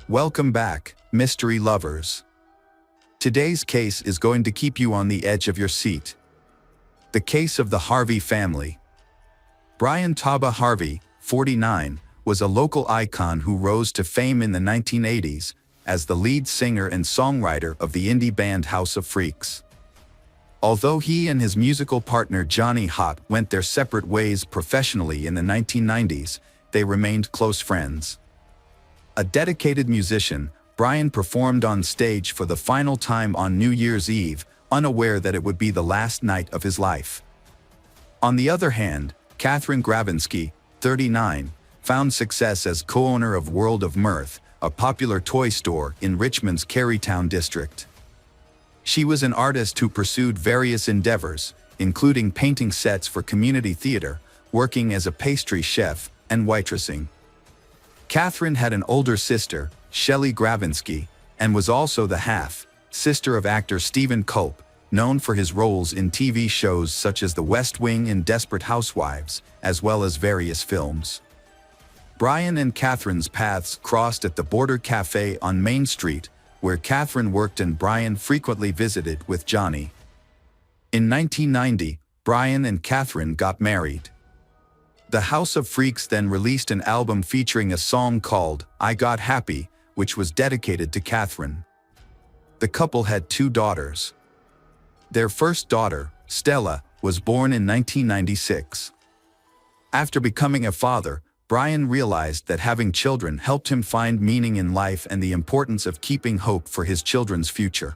Welcome back, mystery lovers. Today's case is going to keep you on the edge of your seat. The case of the Harvey family. Bryan Taba Harvey, 49, was a local icon who rose to fame in the 1980s as the lead singer and songwriter of the indie band House of Freaks. Although he and his musical partner Johnny Hott went their separate ways professionally in the 1990s, they remained close friends. A dedicated musician, Bryan performed on stage for the final time on New Year's Eve, unaware that it would be the last night of his life. On the other hand, Kathryn Grabinsky, 39, found success as co-owner of World of Mirth, a popular toy store in Richmond's Carytown district. She was an artist who pursued various endeavors, including painting sets for community theater, working as a pastry chef, and waitressing. Kathryn had an older sister, Shelley Grabinsky, and was also the half-sister of actor Stephen Culp, known for his roles in TV shows such as The West Wing and Desperate Housewives, as well as various films. Bryan and Kathryn's paths crossed at the Border Cafe on Main Street, where Kathryn worked and Bryan frequently visited with Johnny. In 1990, Bryan and Kathryn got married. The House of Freaks then released an album featuring a song called I Got Happy, which was dedicated to Kathryn. The couple had 2 daughters. Their first daughter, Stella, was born in 1996. After becoming a father, Bryan realized that having children helped him find meaning in life and the importance of keeping hope for his children's future.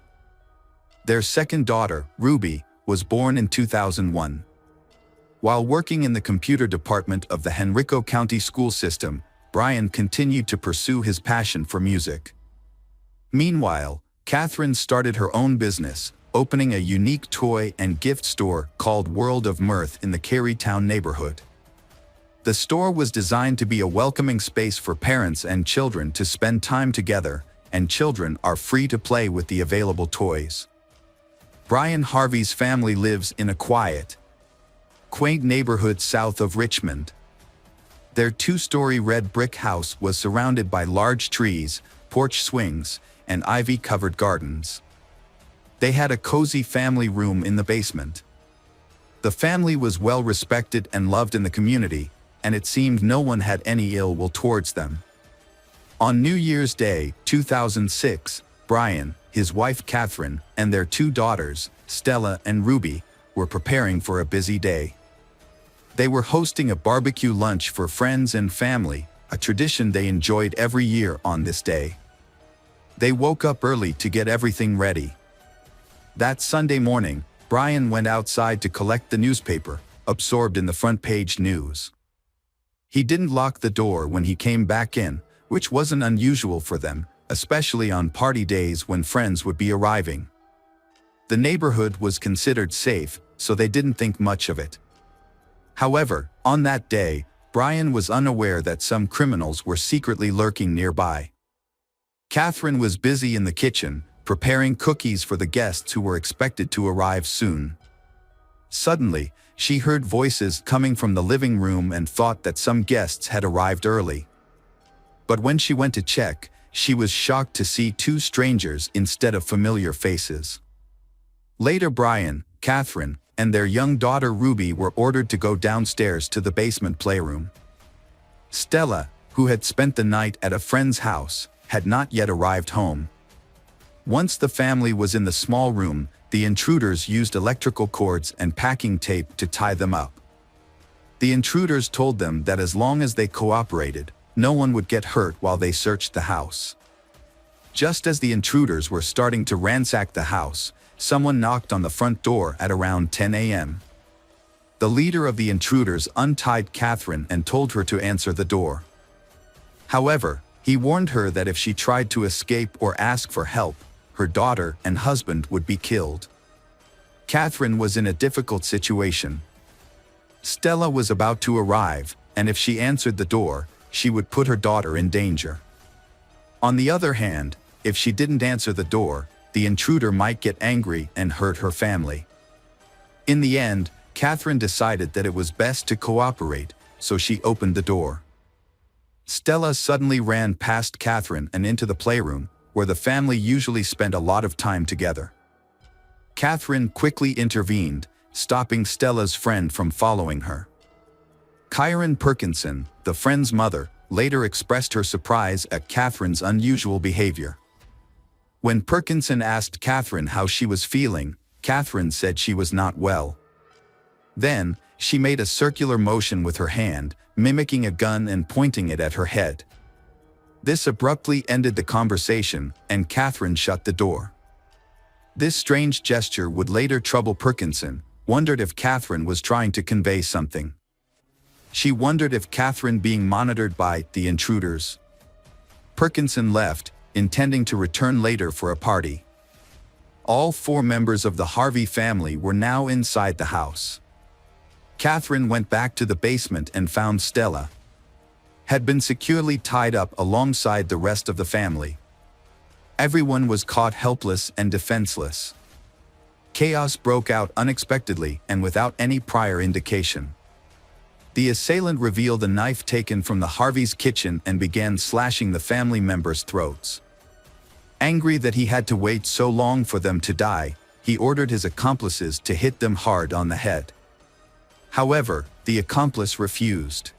Their second daughter, Ruby, was born in 2001. While working in the computer department of the Henrico County school system, Bryan continued to pursue his passion for music. Meanwhile, Kathryn started her own business, opening a unique toy and gift store called World of Mirth in the Carytown neighborhood. The store was designed to be a welcoming space for parents and children to spend time together, and children are free to play with the available toys. Bryan Harvey's family lives in a quiet, quaint neighborhood south of Richmond. Their 2-story red brick house was surrounded by large trees, porch swings, and ivy-covered gardens. They had a cozy family room in the basement. The family was well respected and loved in the community, and it seemed no one had any ill will towards them. On New Year's Day, 2006, Bryan, his wife Kathryn, and their 2 daughters, Stella and Ruby, were preparing for a busy day. They were hosting a barbecue lunch for friends and family, a tradition they enjoyed every year on this day. They woke up early to get everything ready. That Sunday morning, Bryan went outside to collect the newspaper, absorbed in the front-page news. He didn't lock the door when he came back in, which wasn't unusual for them, especially on party days when friends would be arriving. The neighborhood was considered safe, so they didn't think much of it. However, on that day, Bryan was unaware that some criminals were secretly lurking nearby. Kathryn was busy in the kitchen, preparing cookies for the guests who were expected to arrive soon. Suddenly, she heard voices coming from the living room and thought that some guests had arrived early. But when she went to check, she was shocked to see 2 strangers instead of familiar faces. Later, Bryan, Kathryn, and their young daughter Ruby were ordered to go downstairs to the basement playroom. Stella, who had spent the night at a friend's house, had not yet arrived home. Once the family was in the small room, the intruders used electrical cords and packing tape to tie them up. The intruders told them that as long as they cooperated, no one would get hurt while they searched the house. Just as the intruders were starting to ransack the house, someone knocked on the front door at around 10 a.m. The leader of the intruders untied Kathryn and told her to answer the door. However, he warned her that if she tried to escape or ask for help, her daughter and husband would be killed. Kathryn was in a difficult situation. Stella was about to arrive, and if she answered the door, she would put her daughter in danger. On the other hand, if she didn't answer the door, the intruder might get angry and hurt her family. In the end, Kathryn decided that it was best to cooperate, so she opened the door. Stella suddenly ran past Kathryn and into the playroom, where the family usually spent a lot of time together. Kathryn quickly intervened, stopping Stella's friend from following her. Kyron Perkinson, the friend's mother, later expressed her surprise at Kathryn's unusual behavior. When Perkinson asked Kathryn how she was feeling, Kathryn said she was not well. Then, she made a circular motion with her hand, mimicking a gun and pointing it at her head. This abruptly ended the conversation, and Kathryn shut the door. This strange gesture would later trouble Perkinson, wondered if Kathryn was trying to convey something. She wondered if Kathryn being monitored by the intruders. Perkinson left, intending to return later for a party. All 4 members of the Harvey family were now inside the house. Kathryn went back to the basement and found Stella had been securely tied up alongside the rest of the family. Everyone was caught helpless and defenseless. Chaos broke out unexpectedly and without any prior indication. The assailant revealed a knife taken from the Harvey's kitchen and began slashing the family members' throats. Angry that he had to wait so long for them to die, he ordered his accomplices to hit them hard on the head. However, the accomplice refused.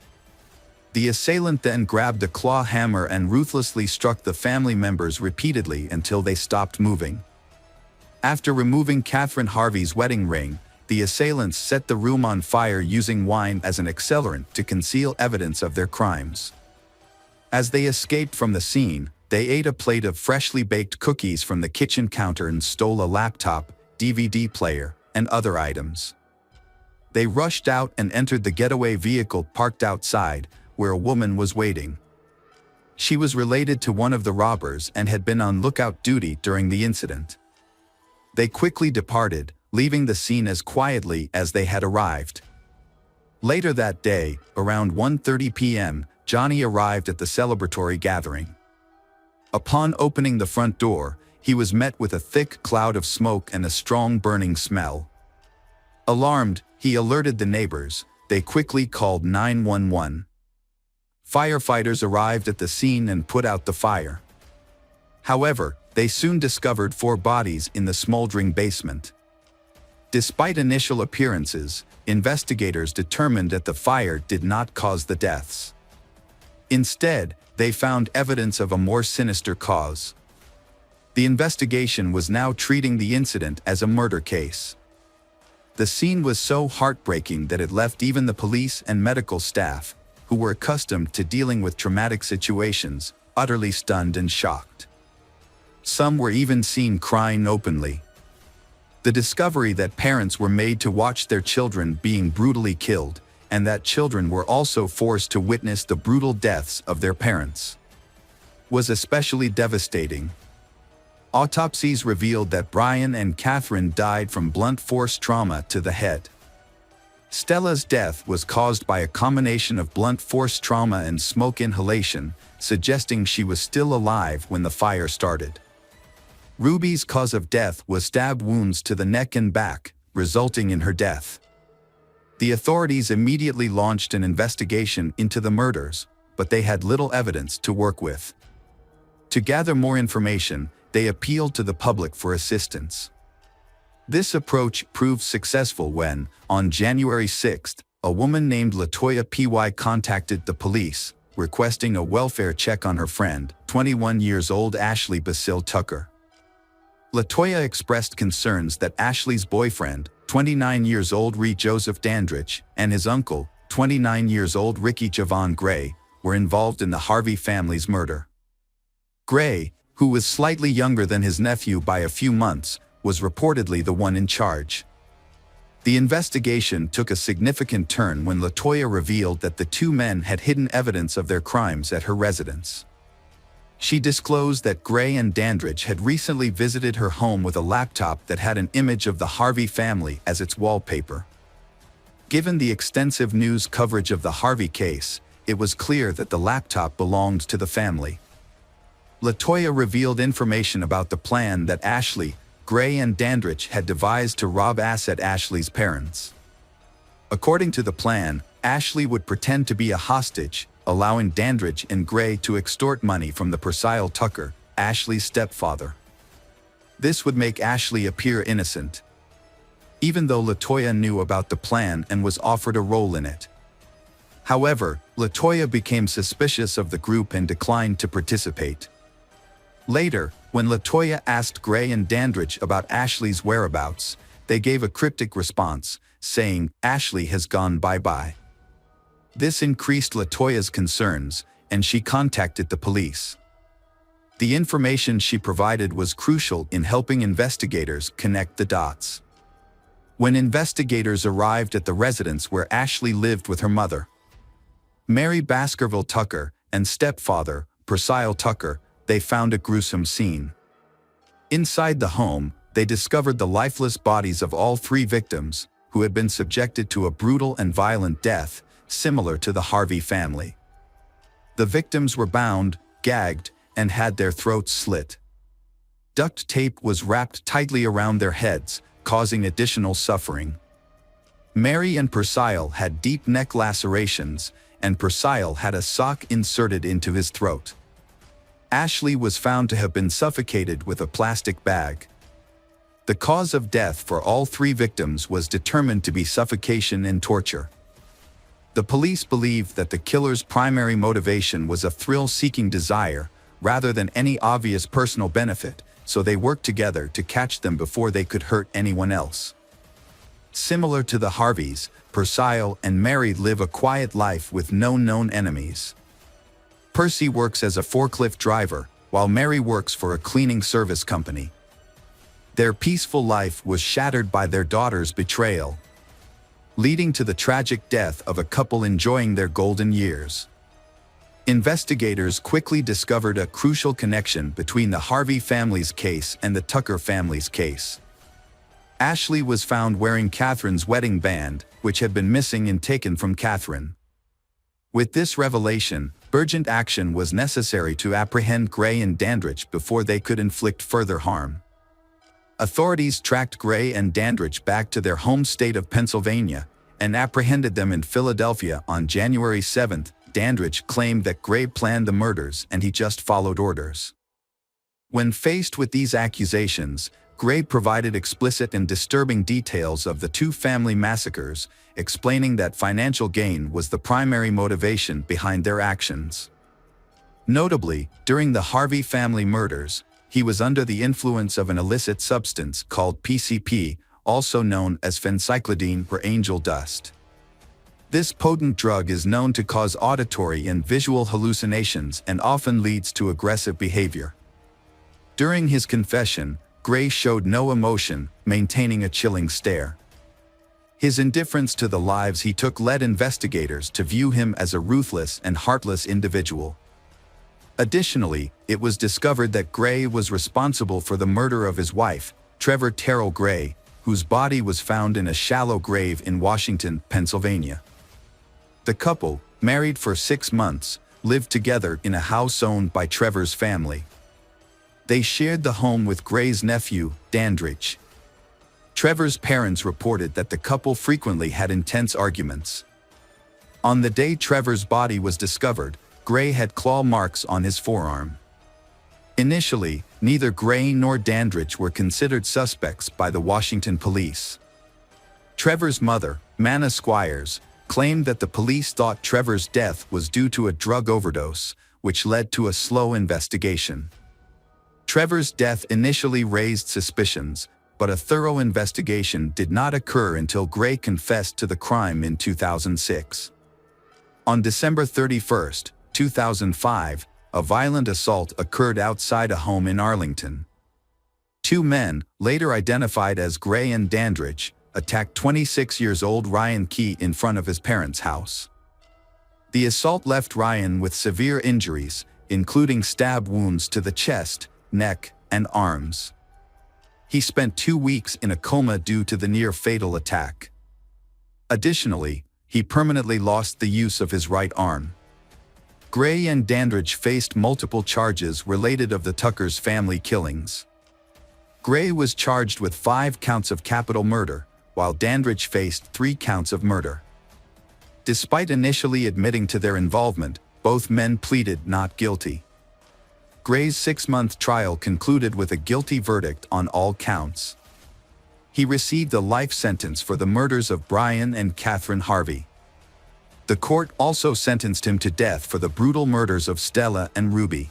The assailant then grabbed a claw hammer and ruthlessly struck the family members repeatedly until they stopped moving. After removing Kathryn Harvey's wedding ring, the assailants set the room on fire using wine as an accelerant to conceal evidence of their crimes. As they escaped from the scene, they ate a plate of freshly baked cookies from the kitchen counter and stole a laptop, DVD player, and other items. They rushed out and entered the getaway vehicle parked outside, where a woman was waiting. She was related to one of the robbers and had been on lookout duty during the incident. They quickly departed, leaving the scene as quietly as they had arrived. Later that day, around 1:30 p.m., Johnny arrived at the celebratory gathering. Upon opening the front door, he was met with a thick cloud of smoke and a strong burning smell. Alarmed, he alerted the neighbors. They quickly called 911. Firefighters arrived at the scene and put out the fire. However, they soon discovered 4 bodies in the smoldering basement. Despite initial appearances, investigators determined that the fire did not cause the deaths. Instead, they found evidence of a more sinister cause. The investigation was now treating the incident as a murder case. The scene was so heartbreaking that it left even the police and medical staff, who were accustomed to dealing with traumatic situations, utterly stunned and shocked. Some were even seen crying openly. The discovery that parents were made to watch their children being brutally killed, and that children were also forced to witness the brutal deaths of their parents, was especially devastating. Autopsies revealed that Bryan and Kathryn died from blunt force trauma to the head. Stella's death was caused by a combination of blunt force trauma and smoke inhalation, suggesting she was still alive when the fire started. Ruby's cause of death was stab wounds to the neck and back, resulting in her death. The authorities immediately launched an investigation into the murders, but they had little evidence to work with. To gather more information, they appealed to the public for assistance. This approach proved successful when, on January 6, a woman named Latoya P.Y. contacted the police, requesting a welfare check on her friend, 21 years old Ashley Basil Tucker. Latoya expressed concerns that Ashley's boyfriend, 29 years old Ree Joseph Dandridge, and his uncle, 29 years old Ricky Javon Gray, were involved in the Harvey family's murder. Gray, who was slightly younger than his nephew by a few months, was reportedly the one in charge. The investigation took a significant turn when Latoya revealed that the 2 men had hidden evidence of their crimes at her residence. She disclosed that Gray and Dandridge had recently visited her home with a laptop that had an image of the Harvey family as its wallpaper. Given the extensive news coverage of the Harvey case, it was clear that the laptop belonged to the family. Latoya revealed information about the plan that Ashley, Gray and Dandridge had devised to rob Ashley's parents. According to the plan, Ashley would pretend to be a hostage, allowing Dandridge and Gray to extort money from the Persile Tucker, Ashley's stepfather. This would make Ashley appear innocent, even though LaToya knew about the plan and was offered a role in it. However, LaToya became suspicious of the group and declined to participate. Later, when LaToya asked Gray and Dandridge about Ashley's whereabouts, they gave a cryptic response, saying, "Ashley has gone bye-bye." This increased LaToya's concerns, and she contacted the police. The information she provided was crucial in helping investigators connect the dots. When investigators arrived at the residence where Ashley lived with her mother, Mary Baskerville Tucker, and stepfather, Persile Tucker, they found a gruesome scene. Inside the home, they discovered the lifeless bodies of all three victims, who had been subjected to a brutal and violent death, similar to the Harvey family. The victims were bound, gagged, and had their throats slit. Duct tape was wrapped tightly around their heads, causing additional suffering. Mary and Persile had deep neck lacerations, and Persile had a sock inserted into his throat. Ashley was found to have been suffocated with a plastic bag. The cause of death for all three victims was determined to be suffocation and torture. The police believed that the killer's primary motivation was a thrill-seeking desire, rather than any obvious personal benefit, so they worked together to catch them before they could hurt anyone else. Similar to the Harveys, Persile and Mary live a quiet life with no known enemies. Percy works as a forklift driver, while Mary works for a cleaning service company. Their peaceful life was shattered by their daughter's betrayal, leading to the tragic death of a couple enjoying their golden years. Investigators quickly discovered a crucial connection between the Harvey family's case and the Tucker family's case. Ashley was found wearing Kathryn's wedding band, which had been missing and taken from Kathryn. With this revelation, urgent action was necessary to apprehend Gray and Dandridge before they could inflict further harm. Authorities tracked Gray and Dandridge back to their home state of Pennsylvania and apprehended them in Philadelphia on January 7. Dandridge claimed that Gray planned the murders and he just followed orders. When faced with these accusations, Gray provided explicit and disturbing details of the two family massacres, explaining that financial gain was the primary motivation behind their actions. Notably, during the Harvey family murders, he was under the influence of an illicit substance called PCP, also known as phencyclidine or angel dust. This potent drug is known to cause auditory and visual hallucinations and often leads to aggressive behavior. During his confession, Gray showed no emotion, maintaining a chilling stare. His indifference to the lives he took led investigators to view him as a ruthless and heartless individual. Additionally, it was discovered that Gray was responsible for the murder of his wife, Trevor Terrell Gray, whose body was found in a shallow grave in Washington, Pennsylvania. The couple, married for 6 months, lived together in a house owned by Trevor's family. They shared the home with Gray's nephew, Dandridge. Trevor's parents reported that the couple frequently had intense arguments. On the day Trevor's body was discovered, Gray had claw marks on his forearm. Initially, neither Gray nor Dandridge were considered suspects by the Washington police. Trevor's mother, Manna Squires, claimed that the police thought Trevor's death was due to a drug overdose, which led to a slow investigation. Trevor's death initially raised suspicions, but a thorough investigation did not occur until Gray confessed to the crime in 2006. On December 31, 2005, a violent assault occurred outside a home in Arlington. 2 men, later identified as Gray and Dandridge, attacked 26-year-old Ryan Key in front of his parents' house. The assault left Ryan with severe injuries, including stab wounds to the chest, neck, and arms. He spent 2 weeks in a coma due to the near-fatal attack. Additionally, he permanently lost the use of his right arm. Gray and Dandridge faced multiple charges related of the Tucker's family killings. Gray was charged with 5 counts of capital murder, while Dandridge faced 3 counts of murder. Despite initially admitting to their involvement, both men pleaded not guilty. Gray's 6-month trial concluded with a guilty verdict on all counts. He received a life sentence for the murders of Bryan and Kathryn Harvey. The court also sentenced him to death for the brutal murders of Stella and Ruby.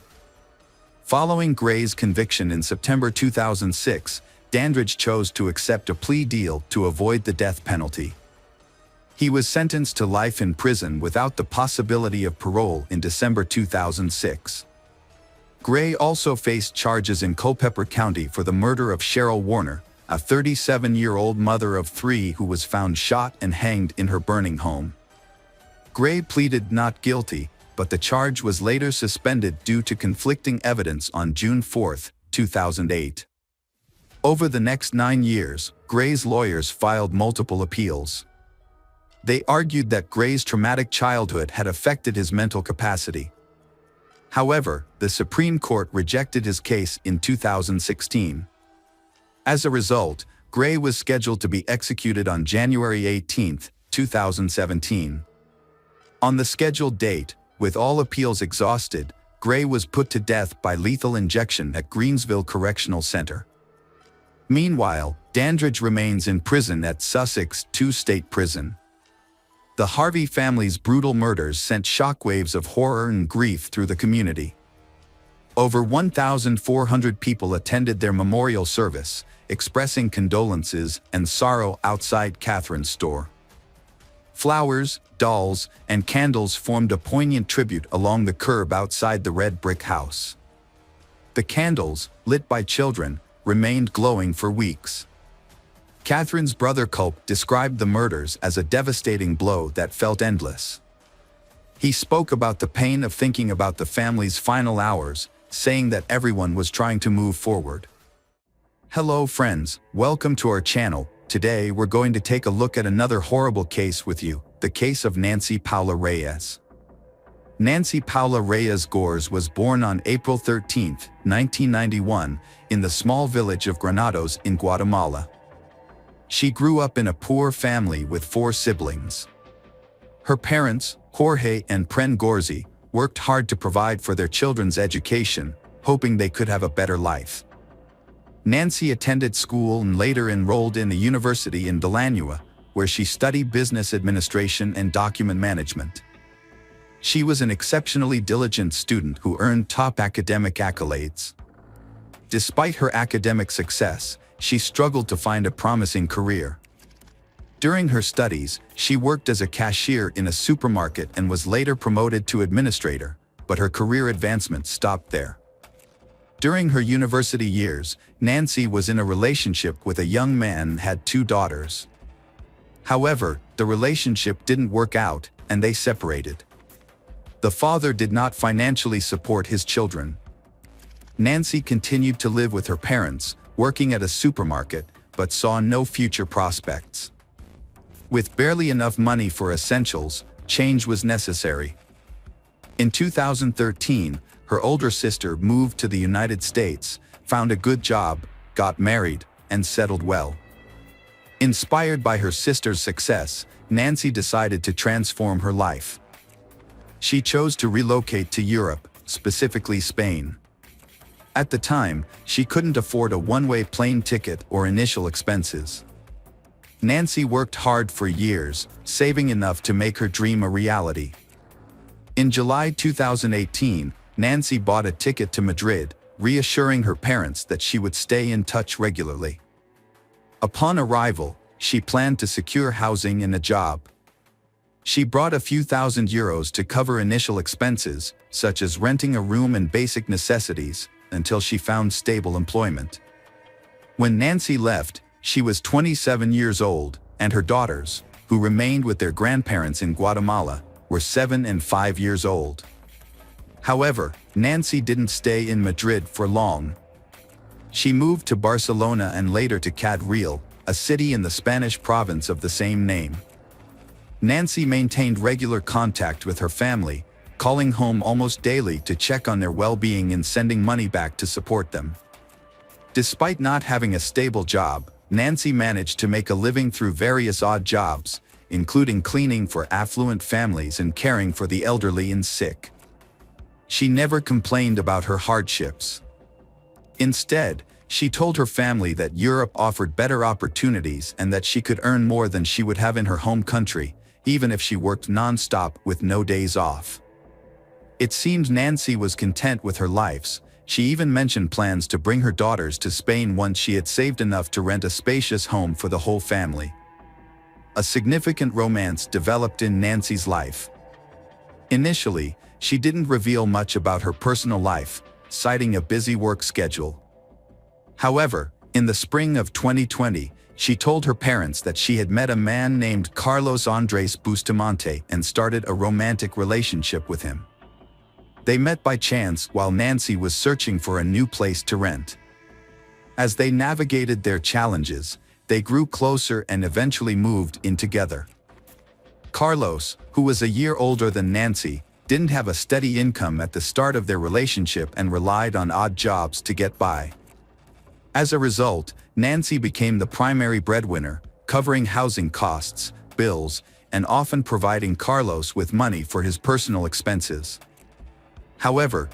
Following Gray's conviction in September 2006, Dandridge chose to accept a plea deal to avoid the death penalty. He was sentenced to life in prison without the possibility of parole in December 2006. Gray also faced charges in Culpeper County for the murder of Cheryl Warner, a 37-year-old mother of 3 who was found shot and hanged in her burning home. Gray pleaded not guilty, but the charge was later suspended due to conflicting evidence on June 4, 2008. Over the next 9 years, Gray's lawyers filed multiple appeals. They argued that Gray's traumatic childhood had affected his mental capacity. However, the Supreme Court rejected his case in 2016. As a result, Gray was scheduled to be executed on January 18, 2017. On the scheduled date, with all appeals exhausted, Gray was put to death by lethal injection at Greensville Correctional Center. Meanwhile, Dandridge remains in prison at Sussex 2 State Prison. The Harvey family's brutal murders sent shockwaves of horror and grief through the community. Over 1,400 people attended their memorial service, expressing condolences and sorrow outside Kathryn's store. Flowers, dolls, and candles formed a poignant tribute along the curb outside the red brick house. The candles, lit by children, remained glowing for weeks. Kathryn's brother Culp described the murders as a devastating blow that felt endless. He spoke about the pain of thinking about the family's final hours, saying that everyone was trying to move forward. Hello friends, welcome to our channel. Today we're going to take a look at another horrible case with you, the case of Nancy Paula Reyes. Nancy Paula Reyes Gores was born on April 13, 1991, in the small village of Granados in Guatemala. She grew up in a poor family with 4 siblings. Her parents, Jorge and Pren Gorzi, worked hard to provide for their children's education, hoping they could have a better life. Nancy attended school and later enrolled in a university in Delanua, where she studied business administration and document management. She was an exceptionally diligent student who earned top academic accolades. Despite her academic success, she struggled to find a promising career. During her studies, she worked as a cashier in a supermarket and was later promoted to administrator, but her career advancement stopped there. During her university years, Nancy was in a relationship with a young man and had 2 daughters. However, the relationship didn't work out, and they separated. The father did not financially support his children. Nancy continued to live with her parents, working at a supermarket, but saw no future prospects. With barely enough money for essentials, change was necessary. In 2013, her older sister moved to the United States, found a good job, got married, and settled well. Inspired by her sister's success, Nancy decided to transform her life. She chose to relocate to Europe, specifically Spain. At the time, she couldn't afford a one-way plane ticket or initial expenses. Nancy worked hard for years, saving enough to make her dream a reality. In July 2018, Nancy bought a ticket to Madrid, reassuring her parents that she would stay in touch regularly. Upon arrival, she planned to secure housing and a job. She brought a few €1,000 to cover initial expenses, such as renting a room and basic necessities, until she found stable employment. When Nancy left, she was 27 years old, and her daughters, who remained with their grandparents in Guatemala, were 7 and 5 years old. However, Nancy didn't stay in Madrid for long. She moved to Barcelona and later to Cadril, a city in the Spanish province of the same name. Nancy maintained regular contact with her family, calling home almost daily to check on their well-being and sending money back to support them. Despite not having a stable job, Nancy managed to make a living through various odd jobs, including cleaning for affluent families and caring for the elderly and sick. She never complained about her hardships. Instead, she told her family that Europe offered better opportunities and that she could earn more than she would have in her home country, even if she worked non-stop with no days off. It seemed Nancy was content with her lives. She even mentioned plans to bring her daughters to Spain once she had saved enough to rent a spacious home for the whole family. A significant romance developed in Nancy's life. Initially, she didn't reveal much about her personal life, citing a busy work schedule. However, in the spring of 2020, she told her parents that she had met a man named Carlos Andres Bustamante and started a romantic relationship with him. They met by chance while Nancy was searching for a new place to rent. As they navigated their challenges, they grew closer and eventually moved in together. Carlos, who was a year older than Nancy, didn't have a steady income at the start of their relationship and relied on odd jobs to get by. As a result, Nancy became the primary breadwinner, covering housing costs, bills, and often providing Carlos with money for his personal expenses. However,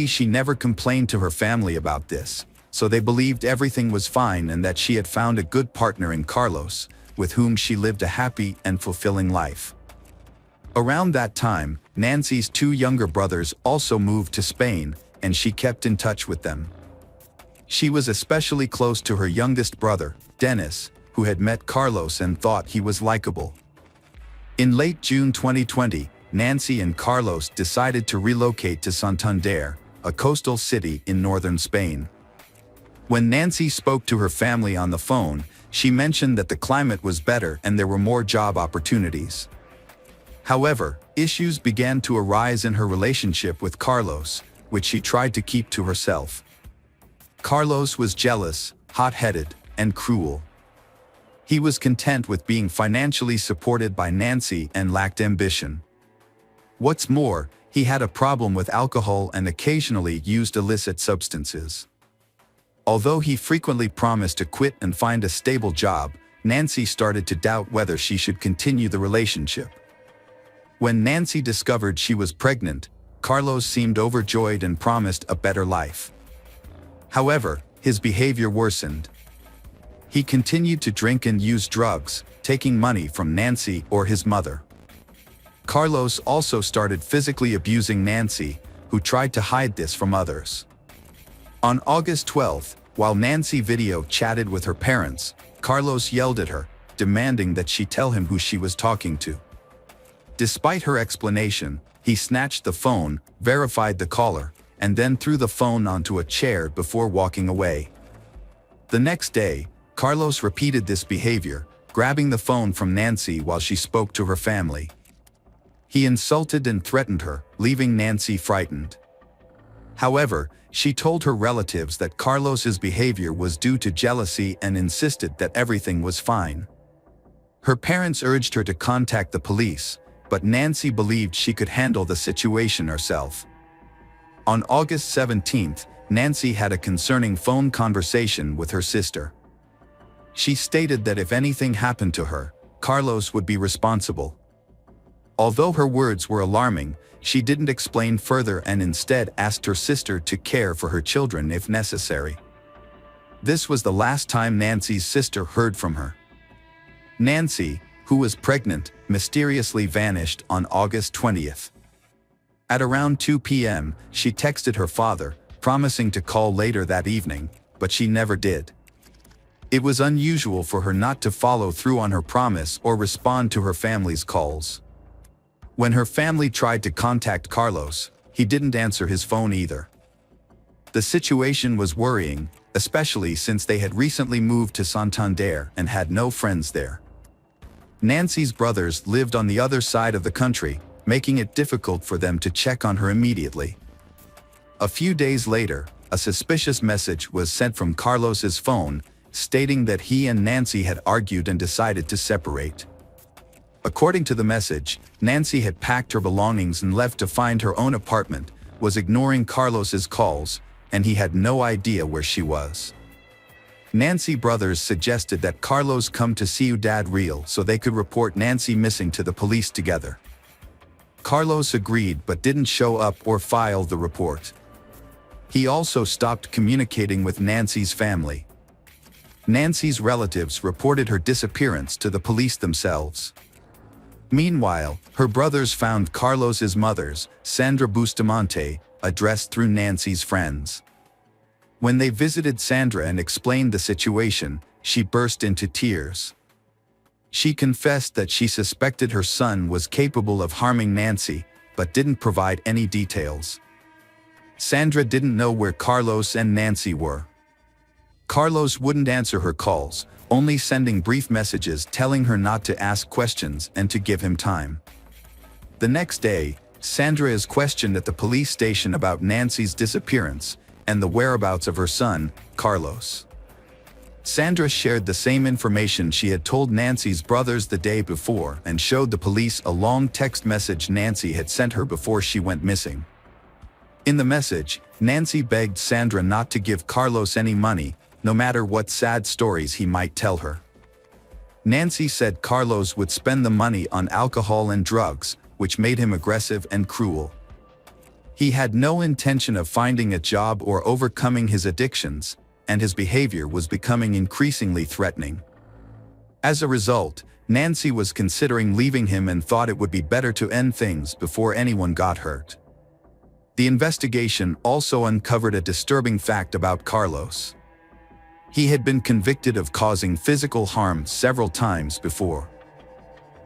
she never complained to her family about this, so they believed everything was fine and that she had found a good partner in Carlos, with whom she lived a happy and fulfilling life. Around that time, Nancy's two younger brothers also moved to Spain, and she kept in touch with them. She was especially close to her youngest brother, Dennis, who had met Carlos and thought he was likable. In late June 2020, Nancy and Carlos decided to relocate to Santander, a coastal city in northern Spain. When Nancy spoke to her family on the phone, she mentioned that the climate was better and there were more job opportunities. However, issues began to arise in her relationship with Carlos, which she tried to keep to herself. Carlos was jealous, hot-headed, and cruel. He was content with being financially supported by Nancy and lacked ambition. What's more, he had a problem with alcohol and occasionally used illicit substances. Although he frequently promised to quit and find a stable job, Nancy started to doubt whether she should continue the relationship. When Nancy discovered she was pregnant, Carlos seemed overjoyed and promised a better life. However, his behavior worsened. He continued to drink and use drugs, taking money from Nancy or his mother. Carlos also started physically abusing Nancy, who tried to hide this from others. On August 12, while Nancy video chatted with her parents, Carlos yelled at her, demanding that she tell him who she was talking to. Despite her explanation, he snatched the phone, verified the caller, and then threw the phone onto a chair before walking away. The next day, Carlos repeated this behavior, grabbing the phone from Nancy while she spoke to her family. He insulted and threatened her, leaving Nancy frightened. However, she told her relatives that Carlos's behavior was due to jealousy and insisted that everything was fine. Her parents urged her to contact the police, but Nancy believed she could handle the situation herself. On August 17, Nancy had a concerning phone conversation with her sister. She stated that if anything happened to her, Carlos would be responsible. Although her words were alarming, she didn't explain further and instead asked her sister to care for her children if necessary. This was the last time Nancy's sister heard from her. Nancy, who was pregnant, mysteriously vanished on August 20th. At around 2 p.m., she texted her father, promising to call later that evening, but she never did. It was unusual for her not to follow through on her promise or respond to her family's calls. When her family tried to contact Carlos, he didn't answer his phone either. The situation was worrying, especially since they had recently moved to Santander and had no friends there. Nancy's brothers lived on the other side of the country, making it difficult for them to check on her immediately. A few days later, a suspicious message was sent from Carlos's phone, stating that he and Nancy had argued and decided to separate. According to the message, Nancy had packed her belongings and left to find her own apartment, was ignoring Carlos's calls, and he had no idea where she was. Nancy brothers suggested that Carlos come to Ciudad Real so they could report Nancy missing to the police together. Carlos agreed but didn't show up or file the report. He also stopped communicating with Nancy's family. Nancy's relatives reported her disappearance to the police themselves. Meanwhile, her brothers found Carlos's mother's, Sandra Bustamante, address through Nancy's friends. When they visited Sandra and explained the situation, she burst into tears. She confessed that she suspected her son was capable of harming Nancy, but didn't provide any details. Sandra didn't know where Carlos and Nancy were. Carlos wouldn't answer her calls, only sending brief messages telling her not to ask questions and to give him time. The next day, Sandra is questioned at the police station about Nancy's disappearance and the whereabouts of her son, Carlos. Sandra shared the same information she had told Nancy's brothers the day before and showed the police a long text message Nancy had sent her before she went missing. In the message, Nancy begged Sandra not to give Carlos any money, no matter what sad stories he might tell her. Nancy said Carlos would spend the money on alcohol and drugs, which made him aggressive and cruel. He had no intention of finding a job or overcoming his addictions, and his behavior was becoming increasingly threatening. As a result, Nancy was considering leaving him and thought it would be better to end things before anyone got hurt. The investigation also uncovered a disturbing fact about Carlos. He had been convicted of causing physical harm several times before.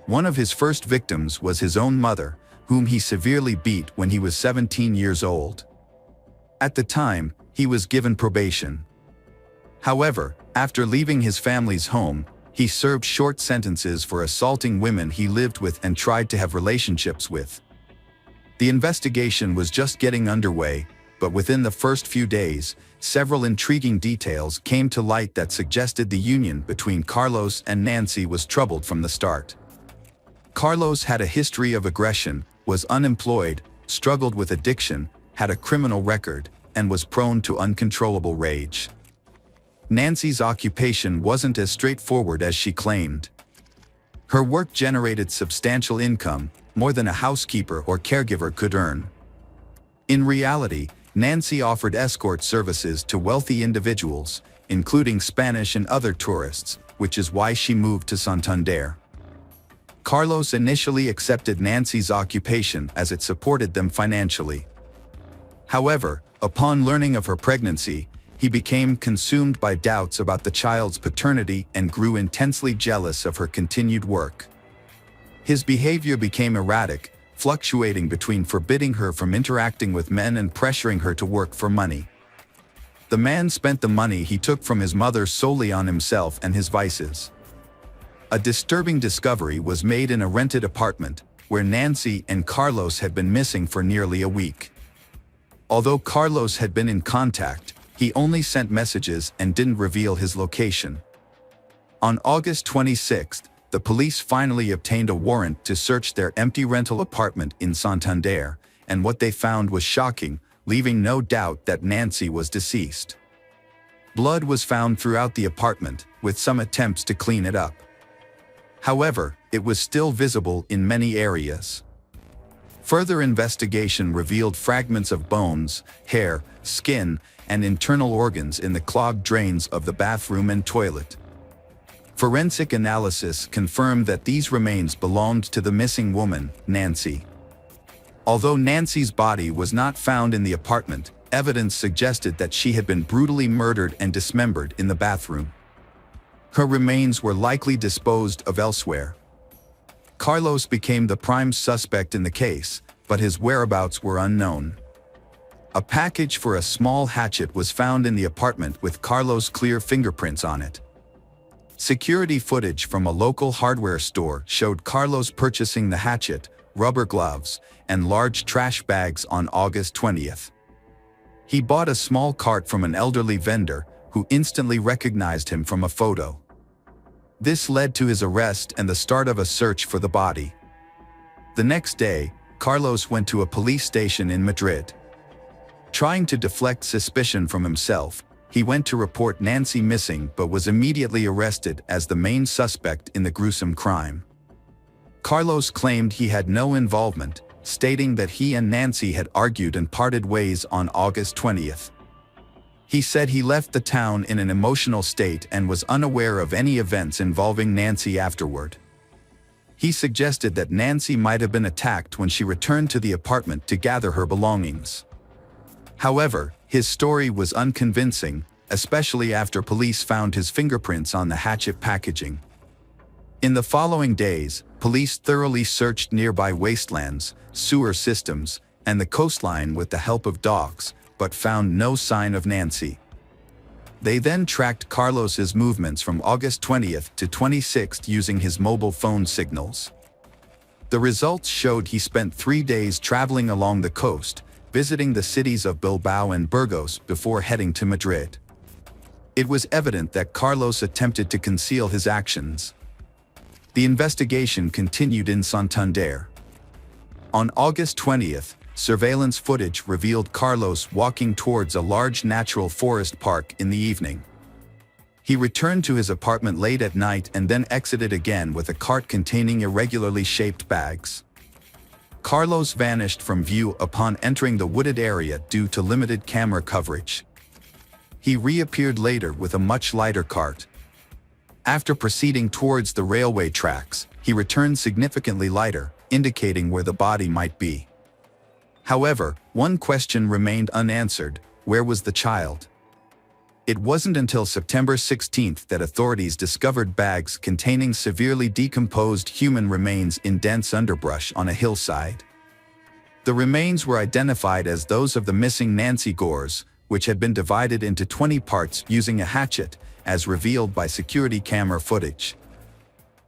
One of his first victims was his own mother, whom he severely beat when he was 17 years old. At the time, he was given probation. However, after leaving his family's home, he served short sentences for assaulting women he lived with and tried to have relationships with. The investigation was just getting underway, but within the first few days, several intriguing details came to light that suggested the union between Carlos and Nancy was troubled from the start. Carlos had a history of aggression, was unemployed, struggled with addiction, had a criminal record, and was prone to uncontrollable rage. Nancy's occupation wasn't as straightforward as she claimed. Her work generated substantial income, more than a housekeeper or caregiver could earn. In reality, Nancy offered escort services to wealthy individuals, including Spanish and other tourists, which is why she moved to Santander. Carlos initially accepted Nancy's occupation as it supported them financially. However, upon learning of her pregnancy, he became consumed by doubts about the child's paternity and grew intensely jealous of her continued work. His behavior became erratic, fluctuating between forbidding her from interacting with men and pressuring her to work for money. The man spent the money he took from his mother solely on himself and his vices. A disturbing discovery was made in a rented apartment, where Nancy and Carlos had been missing for nearly a week. Although Carlos had been in contact, he only sent messages and didn't reveal his location. On August 26, the police finally obtained a warrant to search their empty rental apartment in Santander, and what they found was shocking, leaving no doubt that Nancy was deceased. Blood was found throughout the apartment, with some attempts to clean it up. However, it was still visible in many areas. Further investigation revealed fragments of bones, hair, skin, and internal organs in the clogged drains of the bathroom and toilet. Forensic analysis confirmed that these remains belonged to the missing woman, Nancy. Although Nancy's body was not found in the apartment, evidence suggested that she had been brutally murdered and dismembered in the bathroom. Her remains were likely disposed of elsewhere. Carlos became the prime suspect in the case, but his whereabouts were unknown. A package for a small hatchet was found in the apartment with Carlos' clear fingerprints on it. Security footage from a local hardware store showed Carlos purchasing the hatchet, rubber gloves, and large trash bags on August 20th. He bought a small cart from an elderly vendor, who instantly recognized him from a photo. This led to his arrest and the start of a search for the body. The next day, Carlos went to a police station in Madrid. Trying to deflect suspicion from himself, he went to report Nancy missing but was immediately arrested as the main suspect in the gruesome crime. Carlos claimed he had no involvement, stating that he and Nancy had argued and parted ways on August 20th. He said he left the town in an emotional state and was unaware of any events involving Nancy afterward. He suggested that Nancy might have been attacked when she returned to the apartment to gather her belongings. However, his story was unconvincing, especially after police found his fingerprints on the hatchet packaging. In the following days, police thoroughly searched nearby wastelands, sewer systems, and the coastline with the help of dogs, but found no sign of Nancy. They then tracked Carlos's movements from August 20th to 26th using his mobile phone signals. The results showed he spent 3 days traveling along the coast, visiting the cities of Bilbao and Burgos before heading to Madrid. It was evident that Carlos attempted to conceal his actions. The investigation continued in Santander. On August 20th, surveillance footage revealed Carlos walking towards a large natural forest park in the evening. He returned to his apartment late at night and then exited again with a cart containing irregularly shaped bags. Carlos vanished from view upon entering the wooded area due to limited camera coverage. He reappeared later with a much lighter cart. After proceeding towards the railway tracks, he returned significantly lighter, indicating where the body might be. However, one question remained unanswered: where was the child? It wasn't until September 16th that authorities discovered bags containing severely decomposed human remains in dense underbrush on a hillside. The remains were identified as those of the missing Nancy Gores, which had been divided into 20 parts using a hatchet, as revealed by security camera footage.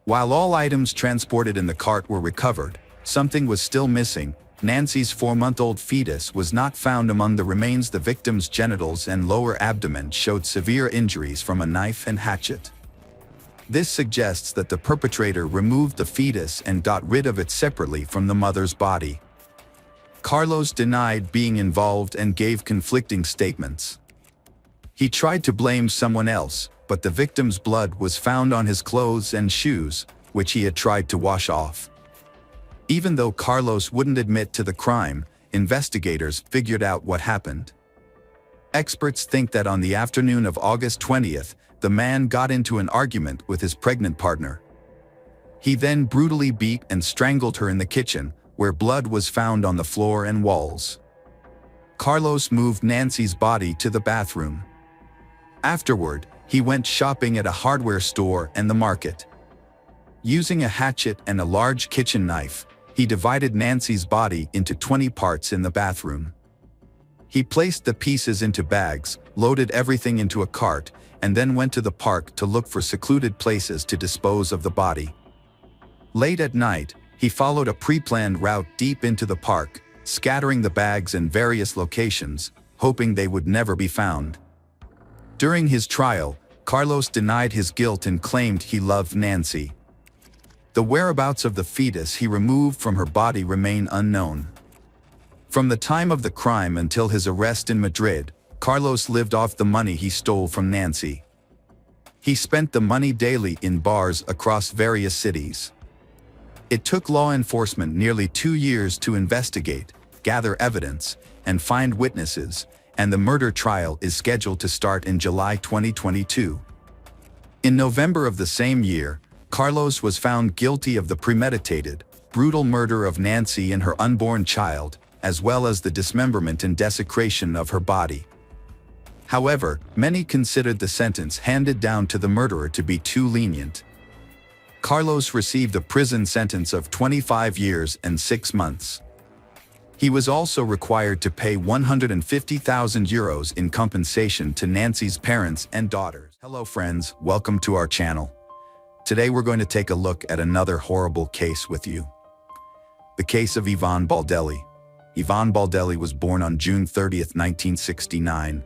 While all items transported in the cart were recovered, something was still missing. Nancy's 4-month-old fetus was not found among the remains. The victim's genitals and lower abdomen showed severe injuries from a knife and hatchet. This suggests that the perpetrator removed the fetus and got rid of it separately from the mother's body. Carlos denied being involved and gave conflicting statements. He tried to blame someone else, but the victim's blood was found on his clothes and shoes, which he had tried to wash off. Even though Carlos wouldn't admit to the crime, investigators figured out what happened. Experts think that on the afternoon of August 20th, the man got into an argument with his pregnant partner. He then brutally beat and strangled her in the kitchen, where blood was found on the floor and walls. Carlos moved Nancy's body to the bathroom. Afterward, he went shopping at a hardware store and the market. Using a hatchet and a large kitchen knife, he divided Nancy's body into 20 parts in the bathroom. He placed the pieces into bags, loaded everything into a cart, and then went to the park to look for secluded places to dispose of the body. Late at night, he followed a pre-planned route deep into the park, scattering the bags in various locations, hoping they would never be found. During his trial, Carlos denied his guilt and claimed he loved Nancy. The whereabouts of the fetus he removed from her body remain unknown. From the time of the crime until his arrest in Madrid, Carlos lived off the money he stole from Nancy. He spent the money daily in bars across various cities. It took law enforcement nearly 2 years to investigate, gather evidence, and find witnesses, and the murder trial is scheduled to start in July 2022. In November of the same year, Carlos was found guilty of the premeditated, brutal murder of Nancy and her unborn child, as well as the dismemberment and desecration of her body. However, many considered the sentence handed down to the murderer to be too lenient. Carlos received a prison sentence of 25 years and 6 months. He was also required to pay €150,000 in compensation to Nancy's parents and daughters. Hello friends, welcome to our channel. Today we're going to take a look at another horrible case with you. The case of Yvonne Baldelli. Yvonne Baldelli was born on June 30, 1969,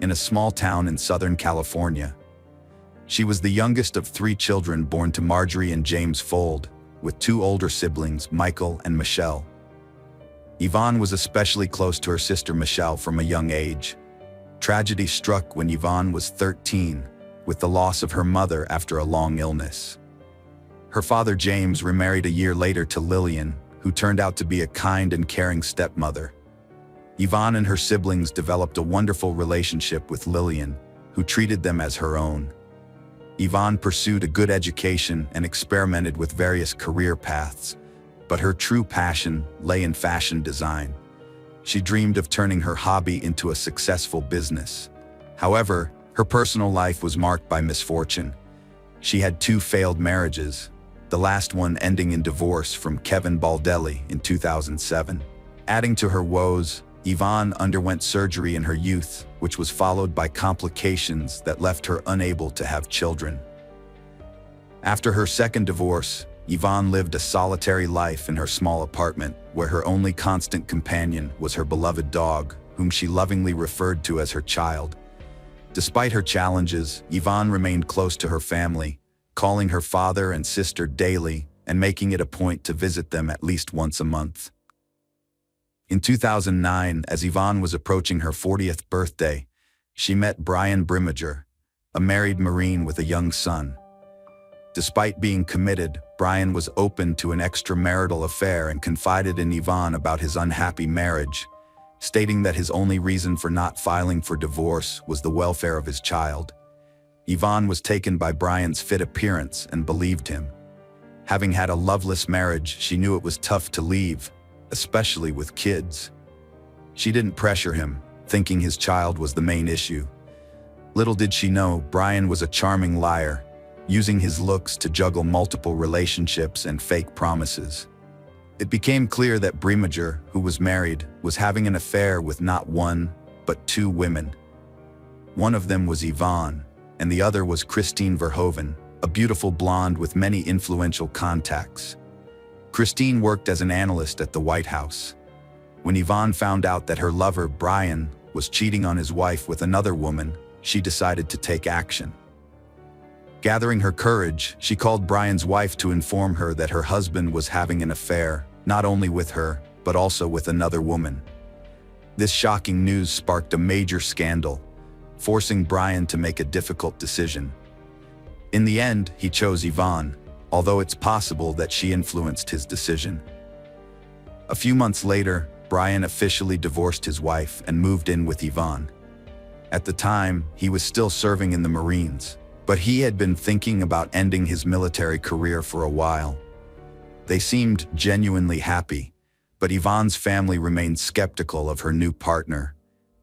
in a small town in Southern California. She was the youngest of 3 children born to Marjorie and James Fold, with 2 older siblings, Michael and Michelle. Yvonne was especially close to her sister Michelle from a young age. Tragedy struck when Yvonne was 13, with the loss of her mother after a long illness. Her father James remarried a year later to Lillian, who turned out to be a kind and caring stepmother. Yvonne and her siblings developed a wonderful relationship with Lillian, who treated them as her own. Yvonne pursued a good education and experimented with various career paths, but her true passion lay in fashion design. She dreamed of turning her hobby into a successful business. However, her personal life was marked by misfortune. She had 2 failed marriages, the last one ending in divorce from Kevin Baldelli in 2007. Adding to her woes, Yvonne underwent surgery in her youth, which was followed by complications that left her unable to have children. After her second divorce, Yvonne lived a solitary life in her small apartment, where her only constant companion was her beloved dog, whom she lovingly referred to as her child. Despite her challenges, Yvonne remained close to her family, calling her father and sister daily and making it a point to visit them at least once a month. In 2009, as Yvonne was approaching her 40th birthday, she met Bryan Brimmager, a married Marine with a young son. Despite being committed, Bryan was open to an extramarital affair and confided in Yvonne about his unhappy marriage, stating that his only reason for not filing for divorce was the welfare of his child. Yvonne was taken by Bryan's fit appearance and believed him. Having had a loveless marriage, she knew it was tough to leave, especially with kids. She didn't pressure him, thinking his child was the main issue. Little did she know, Bryan was a charming liar, using his looks to juggle multiple relationships and fake promises. It became clear that Brimmager, who was married, was having an affair with not 1, but 2 women. One of them was Yvonne, and the other was Christine Verhoeven, a beautiful blonde with many influential contacts. Christine worked as an analyst at the White House. When Yvonne found out that her lover, Bryan, was cheating on his wife with another woman, she decided to take action. Gathering her courage, she called Bryan's wife to inform her that her husband was having an affair, not only with her, but also with another woman. This shocking news sparked a major scandal, forcing Bryan to make a difficult decision. In the end, he chose Yvonne, although it's possible that she influenced his decision. A few months later, Bryan officially divorced his wife and moved in with Yvonne. At the time, he was still serving in the Marines, but he had been thinking about ending his military career for a while. They seemed genuinely happy, but Yvonne's family remained skeptical of her new partner,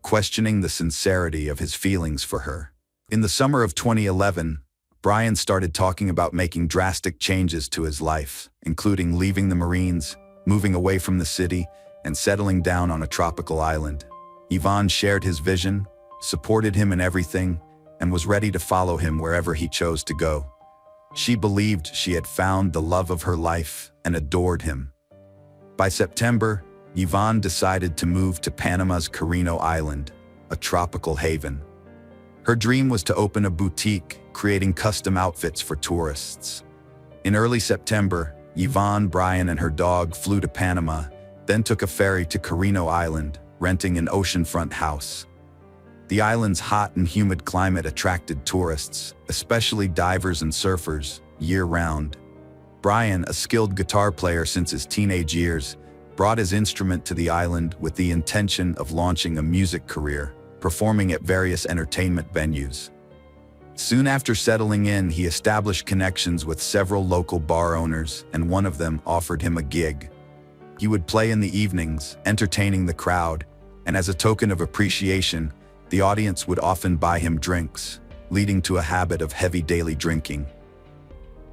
questioning the sincerity of his feelings for her. In the summer of 2011, Bryan started talking about making drastic changes to his life, including leaving the Marines, moving away from the city, and settling down on a tropical island. Yvonne shared his vision, supported him in everything, and was ready to follow him wherever he chose to go. She believed she had found the love of her life and adored him. By September, Yvonne decided to move to Panama's Carytown Island, a tropical haven. Her dream was to open a boutique, creating custom outfits for tourists. In early September, Yvonne, Bryan, and her dog flew to Panama, then took a ferry to Carytown Island, renting an oceanfront house. The island's hot and humid climate attracted tourists, especially divers and surfers, year-round. Bryan, a skilled guitar player since his teenage years, brought his instrument to the island with the intention of launching a music career, performing at various entertainment venues. Soon after settling in, he established connections with several local bar owners, and one of them offered him a gig. He would play in the evenings, entertaining the crowd, and as a token of appreciation, the audience would often buy him drinks, leading to a habit of heavy daily drinking.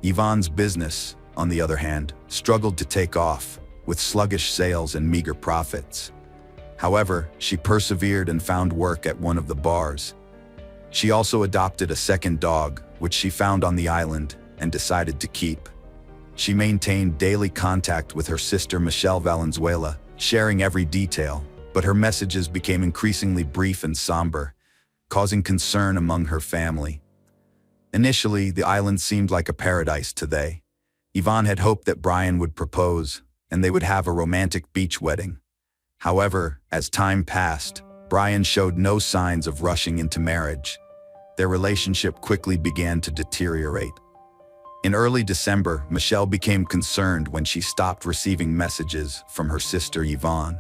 Yvonne's business, on the other hand, struggled to take off, with sluggish sales and meager profits. However, she persevered and found work at one of the bars. She also adopted a second dog, which she found on the island, and decided to keep. She maintained daily contact with her sister Michelle Valenzuela, sharing every detail, but her messages became increasingly brief and somber, causing concern among her family. Initially, the island seemed like a paradise to they. Yvonne had hoped that Bryan would propose, and they would have a romantic beach wedding. However, as time passed, Bryan showed no signs of rushing into marriage. Their relationship quickly began to deteriorate. In early December, Michelle became concerned when she stopped receiving messages from her sister Yvonne.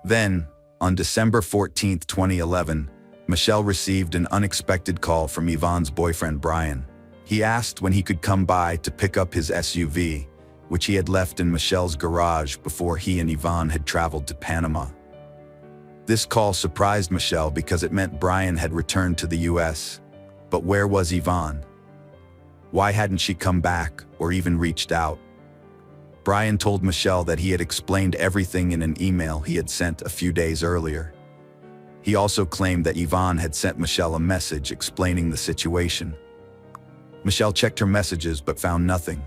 Then, on December 14, 2011, Michelle received an unexpected call from Yvonne's boyfriend Bryan. He asked when he could come by to pick up his SUV, which he had left in Michelle's garage before he and Yvonne had traveled to Panama. This call surprised Michelle because it meant Bryan had returned to the US. But where was Yvonne? Why hadn't she come back or even reached out? Bryan told Michelle that he had explained everything in an email he had sent a few days earlier. He also claimed that Yvonne had sent Michelle a message explaining the situation. Michelle checked her messages but found nothing.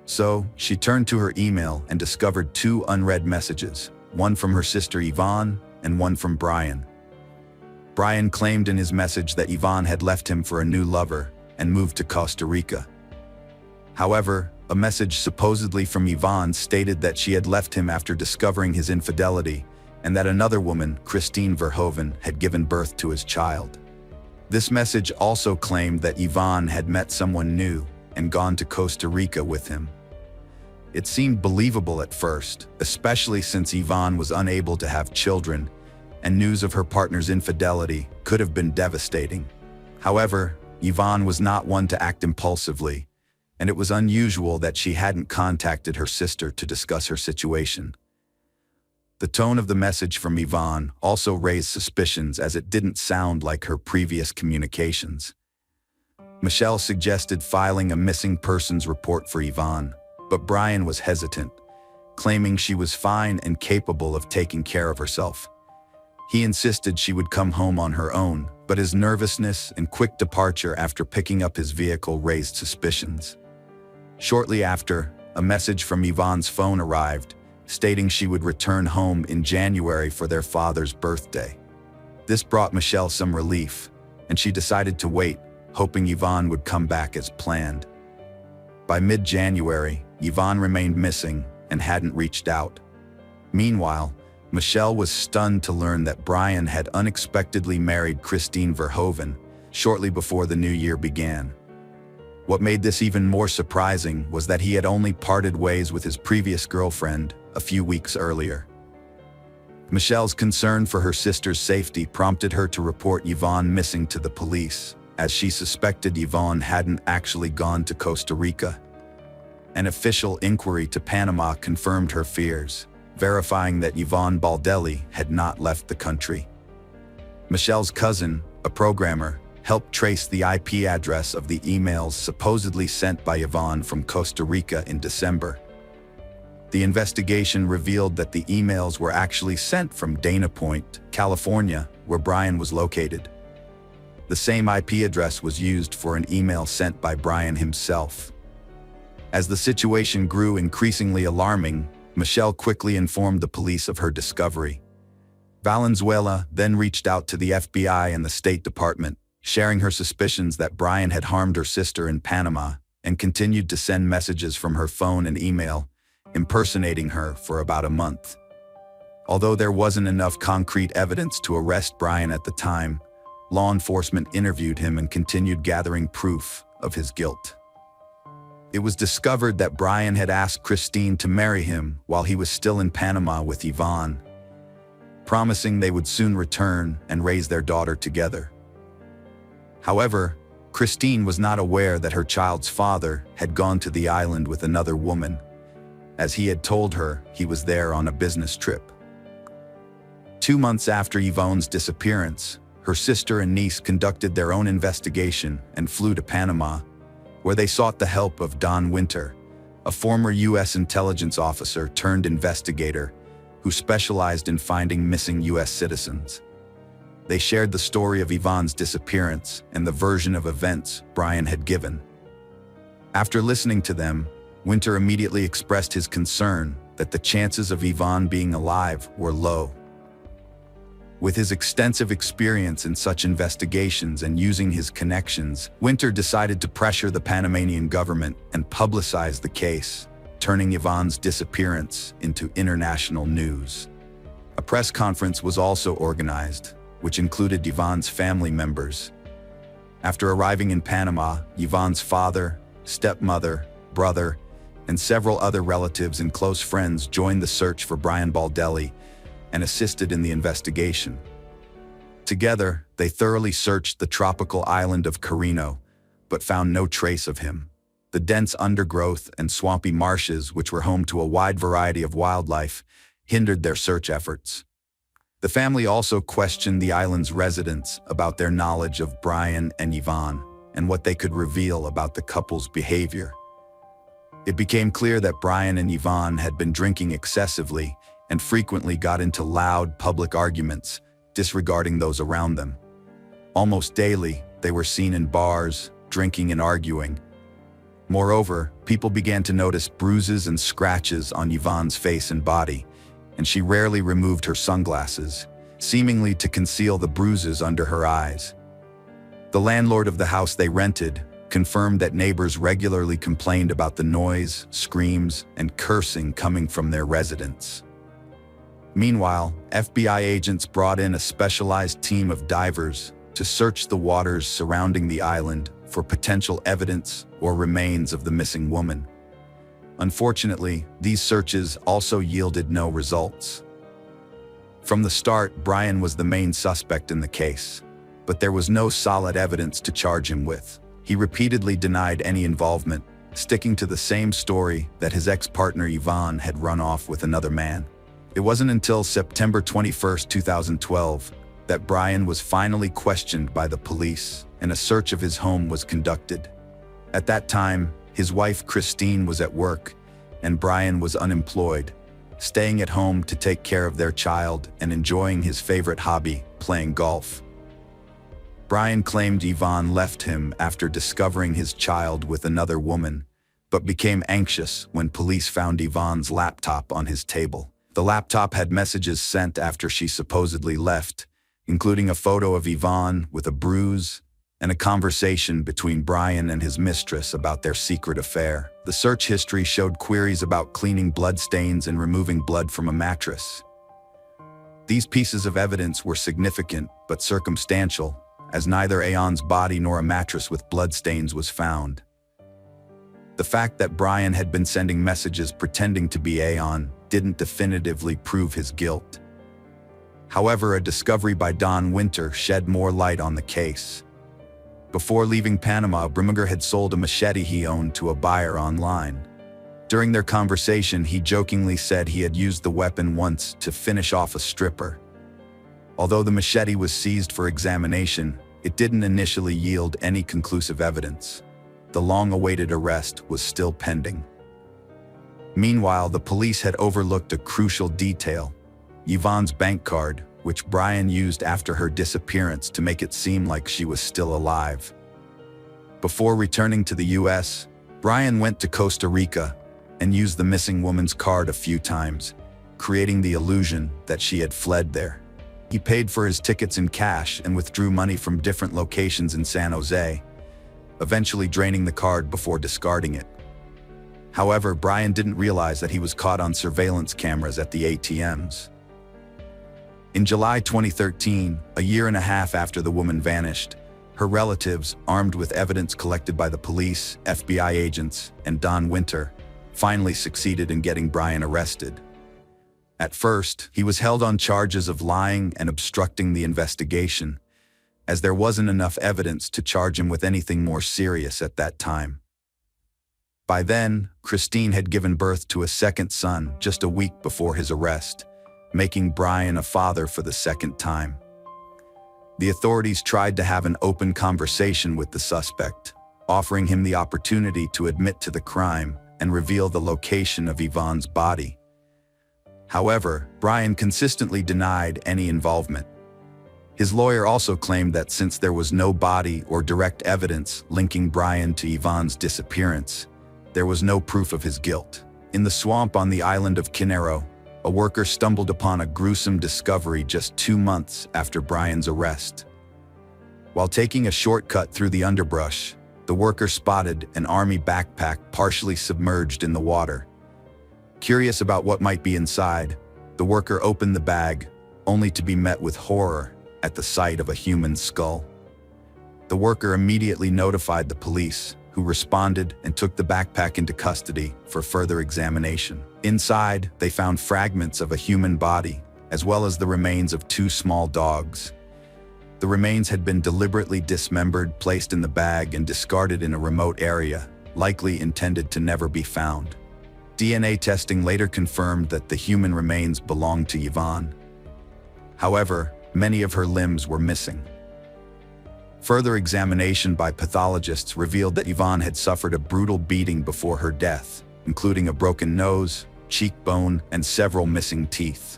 So, she turned to her email and discovered two unread messages, one from her sister Yvonne and one from Bryan. Bryan claimed in his message that Yvonne had left him for a new lover and moved to Costa Rica. However, a message supposedly from Yvonne stated that she had left him after discovering his infidelity and that another woman, Christine Verhoeven, had given birth to his child. This message also claimed that Yvonne had met someone new and gone to Costa Rica with him. It seemed believable at first, especially since Yvonne was unable to have children, and news of her partner's infidelity could have been devastating. However, Yvonne was not one to act impulsively, and it was unusual that she hadn't contacted her sister to discuss her situation. The tone of the message from Yvonne also raised suspicions as it didn't sound like her previous communications. Michelle suggested filing a missing persons report for Yvonne, but Bryan was hesitant, claiming she was fine and capable of taking care of herself. He insisted she would come home on her own, but his nervousness and quick departure after picking up his vehicle raised suspicions. Shortly after, a message from Yvonne's phone arrived, stating she would return home in January for their father's birthday. This brought Michelle some relief, and she decided to wait, hoping Yvonne would come back as planned. By mid-January, Yvonne remained missing and hadn't reached out. Meanwhile, Michelle was stunned to learn that Bryan had unexpectedly married Christine Verhoeven shortly before the new year began. What made this even more surprising was that he had only parted ways with his previous girlfriend a few weeks earlier. Michelle's concern for her sister's safety prompted her to report Yvonne missing to the police, as she suspected Yvonne hadn't actually gone to Costa Rica. An official inquiry to Panama confirmed her fears, verifying that Yvonne Baldelli had not left the country. Michelle's cousin, a programmer, helped trace the IP address of the emails supposedly sent by Yvonne from Costa Rica in December. The investigation revealed that the emails were actually sent from Dana Point, California, where Bryan was located. The same IP address was used for an email sent by Bryan himself. As the situation grew increasingly alarming, Michelle quickly informed the police of her discovery. Valenzuela then reached out to the FBI and the State Department, sharing her suspicions that Bryan had harmed her sister in Panama, and continued to send messages from her phone and email, impersonating her for about a month. Although there wasn't enough concrete evidence to arrest Bryan at the time, law enforcement interviewed him and continued gathering proof of his guilt. It was discovered that Bryan had asked Christine to marry him while he was still in Panama with Yvonne, promising they would soon return and raise their daughter together. However, Christine was not aware that her child's father had gone to the island with another woman, as he had told her he was there on a business trip. 2 months after Yvonne's disappearance, her sister and niece conducted their own investigation and flew to Panama, where they sought the help of Don Winter, a former U.S. intelligence officer turned investigator who specialized in finding missing U.S. citizens. They shared the story of Yvonne's disappearance and the version of events Bryan had given. After listening to them, Winter immediately expressed his concern that the chances of Yvonne being alive were low. With his extensive experience in such investigations and using his connections, Winter decided to pressure the Panamanian government and publicize the case, turning Yvonne's disappearance into international news. A press conference was also organized, which included Yvonne's family members. After arriving in Panama, Yvonne's father, stepmother, brother, and several other relatives and close friends joined the search for Bryan Baldelli and assisted in the investigation. Together, they thoroughly searched the tropical island of Carytown, but found no trace of him. The dense undergrowth and swampy marshes, which were home to a wide variety of wildlife, hindered their search efforts. The family also questioned the island's residents about their knowledge of Bryan and Yvonne and what they could reveal about the couple's behavior. It became clear that Bryan and Yvonne had been drinking excessively and frequently got into loud public arguments, disregarding those around them. Almost daily, they were seen in bars, drinking and arguing. Moreover, people began to notice bruises and scratches on Yvonne's face and body, and she rarely removed her sunglasses, seemingly to conceal the bruises under her eyes. The landlord of the house they rented confirmed that neighbors regularly complained about the noise, screams, and cursing coming from their residents. Meanwhile, FBI agents brought in a specialized team of divers to search the waters surrounding the island for potential evidence or remains of the missing woman. Unfortunately, these searches also yielded no results. From the start, Bryan was the main suspect in the case, but there was no solid evidence to charge him with. He repeatedly denied any involvement, sticking to the same story that his ex-partner Yvonne had run off with another man. It wasn't until September 21, 2012, that Bryan was finally questioned by the police and a search of his home was conducted. At that time, his wife Christine was at work and Bryan was unemployed, staying at home to take care of their child and enjoying his favorite hobby, playing golf. Bryan claimed Yvonne left him after discovering his child with another woman, but became anxious when police found Yvonne's laptop on his table. The laptop had messages sent after she supposedly left, including a photo of Yvonne with a bruise and a conversation between Bryan and his mistress about their secret affair. The search history showed queries about cleaning bloodstains and removing blood from a mattress. These pieces of evidence were significant but circumstantial, as neither Aon's body nor a mattress with bloodstains was found. The fact that Bryan had been sending messages pretending to be Aon didn't definitively prove his guilt. However, a discovery by Don Winter shed more light on the case. Before leaving Panama, Brimminger had sold a machete he owned to a buyer online. During their conversation, he jokingly said he had used the weapon once to finish off a stripper. Although the machete was seized for examination, it didn't initially yield any conclusive evidence. The long-awaited arrest was still pending. Meanwhile, the police had overlooked a crucial detail: Yvonne's bank card, which Bryan used after her disappearance to make it seem like she was still alive. Before returning to the US, Bryan went to Costa Rica and used the missing woman's card a few times, creating the illusion that she had fled there. He paid for his tickets in cash and withdrew money from different locations in San Jose, eventually draining the card before discarding it. However, Bryan didn't realize that he was caught on surveillance cameras at the ATMs. In July 2013, a year and a half after the woman vanished, her relatives, armed with evidence collected by the police, FBI agents, and Don Winter, finally succeeded in getting Bryan arrested. At first, he was held on charges of lying and obstructing the investigation, as there wasn't enough evidence to charge him with anything more serious at that time. By then, Christine had given birth to a second son just a week before his arrest, making Bryan a father for the second time. The authorities tried to have an open conversation with the suspect, offering him the opportunity to admit to the crime and reveal the location of Yvonne's body. However, Bryan consistently denied any involvement. His lawyer also claimed that since there was no body or direct evidence linking Bryan to Yvonne's disappearance, there was no proof of his guilt. In the swamp on the island of Carytown, a worker stumbled upon a gruesome discovery just 2 months after Bryan's arrest. While taking a shortcut through the underbrush, the worker spotted an army backpack partially submerged in the water. Curious about what might be inside, the worker opened the bag, only to be met with horror at the sight of a human skull. The worker immediately notified the police, who responded and took the backpack into custody for further examination. Inside, they found fragments of a human body, as well as the remains of 2 small dogs. The remains had been deliberately dismembered, placed in the bag, and discarded in a remote area, likely intended to never be found. DNA testing later confirmed that the human remains belonged to Yvonne. However, many of her limbs were missing. Further examination by pathologists revealed that Yvonne had suffered a brutal beating before her death, including a broken nose, cheekbone, and several missing teeth.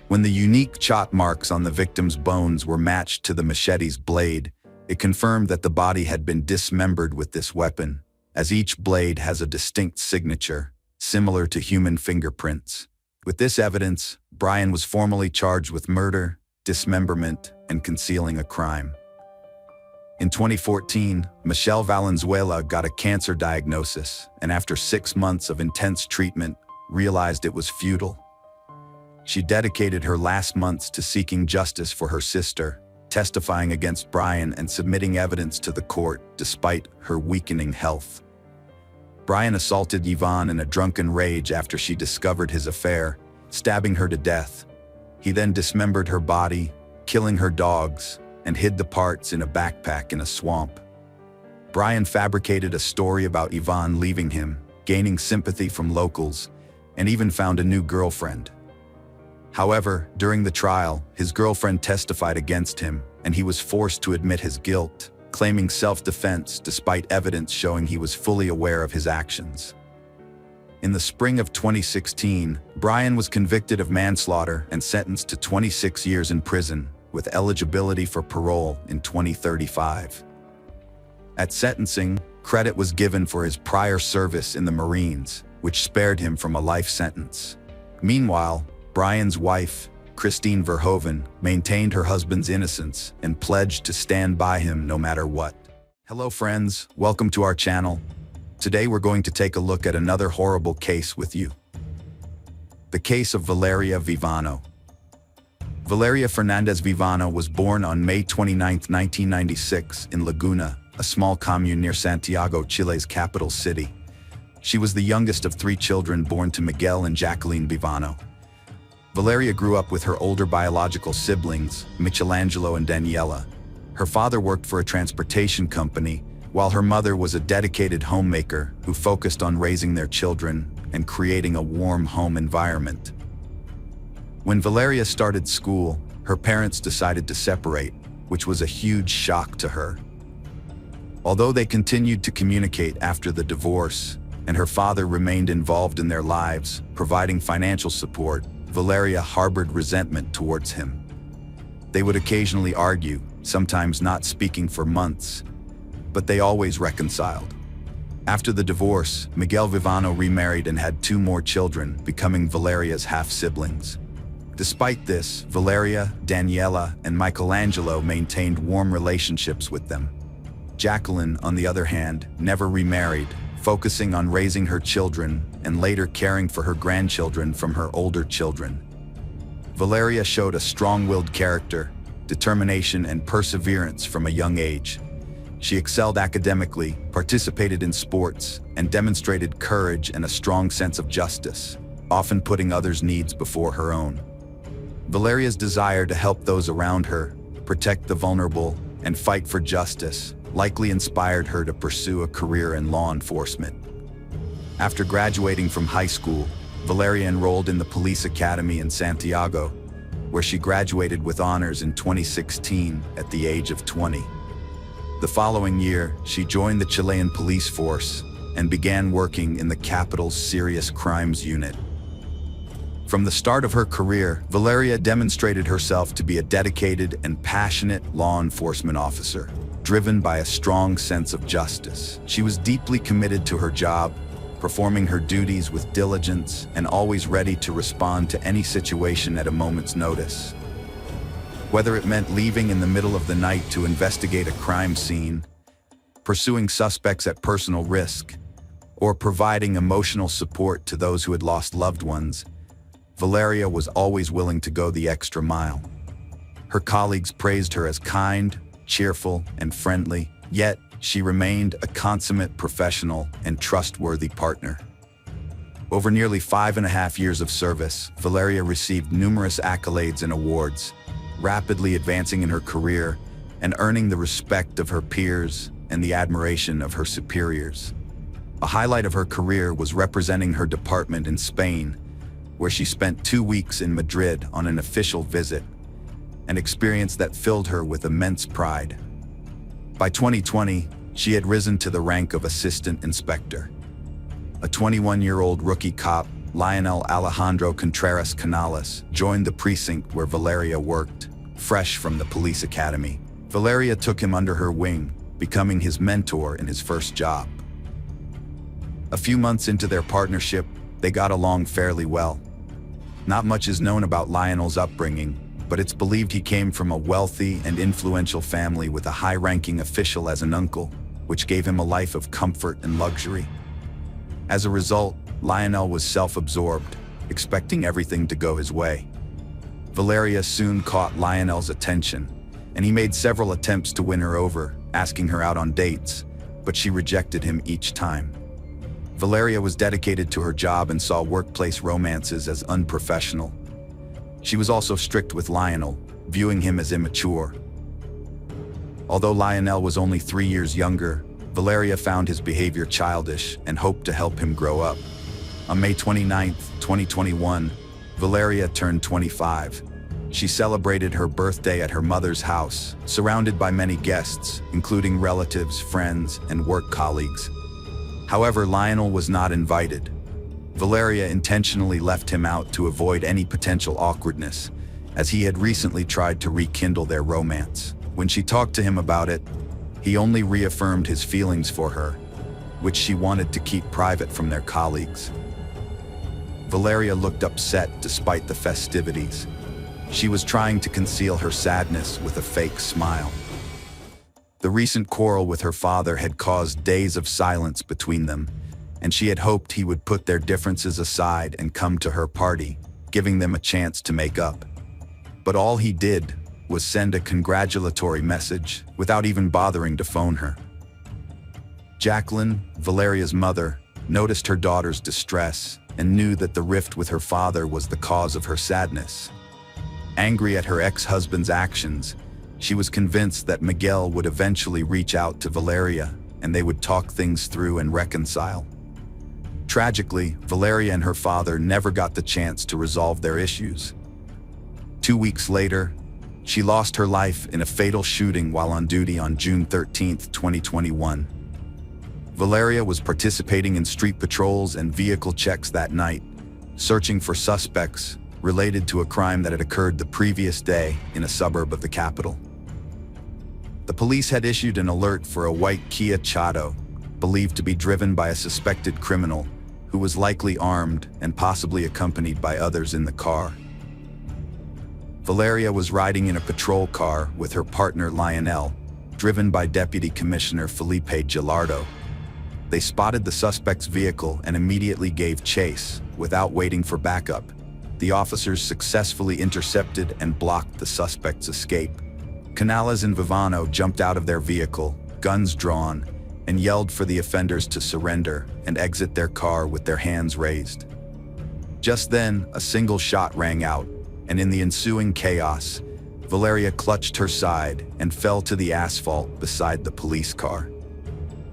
When the unique chop marks on the victim's bones were matched to the machete's blade, it confirmed that the body had been dismembered with this weapon, as each blade has a distinct signature, similar to human fingerprints. With this evidence, Bryan was formally charged with murder, dismemberment, and concealing a crime. In 2014, Michelle Valenzuela got a cancer diagnosis, and after 6 months of intense treatment, realized it was futile. She dedicated her last months to seeking justice for her sister, testifying against Bryan and submitting evidence to the court despite her weakening health. Bryan assaulted Yvonne in a drunken rage after she discovered his affair, stabbing her to death. He then dismembered her body, killing her dogs, and hid the parts in a backpack in a swamp. Bryan fabricated a story about Yvonne leaving him, gaining sympathy from locals, and even found a new girlfriend. However, during the trial, his girlfriend testified against him, and he was forced to admit his guilt, claiming self-defense despite evidence showing he was fully aware of his actions. In the spring of 2016, Bryan was convicted of manslaughter and sentenced to 26 years in prison, with eligibility for parole in 2035. At sentencing, credit was given for his prior service in the Marines, which spared him from a life sentence. Meanwhile, Bryan's wife, Christine Verhoeven, maintained her husband's innocence and pledged to stand by him no matter what. Hello friends, welcome to our channel. Today we're going to take a look at another horrible case with you. The case of Valeria Vivano. Valeria Fernandez Vivano was born on May 29, 1996 in Laguna, a small commune near Santiago, Chile's capital city. She was the youngest of 3 children born to Miguel and Jacqueline Vivano. Valeria grew up with her older biological siblings, Michelangelo and Daniela. Her father worked for a transportation company, while her mother was a dedicated homemaker who focused on raising their children and creating a warm home environment. When Valeria started school, her parents decided to separate, which was a huge shock to her. Although they continued to communicate after the divorce, and her father remained involved in their lives, providing financial support, Valeria harbored resentment towards him. They would occasionally argue, sometimes not speaking for months, but they always reconciled. After the divorce, Miguel Vivano remarried and had 2 more children, becoming Valeria's half-siblings. Despite this, Valeria, Daniela, and Michelangelo maintained warm relationships with them. Jacqueline, on the other hand, never remarried, focusing on raising her children and later caring for her grandchildren from her older children. Valeria showed a strong-willed character, determination, and perseverance from a young age. She excelled academically, participated in sports, and demonstrated courage and a strong sense of justice, often putting others' needs before her own. Valeria's desire to help those around her, protect the vulnerable, and fight for justice likely inspired her to pursue a career in law enforcement. After graduating from high school, Valeria enrolled in the police academy in Santiago, where she graduated with honors in 2016 at the age of 20. The following year, she joined the Chilean police force and began working in the capital's serious crimes unit. From the start of her career, Valeria demonstrated herself to be a dedicated and passionate law enforcement officer, driven by a strong sense of justice. She was deeply committed to her job, performing her duties with diligence and always ready to respond to any situation at a moment's notice. Whether it meant leaving in the middle of the night to investigate a crime scene, pursuing suspects at personal risk, or providing emotional support to those who had lost loved ones, Valeria was always willing to go the extra mile. Her colleagues praised her as kind, cheerful, and friendly, yet she remained a consummate professional and trustworthy partner. Over nearly 5.5 years of service, Valeria received numerous accolades and awards, rapidly advancing in her career and earning the respect of her peers and the admiration of her superiors. A highlight of her career was representing her department in Spain, where she spent 2 weeks in Madrid on an official visit, an experience that filled her with immense pride. By 2020, she had risen to the rank of assistant inspector. A 21-year-old rookie cop, Lionel Alejandro Contreras Canales, joined the precinct where Valeria worked, fresh from the police academy. Valeria took him under her wing, becoming his mentor in his first job. A few months into their partnership, they got along fairly well. Not much is known about Lionel's upbringing, but it's believed he came from a wealthy and influential family with a high-ranking official as an uncle, which gave him a life of comfort and luxury. As a result, Lionel was self-absorbed, expecting everything to go his way. Valeria soon caught Lionel's attention, and he made several attempts to win her over, asking her out on dates, but she rejected him each time. Valeria was dedicated to her job and saw workplace romances as unprofessional. She was also strict with Lionel, viewing him as immature. Although Lionel was only 3 years younger, Valeria found his behavior childish and hoped to help him grow up. On May 29, 2021, Valeria turned 25. She celebrated her birthday at her mother's house, surrounded by many guests, including relatives, friends, and work colleagues. However, Lionel was not invited. Valeria intentionally left him out to avoid any potential awkwardness, as he had recently tried to rekindle their romance. When she talked to him about it, he only reaffirmed his feelings for her, which she wanted to keep private from their colleagues. Valeria looked upset despite the festivities. She was trying to conceal her sadness with a fake smile. The recent quarrel with her father had caused days of silence between them, and she had hoped he would put their differences aside and come to her party, giving them a chance to make up. But all he did was send a congratulatory message without even bothering to phone her. Jacqueline, Valeria's mother, noticed her daughter's distress and knew that the rift with her father was the cause of her sadness. Angry at her ex-husband's actions, she was convinced that Miguel would eventually reach out to Valeria and they would talk things through and reconcile. Tragically, Valeria and her father never got the chance to resolve their issues. 2 weeks later, she lost her life in a fatal shooting while on duty on June 13, 2021. Valeria was participating in street patrols and vehicle checks that night, searching for suspects related to a crime that had occurred the previous day in a suburb of the capital. The police had issued an alert for a white Kia Chato, believed to be driven by a suspected criminal who was likely armed and possibly accompanied by others in the car. Valeria was riding in a patrol car with her partner Lionel, driven by Deputy Commissioner Felipe Gilardo. They spotted the suspect's vehicle and immediately gave chase, without waiting for backup. The officers successfully intercepted and blocked the suspect's escape. Canales and Vivano jumped out of their vehicle, guns drawn, and yelled for the offenders to surrender and exit their car with their hands raised. Just then, a single shot rang out, and in the ensuing chaos, Valeria clutched her side and fell to the asphalt beside the police car.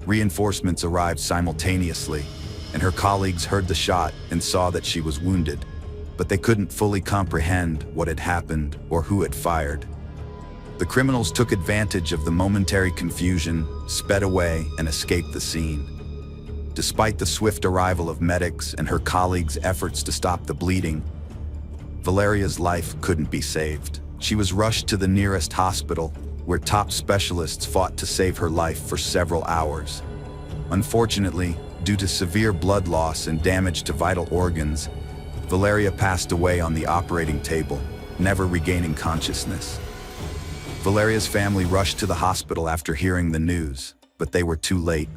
Reinforcements arrived simultaneously, and her colleagues heard the shot and saw that she was wounded, but they couldn't fully comprehend what had happened or who had fired. The criminals took advantage of the momentary confusion, sped away, and escaped the scene. Despite the swift arrival of medics and her colleagues' efforts to stop the bleeding, Valeria's life couldn't be saved. She was rushed to the nearest hospital, where top specialists fought to save her life for several hours. Unfortunately, due to severe blood loss and damage to vital organs, Valeria passed away on the operating table, never regaining consciousness. Valeria's family rushed to the hospital after hearing the news, but they were too late.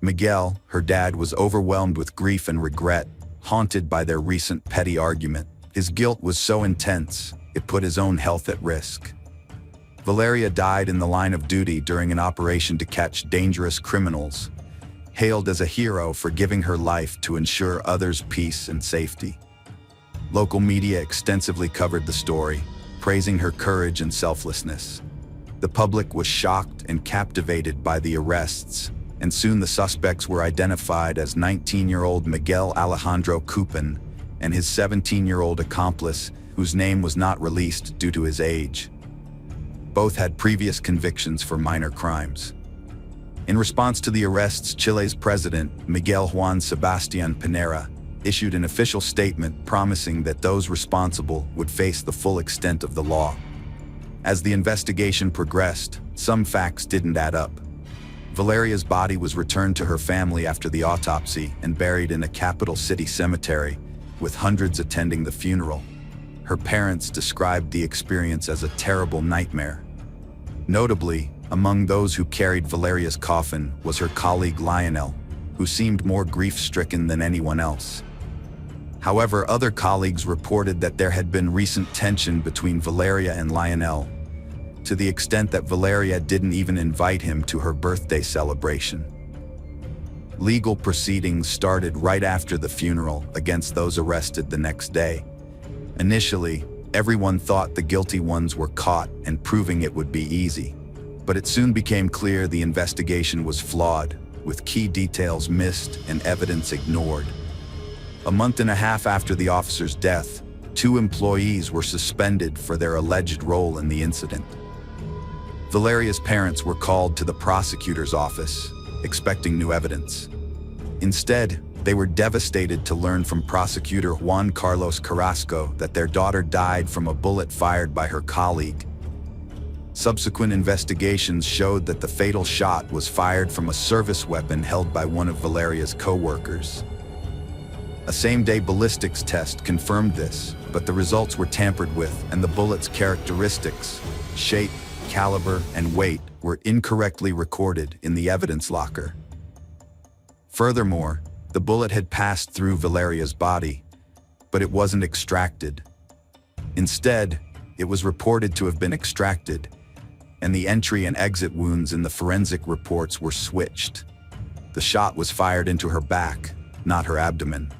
Miguel, her dad, was overwhelmed with grief and regret, haunted by their recent petty argument. His guilt was so intense, it put his own health at risk. Valeria died in the line of duty during an operation to catch dangerous criminals, hailed as a hero for giving her life to ensure others' peace and safety. Local media extensively covered the story, praising her courage and selflessness. The public was shocked and captivated by the arrests, and soon the suspects were identified as 19-year-old Miguel Alejandro Cupin and his 17-year-old accomplice, whose name was not released due to his age. Both had previous convictions for minor crimes. In response to the arrests, Chile's president, Miguel Juan Sebastián Pinera, issued an official statement promising that those responsible would face the full extent of the law. As the investigation progressed, some facts didn't add up. Valeria's body was returned to her family after the autopsy and buried in a capital city cemetery, with hundreds attending the funeral. Her parents described the experience as a terrible nightmare. Notably, among those who carried Valeria's coffin was her colleague Lionel, who seemed more grief-stricken than anyone else. However, other colleagues reported that there had been recent tension between Valeria and Lionel, to the extent that Valeria didn't even invite him to her birthday celebration. Legal proceedings started right after the funeral against those arrested the next day. Initially, everyone thought the guilty ones were caught and proving it would be easy. But it soon became clear the investigation was flawed, with key details missed and evidence ignored. A month and a half after the officer's death, 2 employees were suspended for their alleged role in the incident. Valeria's parents were called to the prosecutor's office, expecting new evidence. Instead, they were devastated to learn from prosecutor Juan Carlos Carrasco that their daughter died from a bullet fired by her colleague. Subsequent investigations showed that the fatal shot was fired from a service weapon held by one of Valeria's co-workers. A same-day ballistics test confirmed this, but the results were tampered with, and the bullet's characteristics, shape, caliber, and weight were incorrectly recorded in the evidence locker. Furthermore, the bullet had passed through Valeria's body, but it wasn't extracted. Instead, it was reported to have been extracted, and the entry and exit wounds in the forensic reports were switched. The shot was fired into her back, not her abdomen.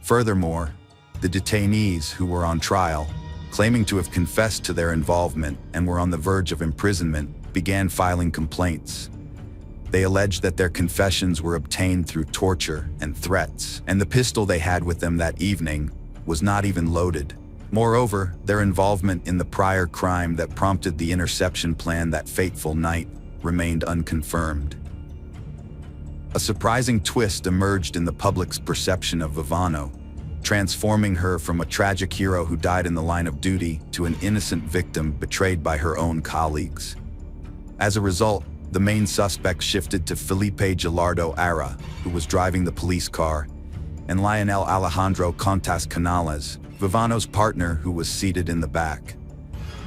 Furthermore, the detainees who were on trial, claiming to have confessed to their involvement and were on the verge of imprisonment, began filing complaints. They alleged that their confessions were obtained through torture and threats, and the pistol they had with them that evening was not even loaded. Moreover, their involvement in the prior crime that prompted the interception plan that fateful night remained unconfirmed. A surprising twist emerged in the public's perception of Vivano, transforming her from a tragic hero who died in the line of duty to an innocent victim betrayed by her own colleagues. As a result, the main suspect shifted to Felipe Gilardo Ara, who was driving the police car, and Lionel Alejandro Contas Canales, Vivano's partner, who was seated in the back.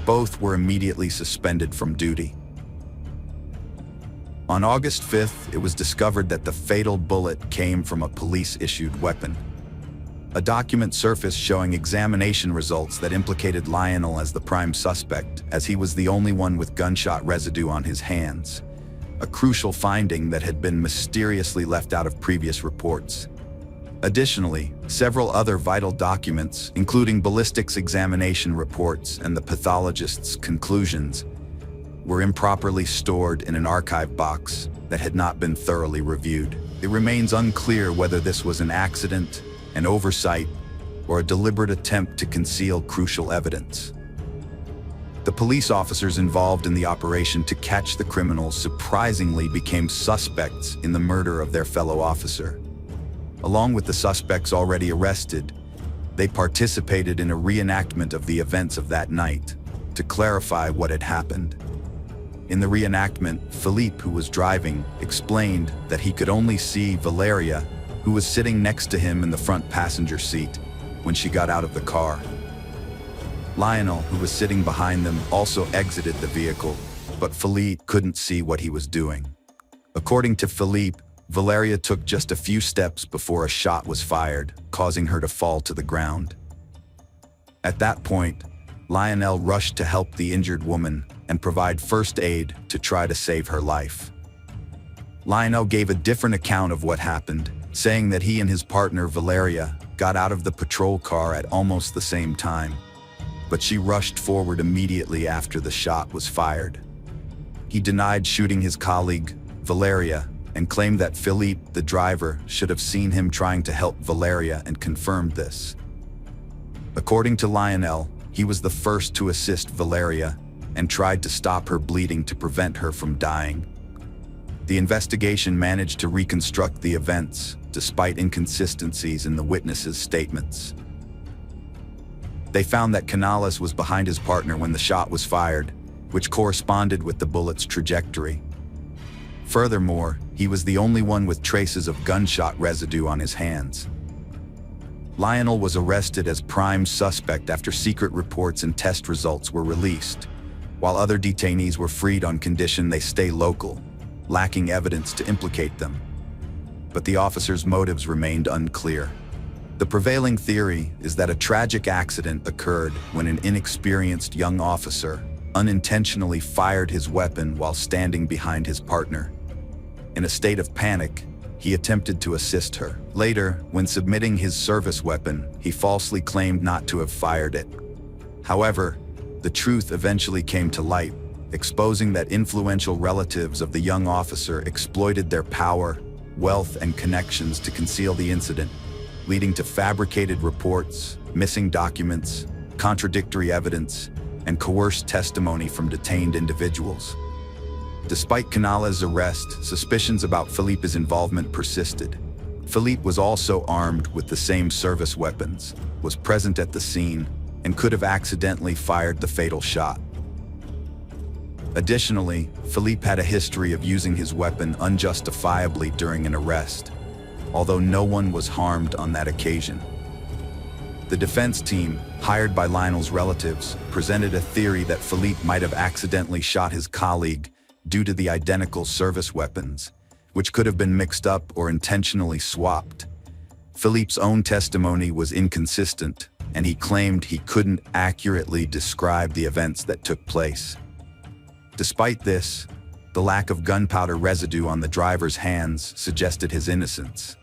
Both were immediately suspended from duty. On August 5th, it was discovered that the fatal bullet came from a police-issued weapon. A document surfaced showing examination results that implicated Lionel as the prime suspect, as he was the only one with gunshot residue on his hands, a crucial finding that had been mysteriously left out of previous reports. Additionally, several other vital documents, including ballistics examination reports and the pathologist's conclusions, were improperly stored in an archive box that had not been thoroughly reviewed. It remains unclear whether this was an accident, an oversight, or a deliberate attempt to conceal crucial evidence. The police officers involved in the operation to catch the criminals surprisingly became suspects in the murder of their fellow officer. Along with the suspects already arrested, they participated in a reenactment of the events of that night to clarify what had happened. In the reenactment, Philippe, who was driving, explained that he could only see Valeria, who was sitting next to him in the front passenger seat, when she got out of the car. Lionel, who was sitting behind them, also exited the vehicle, but Philippe couldn't see what he was doing. According to Philippe, Valeria took just a few steps before a shot was fired, causing her to fall to the ground. At that point, Lionel rushed to help the injured woman and provide first aid to try to save her life. Lionel gave a different account of what happened, saying that he and his partner Valeria got out of the patrol car at almost the same time, but she rushed forward immediately after the shot was fired. He denied shooting his colleague, Valeria, and claimed that Philippe, the driver, should have seen him trying to help Valeria and confirmed this. According to Lionel, he was the first to assist Valeria and tried to stop her bleeding to prevent her from dying. The investigation managed to reconstruct the events, despite inconsistencies in the witnesses' statements. They found that Canales was behind his partner when the shot was fired, which corresponded with the bullet's trajectory. Furthermore, he was the only one with traces of gunshot residue on his hands. Lionel was arrested as prime suspect after secret reports and test results were released, while other detainees were freed on condition they stay local, lacking evidence to implicate them. But the officers' motives remained unclear. The prevailing theory is that a tragic accident occurred when an inexperienced young officer unintentionally fired his weapon while standing behind his partner. In a state of panic, he attempted to assist her. Later, when submitting his service weapon, he falsely claimed not to have fired it. However, the truth eventually came to light, exposing that influential relatives of the young officer exploited their power, wealth, and connections to conceal the incident, leading to fabricated reports, missing documents, contradictory evidence, and coerced testimony from detained individuals. Despite Canales' arrest, suspicions about Philippe's involvement persisted. Philippe was also armed with the same service weapons, was present at the scene, and could have accidentally fired the fatal shot. Additionally, Philippe had a history of using his weapon unjustifiably during an arrest, although no one was harmed on that occasion. The defense team, hired by Lionel's relatives, presented a theory that Philippe might have accidentally shot his colleague due to the identical service weapons, which could have been mixed up or intentionally swapped. Philippe's own testimony was inconsistent, and he claimed he couldn't accurately describe the events that took place. Despite this, the lack of gunpowder residue on the driver's hands suggested his innocence.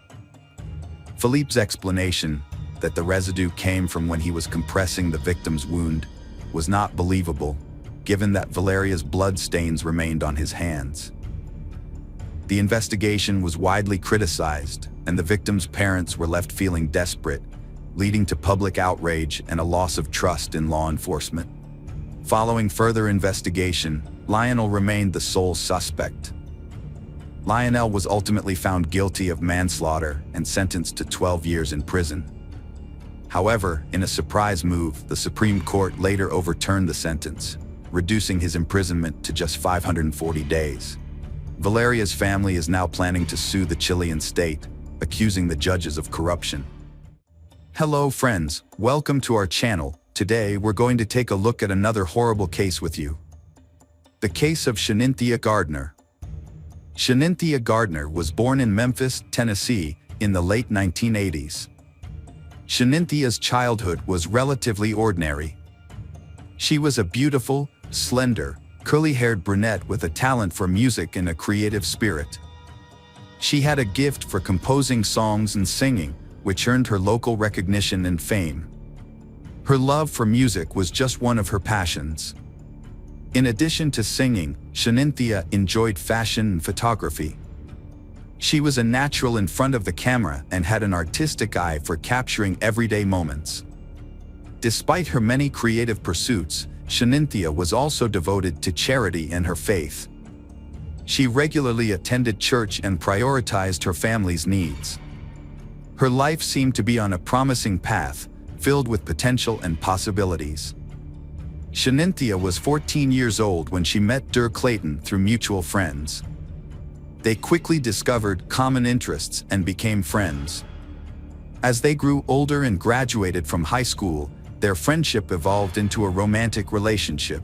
Philippe's explanation that the residue came from when he was compressing the victim's wound was not believable, given that Valeria's blood stains remained on his hands. The investigation was widely criticized, and the victim's parents were left feeling desperate, leading to public outrage and a loss of trust in law enforcement. Following further investigation, Lionel remained the sole suspect. Lionel was ultimately found guilty of manslaughter and sentenced to 12 years in prison. However, in a surprise move, the Supreme Court later overturned the sentence, reducing his imprisonment to just 540 days. Valeria's family is now planning to sue the Chilean state, accusing the judges of corruption. Hello friends, welcome to our channel. Today we're going to take a look at another horrible case with you. The case of Shanynthia Gardner. Shanynthia Gardner was born in Memphis, Tennessee, in the late 1980s. Shaninthia's childhood was relatively ordinary. She was a beautiful, slender, curly-haired brunette with a talent for music and a creative spirit. She had a gift for composing songs and singing, which earned her local recognition and fame. Her love for music was just one of her passions. In addition to singing, Shanynthia enjoyed fashion and photography. She was a natural in front of the camera and had an artistic eye for capturing everyday moments. Despite her many creative pursuits, Shanynthia was also devoted to charity and her faith. She regularly attended church and prioritized her family's needs. Her life seemed to be on a promising path, filled with potential and possibilities. Shanynthia was 14 years old when she met Dur Clayton through mutual friends. They quickly discovered common interests and became friends. As they grew older and graduated from high school, their friendship evolved into a romantic relationship.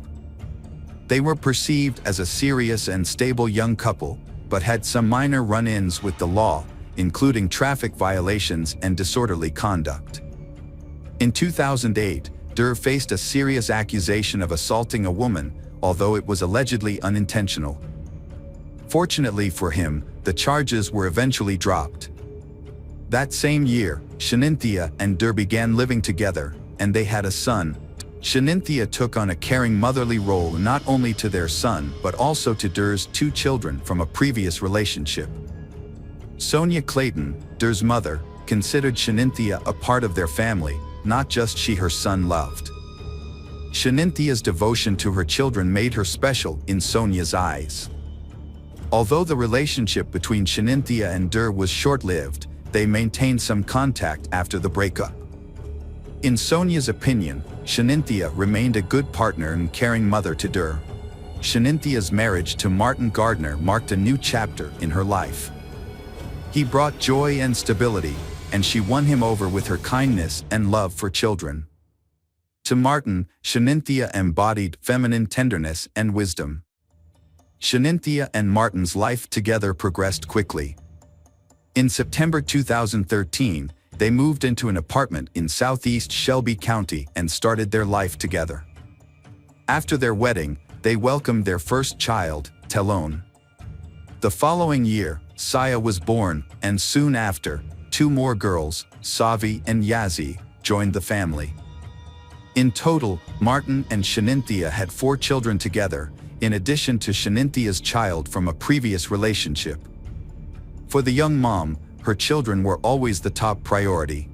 They were perceived as a serious and stable young couple, but had some minor run-ins with the law, including traffic violations and disorderly conduct. In 2008, Dur faced a serious accusation of assaulting a woman, although it was allegedly unintentional. Fortunately for him, the charges were eventually dropped. That same year, Shanynthia and Dur began living together, and they had a son. Shanynthia took on a caring motherly role not only to their son but also to Dur's 2 children from a previous relationship. Sonia Clayton, Dur's mother, considered Shanynthia a part of their family, not just she her son loved. Shaninthia's devotion to her children made her special in Sonia's eyes. Although the relationship between Shanynthia and Dur was short-lived, they maintained some contact after the breakup. In Sonia's opinion, Shanynthia remained a good partner and caring mother to Dur. Shaninthia's marriage to Martin Gardner marked a new chapter in her life. He brought joy and stability, and she won him over with her kindness and love for children. To Martin, Shanynthia embodied feminine tenderness and wisdom. Shanynthia and Martin's life together progressed quickly. In September 2013, they moved into an apartment in southeast Shelby County and started their life together. After their wedding, they welcomed their first child, Telone. The following year, Saya was born, and soon after, 2 more girls, Savi and Yazzie, joined the family. In total, Martin and Shanynthia had 4 children together, in addition to Shaninthia's child from a previous relationship. For the young mom, her children were always the top priority.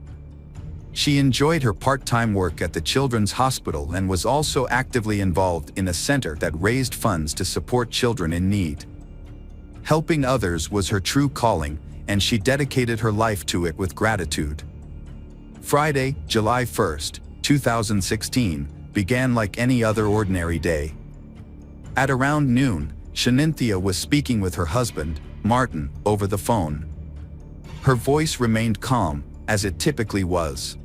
She enjoyed her part-time work at the Children's Hospital and was also actively involved in a center that raised funds to support children in need. Helping others was her true calling, and she dedicated her life to it with gratitude. Friday, July 1st, 2016, began like any other ordinary day. At around noon, Shanynthia was speaking with her husband, Martin, over the phone. Her voice remained calm, as it typically was.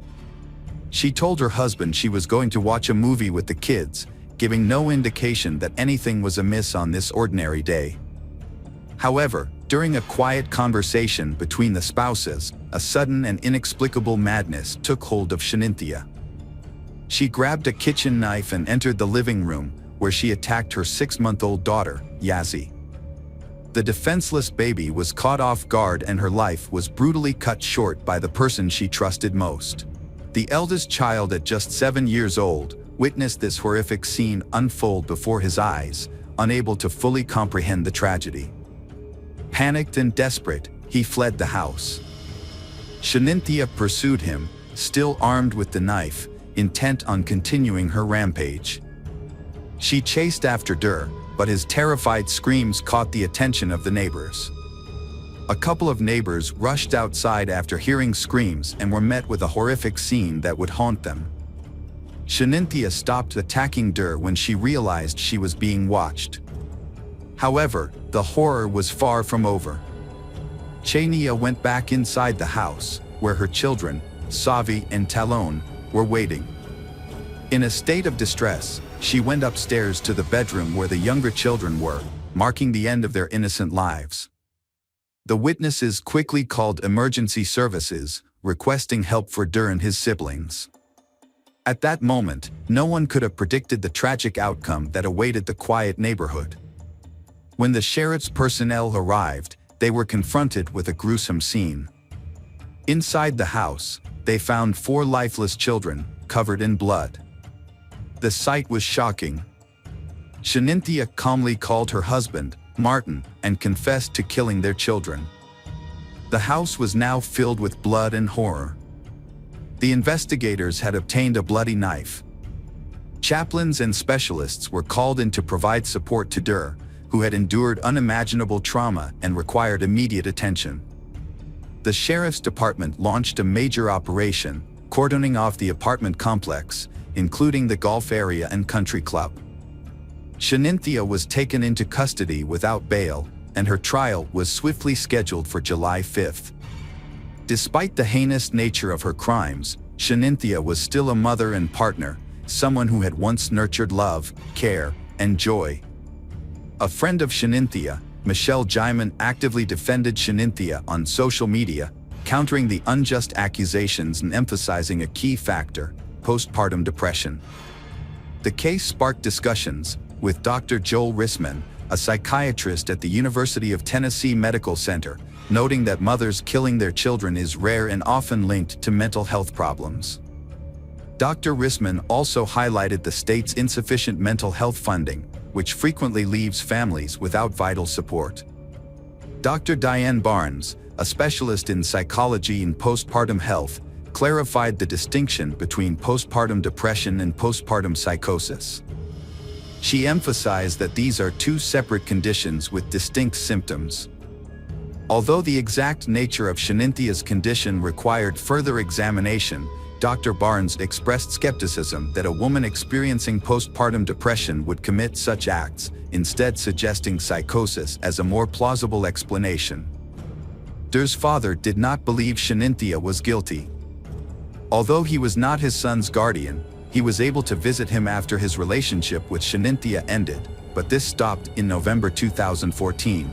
She told her husband she was going to watch a movie with the kids, giving no indication that anything was amiss on this ordinary day. However, during a quiet conversation between the spouses, a sudden and inexplicable madness took hold of Shanynthia. She grabbed a kitchen knife and entered the living room, where she attacked her 6-month-old daughter, Yazzie. The defenseless baby was caught off guard and her life was brutally cut short by the person she trusted most. The eldest child, at just 7 years old, witnessed this horrific scene unfold before his eyes, unable to fully comprehend the tragedy. Panicked and desperate, he fled the house. Shanynthia pursued him, still armed with the knife, intent on continuing her rampage. She chased after Dur, but his terrified screams caught the attention of the neighbors. A couple of neighbors rushed outside after hearing screams and were met with a horrific scene that would haunt them. Shanynthia stopped attacking Dur when she realized she was being watched. However, the horror was far from over. Chania went back inside the house, where her children, Savi and Telone, were waiting. In a state of distress, she went upstairs to the bedroom where the younger children were, marking the end of their innocent lives. The witnesses quickly called emergency services, requesting help for Dur and his siblings. At that moment, no one could have predicted the tragic outcome that awaited the quiet neighborhood. When the sheriff's personnel arrived, they were confronted with a gruesome scene. Inside the house, they found 4 lifeless children, covered in blood. The sight was shocking. Shanynthia calmly called her husband, Martin, and confessed to killing their children. The house was now filled with blood and horror. The investigators had obtained a bloody knife. Chaplains and specialists were called in to provide support to Dur, who had endured unimaginable trauma and required immediate attention. The sheriff's department launched a major operation, cordoning off the apartment complex, including the golf area and country club. Shanynthia was taken into custody without bail, and her trial was swiftly scheduled for July 5th. Despite the heinous nature of her crimes, Shanynthia was still a mother and partner, someone who had once nurtured love, care, and joy. A friend of Shanynthia, Michelle Jaiman, actively defended Shanynthia on social media, countering the unjust accusations and emphasizing a key factor: postpartum depression. The case sparked discussions, with Dr. Joel Risman, a psychiatrist at the University of Tennessee Medical Center, noting that mothers killing their children is rare and often linked to mental health problems. Dr. Risman also highlighted the state's insufficient mental health funding, which frequently leaves families without vital support. Dr. Diane Barnes, a specialist in psychology and postpartum health, clarified the distinction between postpartum depression and postpartum psychosis. She emphasized that these are two separate conditions with distinct symptoms. Although the exact nature of Shaninthia's condition required further examination, Dr. Barnes expressed skepticism that a woman experiencing postpartum depression would commit such acts, instead suggesting psychosis as a more plausible explanation. Dur's father did not believe Shaninthia was guilty. Although he was not his son's guardian, he was able to visit him after his relationship with Shaninthia ended, but this stopped in November 2014.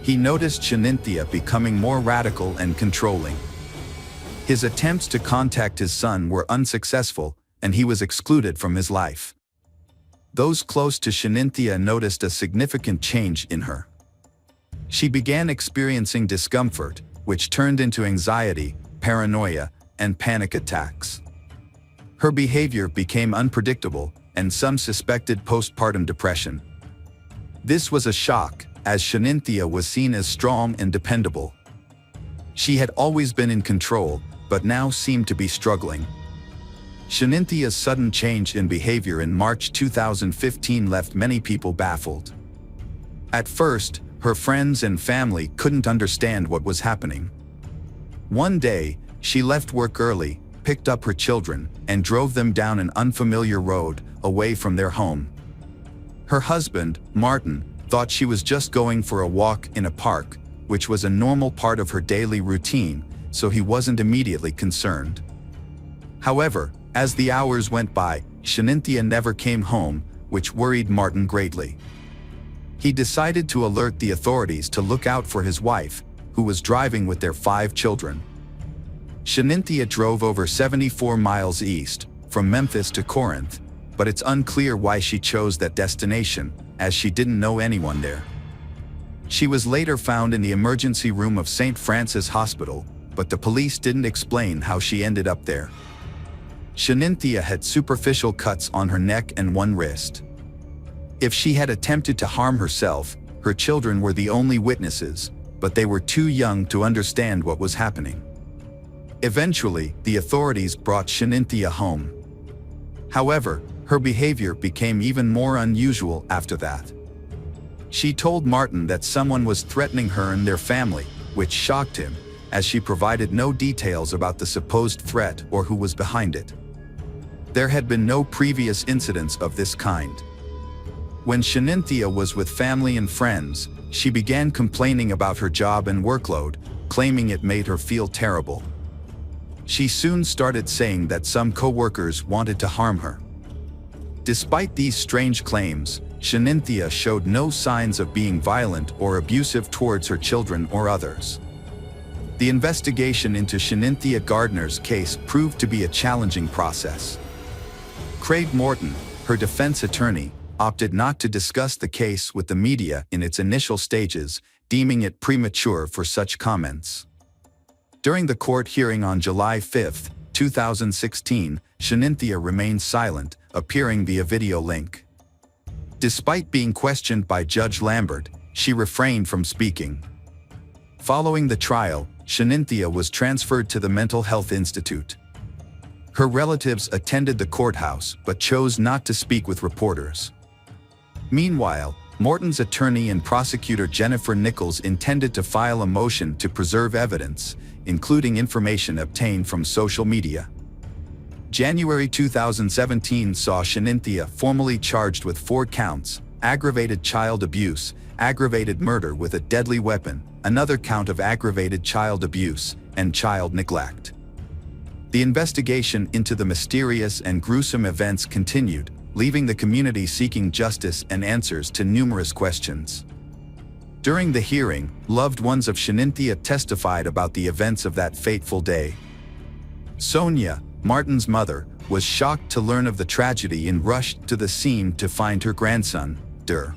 He noticed Shaninthia becoming more radical and controlling. His attempts to contact his son were unsuccessful, and he was excluded from his life. Those close to Shaninthia noticed a significant change in her. She began experiencing discomfort, which turned into anxiety, paranoia, and panic attacks. Her behavior became unpredictable, and some suspected postpartum depression. This was a shock, as Shaninthia was seen as strong and dependable. She had always been in control, but now seemed to be struggling. Shaninthia's sudden change in behavior in March 2015 left many people baffled. At first, her friends and family couldn't understand what was happening. One day, she left work early, picked up her children, and drove them down an unfamiliar road, away from their home. Her husband, Martin, thought she was just going for a walk in a park, which was a normal part of her daily routine, so he wasn't immediately concerned. However, as the hours went by, Shaninthia never came home, which worried Martin greatly. He decided to alert the authorities to look out for his wife, who was driving with their 5 children. Shaninthia drove over 74 miles east, from Memphis to Corinth, but it's unclear why she chose that destination, as she didn't know anyone there. She was later found in the emergency room of St. Francis Hospital, but the police didn't explain how she ended up there. Shaninthia had superficial cuts on her neck and one wrist. If she had attempted to harm herself, her children were the only witnesses, but they were too young to understand what was happening. Eventually, the authorities brought Shaninthia home. However, her behavior became even more unusual after that. She told Martin that someone was threatening her and their family, which shocked him, as she provided no details about the supposed threat or who was behind it. There had been no previous incidents of this kind. When Shaninthia was with family and friends, she began complaining about her job and workload, claiming it made her feel terrible. She soon started saying that some co-workers wanted to harm her. Despite these strange claims, Shaninthia showed no signs of being violent or abusive towards her children or others. The investigation into Shaninthia Gardner's case proved to be a challenging process. Craig Morton, her defense attorney, opted not to discuss the case with the media in its initial stages, deeming it premature for such comments. During the court hearing on July 5, 2016, Shaninthia remained silent, appearing via video link. Despite being questioned by Judge Lambert, she refrained from speaking. Following the trial, Shaninthia was transferred to the Mental Health Institute. Her relatives attended the courthouse but chose not to speak with reporters. Meanwhile, Morton's attorney and prosecutor Jennifer Nichols intended to file a motion to preserve evidence, including information obtained from social media. January 2017 saw Shaninthia formally charged with 4 counts: aggravated child abuse, aggravated murder with a deadly weapon, another count of aggravated child abuse, and child neglect. The investigation into the mysterious and gruesome events continued, leaving the community seeking justice and answers to numerous questions. During the hearing, loved ones of Shaninthia testified about the events of that fateful day. Sonia, Martin's mother, was shocked to learn of the tragedy and rushed to the scene to find her grandson, Der.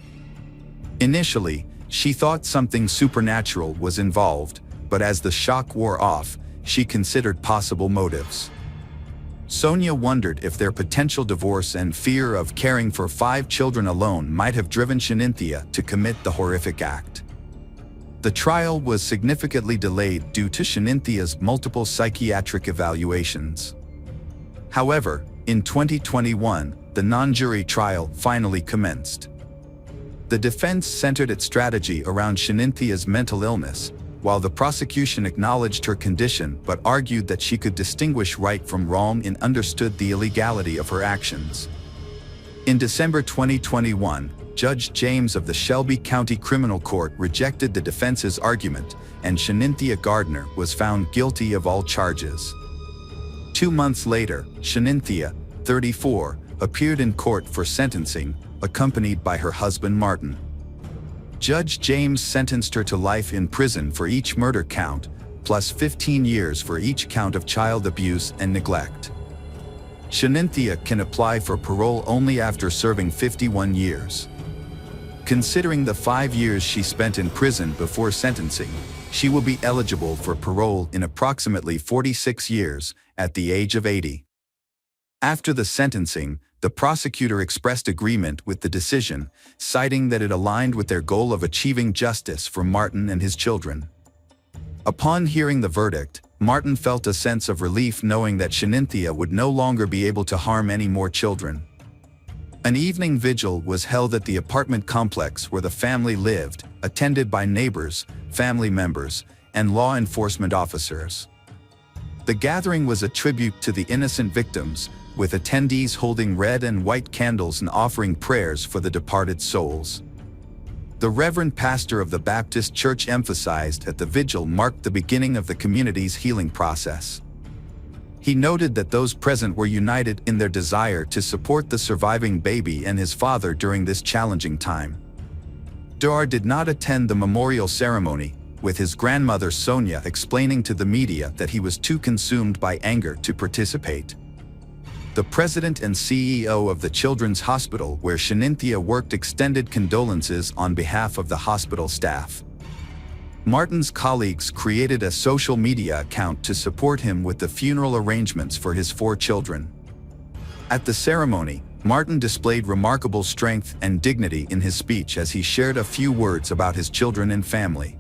Initially, she thought something supernatural was involved, but as the shock wore off, she considered possible motives. Sonia wondered if their potential divorce and fear of caring for 5 children alone might have driven Shanynthia to commit the horrific act. The trial was significantly delayed due to Shaninthia's multiple psychiatric evaluations. However, in 2021, the non-jury trial finally commenced. The defense centered its strategy around Shaninthia's mental illness, while the prosecution acknowledged her condition but argued that she could distinguish right from wrong and understood the illegality of her actions. In December 2021, Judge James of the Shelby County Criminal Court rejected the defense's argument, and Shanynthia Gardner was found guilty of all charges. 2 months later, Shanynthia, 34, appeared in court for sentencing, accompanied by her husband Martin. Judge James sentenced her to life in prison for each murder count, plus 15 years for each count of child abuse and neglect. Shanynthia can apply for parole only after serving 51 years. Considering the 5 years she spent in prison before sentencing, she will be eligible for parole in approximately 46 years, at the age of 80. After the sentencing, the prosecutor expressed agreement with the decision, citing that it aligned with their goal of achieving justice for Martin and his children. Upon hearing the verdict, Martin felt a sense of relief knowing that Shanynthia would no longer be able to harm any more children. An evening vigil was held at the apartment complex where the family lived, attended by neighbors, family members, and law enforcement officers. The gathering was a tribute to the innocent victims, with attendees holding red and white candles and offering prayers for the departed souls. The Reverend Pastor of the Baptist Church emphasized that the vigil marked the beginning of the community's healing process. He noted that those present were united in their desire to support the surviving baby and his father during this challenging time. Der did not attend the memorial ceremony, with his grandmother Sonia explaining to the media that he was too consumed by anger to participate. The president and CEO of the Children's Hospital where Shanynthia worked extended condolences on behalf of the hospital staff. Martin's colleagues created a social media account to support him with the funeral arrangements for his 4 children. At the ceremony, Martin displayed remarkable strength and dignity in his speech as he shared a few words about his children and family.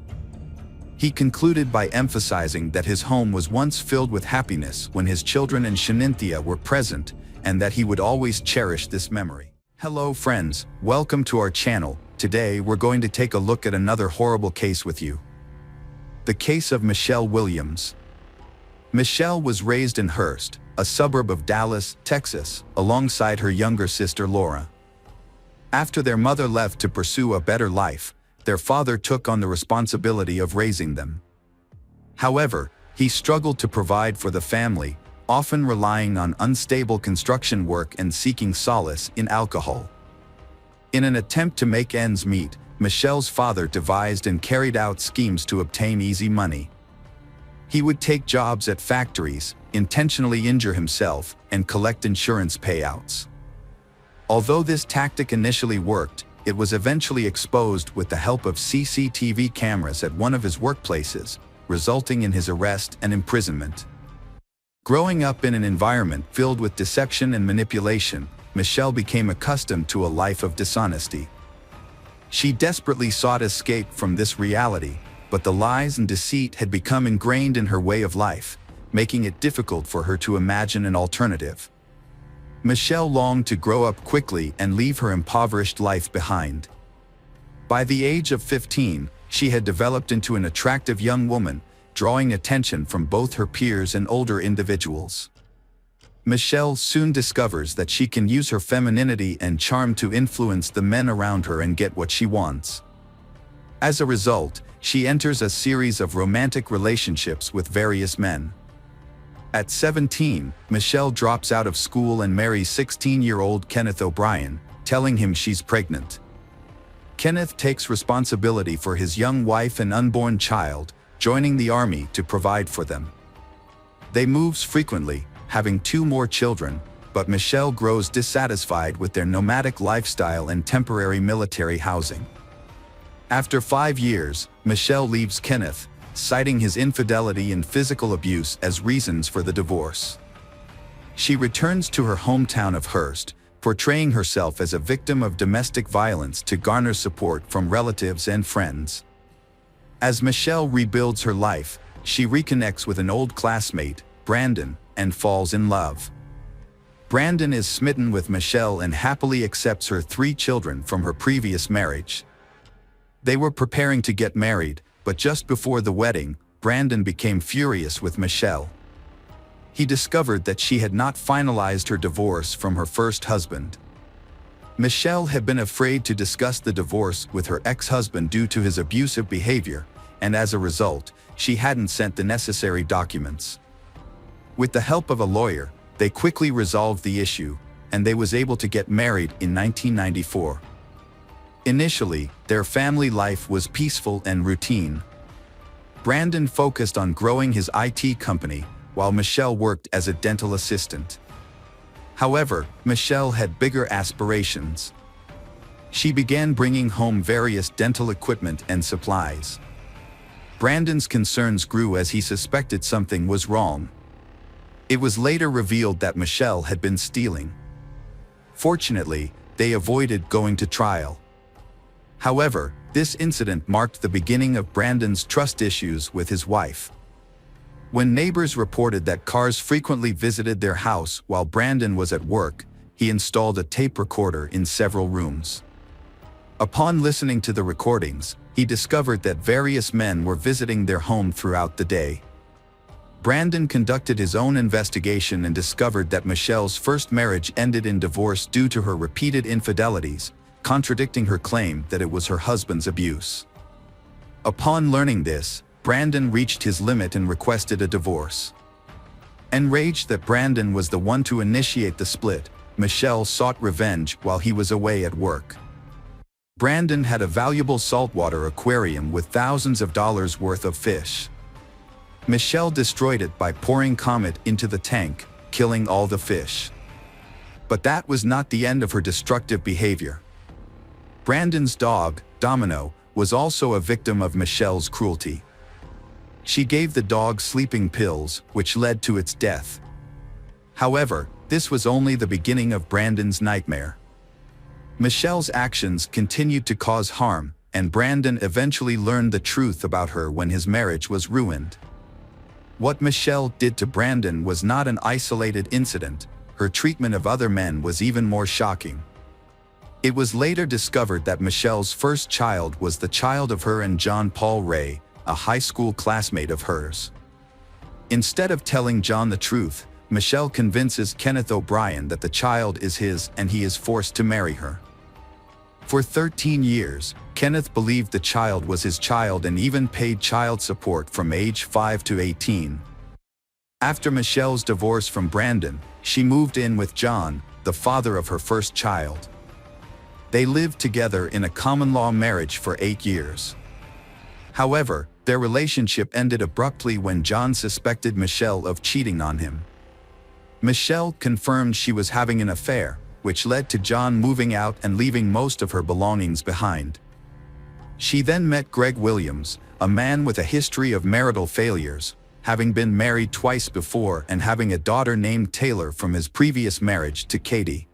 He concluded by emphasizing that his home was once filled with happiness when his children and Shanynthia were present, and that he would always cherish this memory. Hello friends, welcome to our channel. Today we're going to take a look at another horrible case with you. The case of Michelle Williams. Michelle was raised in Hurst, a suburb of Dallas, Texas, alongside her younger sister Laura. After their mother left to pursue a better life, their father took on the responsibility of raising them. However, he struggled to provide for the family, often relying on unstable construction work and seeking solace in alcohol. In an attempt to make ends meet, Michelle's father devised and carried out schemes to obtain easy money. He would take jobs at factories, intentionally injure himself, and collect insurance payouts. Although this tactic initially worked, it was eventually exposed with the help of CCTV cameras at one of his workplaces, resulting in his arrest and imprisonment. Growing up in an environment filled with deception and manipulation, Michelle became accustomed to a life of dishonesty. She desperately sought escape from this reality, but the lies and deceit had become ingrained in her way of life, making it difficult for her to imagine an alternative. Michelle longed to grow up quickly and leave her impoverished life behind. By the age of 15, she had developed into an attractive young woman, drawing attention from both her peers and older individuals. Michelle soon discovers that she can use her femininity and charm to influence the men around her and get what she wants. As a result, she enters a series of romantic relationships with various men. At 17, Michelle drops out of school and marries 16-year-old Kenneth O'Brien, telling him she's pregnant. Kenneth takes responsibility for his young wife and unborn child, joining the army to provide for them. They move frequently, having 2 more children, but Michelle grows dissatisfied with their nomadic lifestyle and temporary military housing. After 5 years, Michelle leaves Kenneth, citing his infidelity and physical abuse as reasons for the divorce. She returns to her hometown of Hearst, portraying herself as a victim of domestic violence to garner support from relatives and friends. As Michelle rebuilds her life, she reconnects with an old classmate, Brandon, and falls in love. Brandon is smitten with Michelle and happily accepts her 3 children from her previous marriage. They were preparing to get married, but just before the wedding, Brandon became furious with Michelle. He discovered that she had not finalized her divorce from her first husband. Michelle had been afraid to discuss the divorce with her ex-husband due to his abusive behavior, and as a result, she hadn't sent the necessary documents. With the help of a lawyer, they quickly resolved the issue, and they was able to get married in 1994. Initially, their family life was peaceful and routine. Brandon focused on growing his IT company, while Michelle worked as a dental assistant. However, Michelle had bigger aspirations. She began bringing home various dental equipment and supplies. Brandon's concerns grew as he suspected something was wrong. It was later revealed that Michelle had been stealing. Fortunately, they avoided going to trial. However, this incident marked the beginning of Brandon's trust issues with his wife. When neighbors reported that cars frequently visited their house while Brandon was at work, he installed a tape recorder in several rooms. Upon listening to the recordings, he discovered that various men were visiting their home throughout the day. Brandon conducted his own investigation and discovered that Michelle's first marriage ended in divorce due to her repeated infidelities, contradicting her claim that it was her husband's abuse. Upon learning this, Brandon reached his limit and requested a divorce. Enraged that Brandon was the one to initiate the split, Michelle sought revenge while he was away at work. Brandon had a valuable saltwater aquarium with thousands of dollars worth of fish. Michelle destroyed it by pouring Comet into the tank, killing all the fish. But that was not the end of her destructive behavior. Brandon's dog, Domino, was also a victim of Michelle's cruelty. She gave the dog sleeping pills, which led to its death. However, this was only the beginning of Brandon's nightmare. Michelle's actions continued to cause harm, and Brandon eventually learned the truth about her when his marriage was ruined. What Michelle did to Brandon was not an isolated incident. Her treatment of other men was even more shocking. It was later discovered that Michelle's first child was the child of her and John Paul Ray, a high school classmate of hers. Instead of telling John the truth, Michelle convinces Kenneth O'Brien that the child is his and he is forced to marry her. For 13 years, Kenneth believed the child was his child and even paid child support from age 5 to 18. After Michelle's divorce from Brandon, she moved in with John, the father of her first child. They lived together in a common-law marriage for 8 years. However, their relationship ended abruptly when John suspected Michelle of cheating on him. Michelle confirmed she was having an affair, which led to John moving out and leaving most of her belongings behind. She then met Greg Williams, a man with a history of marital failures, having been married twice before and having a daughter named Taylor from his previous marriage to Katie.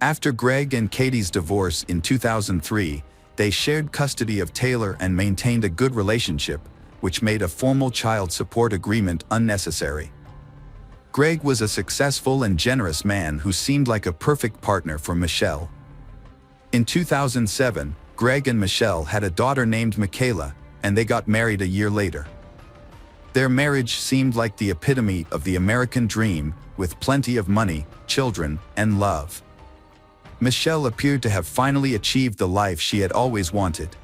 After Greg and Katie's divorce in 2003, they shared custody of Taylor and maintained a good relationship, which made a formal child support agreement unnecessary. Greg was a successful and generous man who seemed like a perfect partner for Michelle. In 2007, Greg and Michelle had a daughter named Michaela, and they got married a year later. Their marriage seemed like the epitome of the American dream, with plenty of money, children, and love. Michelle appeared to have finally achieved the life she had always wanted.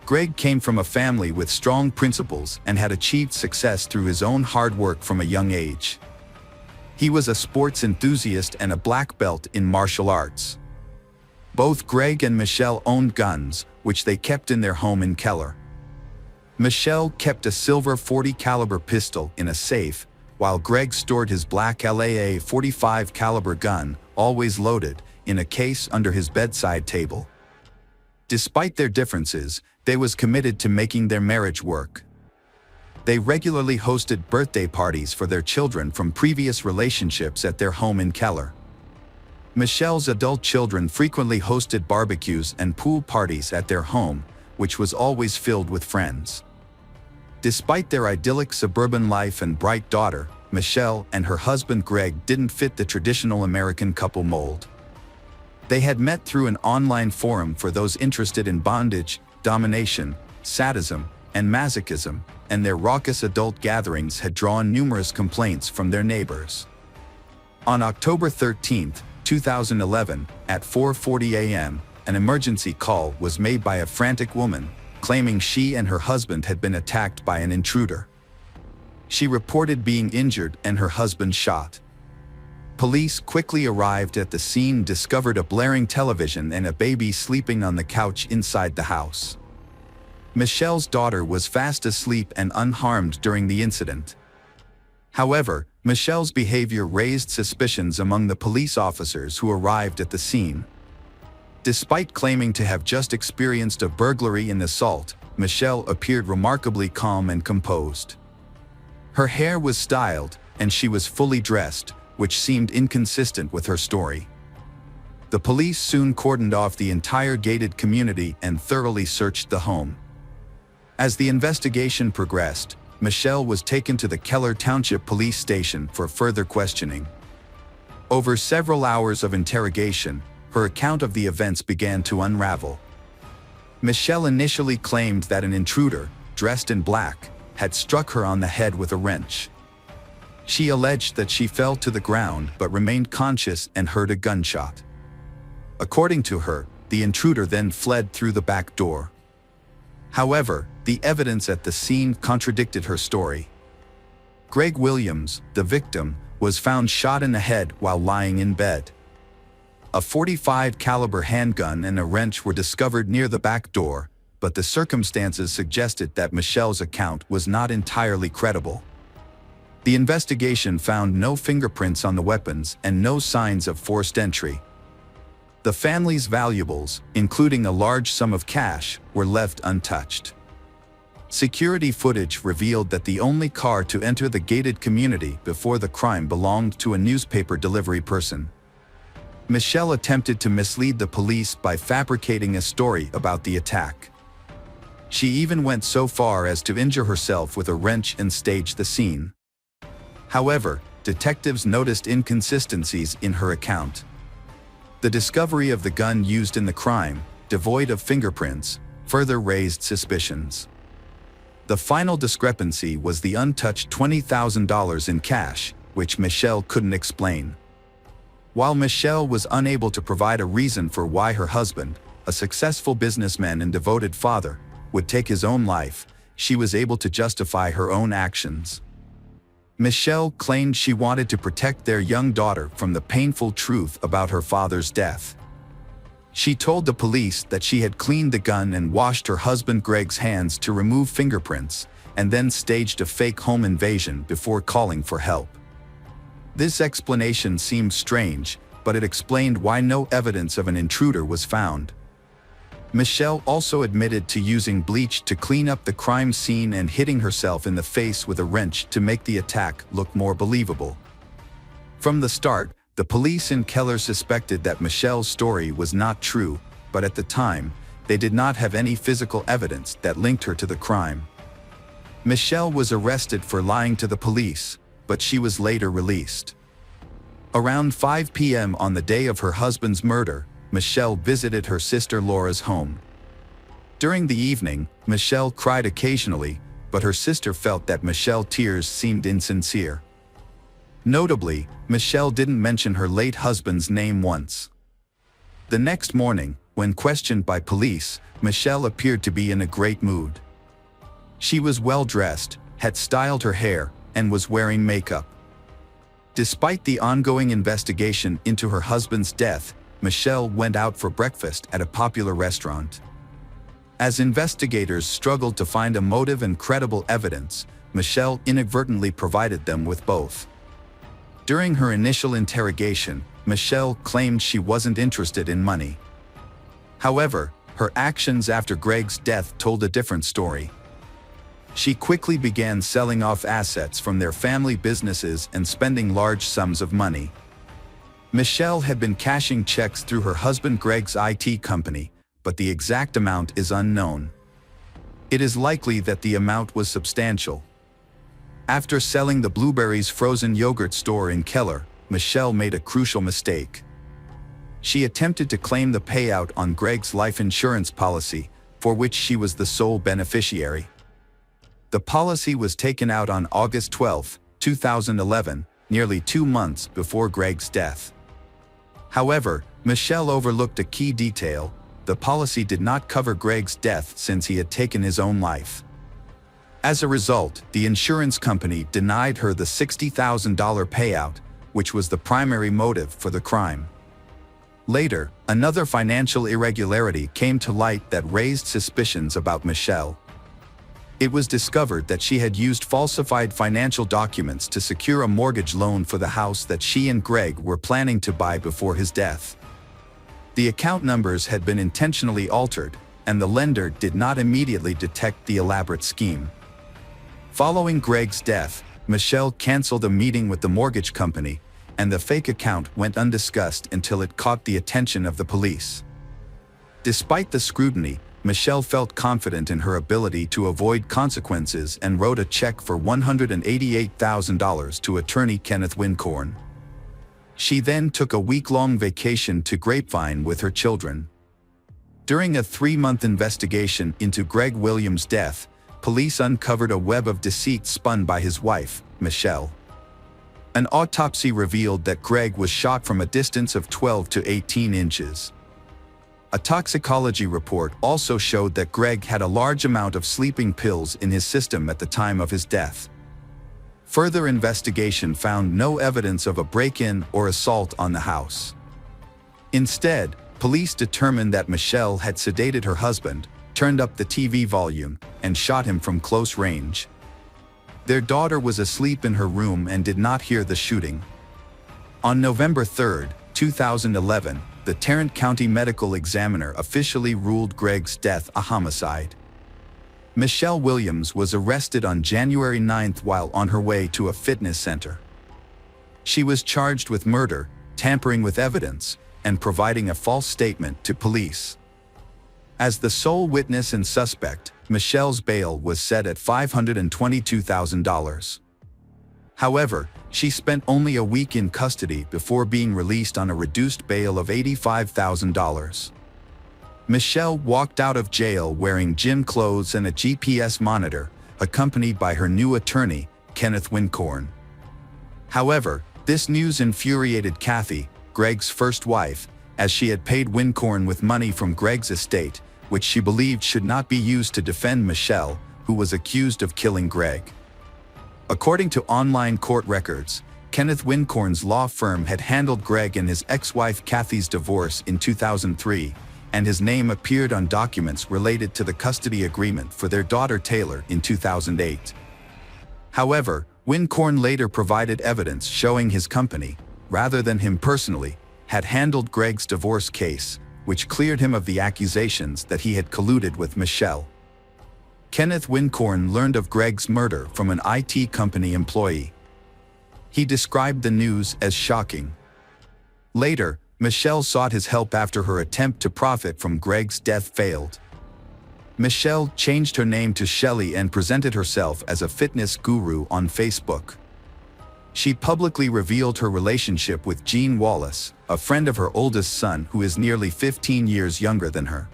Greg came from a family with strong principles and had achieved success through his own hard work from a young age. He was a sports enthusiast and a black belt in martial arts. Both Greg and Michelle owned guns, which they kept in their home in Keller. Michelle kept a silver .40 caliber pistol in a safe, while Greg stored his black LAA .45 caliber gun, always loaded, in a case under his bedside table. Despite their differences, they was committed to making their marriage work. They regularly hosted birthday parties for their children from previous relationships at their home in Keller. Michelle's adult children frequently hosted barbecues and pool parties at their home, which was always filled with friends. Despite their idyllic suburban life and bright daughter, Michelle and her husband Greg didn't fit the traditional American couple mold. They had met through an online forum for those interested in bondage, domination, sadism, and masochism, and their raucous adult gatherings had drawn numerous complaints from their neighbors. On October 13, 2011, at 4:40 a.m., an emergency call was made by a frantic woman, claiming she and her husband had been attacked by an intruder. She reported being injured and her husband shot. Police quickly arrived at the scene, discovered a blaring television and a baby sleeping on the couch inside the house. Michelle's daughter was fast asleep and unharmed during the incident. However, Michelle's behavior raised suspicions among the police officers who arrived at the scene. Despite claiming to have just experienced a burglary and assault, Michelle appeared remarkably calm and composed. Her hair was styled, and she was fully dressed, which seemed inconsistent with her story. The police soon cordoned off the entire gated community and thoroughly searched the home. As the investigation progressed, Michelle was taken to the Keller Township Police Station for further questioning. Over several hours of interrogation, her account of the events began to unravel. Michelle initially claimed that an intruder, dressed in black, had struck her on the head with a wrench. She alleged that she fell to the ground but remained conscious and heard a gunshot. According to her, the intruder then fled through the back door. However, the evidence at the scene contradicted her story. Greg Williams, the victim, was found shot in the head while lying in bed. A .45 caliber handgun and a wrench were discovered near the back door, but the circumstances suggested that Michelle's account was not entirely credible. The investigation found no fingerprints on the weapons and no signs of forced entry. The family's valuables, including a large sum of cash, were left untouched. Security footage revealed that the only car to enter the gated community before the crime belonged to a newspaper delivery person. Michelle attempted to mislead the police by fabricating a story about the attack. She even went so far as to injure herself with a wrench and stage the scene. However, detectives noticed inconsistencies in her account. The discovery of the gun used in the crime, devoid of fingerprints, further raised suspicions. The final discrepancy was the untouched $20,000 in cash, which Michelle couldn't explain. While Michelle was unable to provide a reason for why her husband, a successful businessman and devoted father, would take his own life, she was able to justify her own actions. Michelle claimed she wanted to protect their young daughter from the painful truth about her father's death. She told the police that she had cleaned the gun and washed her husband Greg's hands to remove fingerprints, and then staged a fake home invasion before calling for help. This explanation seemed strange, but it explained why no evidence of an intruder was found. Michelle also admitted to using bleach to clean up the crime scene and hitting herself in the face with a wrench to make the attack look more believable. From the start, the police in Keller suspected that Michelle's story was not true, but at the time, they did not have any physical evidence that linked her to the crime. Michelle was arrested for lying to the police, but she was later released. Around 5 p.m. on the day of her husband's murder, Michelle visited her sister Laura's home. During the evening, Michelle cried occasionally, but her sister felt that Michelle's tears seemed insincere. Notably, Michelle didn't mention her late husband's name once. The next morning, when questioned by police, Michelle appeared to be in a great mood. She was well-dressed, had styled her hair, and was wearing makeup. Despite the ongoing investigation into her husband's death, Michelle went out for breakfast at a popular restaurant. As investigators struggled to find a motive and credible evidence, Michelle inadvertently provided them with both. During her initial interrogation, Michelle claimed she wasn't interested in money. However, her actions after Greg's death told a different story. She quickly began selling off assets from their family businesses and spending large sums of money. Michelle had been cashing checks through her husband Greg's IT company, but the exact amount is unknown. It is likely that the amount was substantial. After selling the Blueberries frozen yogurt store in Keller, Michelle made a crucial mistake. She attempted to claim the payout on Greg's life insurance policy, for which she was the sole beneficiary. The policy was taken out on August 12, 2011, nearly 2 months before Greg's death. However, Michelle overlooked a key detail: the policy did not cover Greg's death since he had taken his own life. As a result, the insurance company denied her the $60,000 payout, which was the primary motive for the crime. Later, another financial irregularity came to light that raised suspicions about Michelle. It was discovered that she had used falsified financial documents to secure a mortgage loan for the house that she and Greg were planning to buy before his death. The account numbers had been intentionally altered, and the lender did not immediately detect the elaborate scheme. Following Greg's death, Michelle canceled a meeting with the mortgage company, and the fake account went undiscussed until it caught the attention of the police. Despite the scrutiny, Michelle felt confident in her ability to avoid consequences and wrote a check for $188,000 to attorney Kenneth Wincorn. She then took a week-long vacation to Grapevine with her children. During a 3-month investigation into Greg Williams' death, police uncovered a web of deceit spun by his wife, Michelle. An autopsy revealed that Greg was shot from a distance of 12 to 18 inches. A toxicology report also showed that Greg had a large amount of sleeping pills in his system at the time of his death. Further investigation found no evidence of a break-in or assault on the house. Instead, police determined that Michelle had sedated her husband, turned up the TV volume, and shot him from close range. Their daughter was asleep in her room and did not hear the shooting. On November 3, 2011, the Tarrant County Medical Examiner officially ruled Greg's death a homicide. Michelle Williams was arrested on January 9 while on her way to a fitness center. She was charged with murder, tampering with evidence, and providing a false statement to police. As the sole witness and suspect, Michelle's bail was set at $522,000. However, she spent only a week in custody before being released on a reduced bail of $85,000. Michelle walked out of jail wearing gym clothes and a GPS monitor, accompanied by her new attorney, Kenneth Wincorn. However, this news infuriated Kathy, Greg's first wife, as she had paid Wincorn with money from Greg's estate, which she believed should not be used to defend Michelle, who was accused of killing Greg. According to online court records, Kenneth Wincorn's law firm had handled Greg and his ex-wife Kathy's divorce in 2003, and his name appeared on documents related to the custody agreement for their daughter Taylor in 2008. However, Wincorn later provided evidence showing his company, rather than him personally, had handled Greg's divorce case, which cleared him of the accusations that he had colluded with Michelle. Kenneth Wincorn learned of Greg's murder from an IT company employee. He described the news as shocking. Later, Michelle sought his help after her attempt to profit from Greg's death failed. Michelle changed her name to Shelley and presented herself as a fitness guru on Facebook. She publicly revealed her relationship with Gene Wallace, a friend of her oldest son who is nearly 15 years younger than her.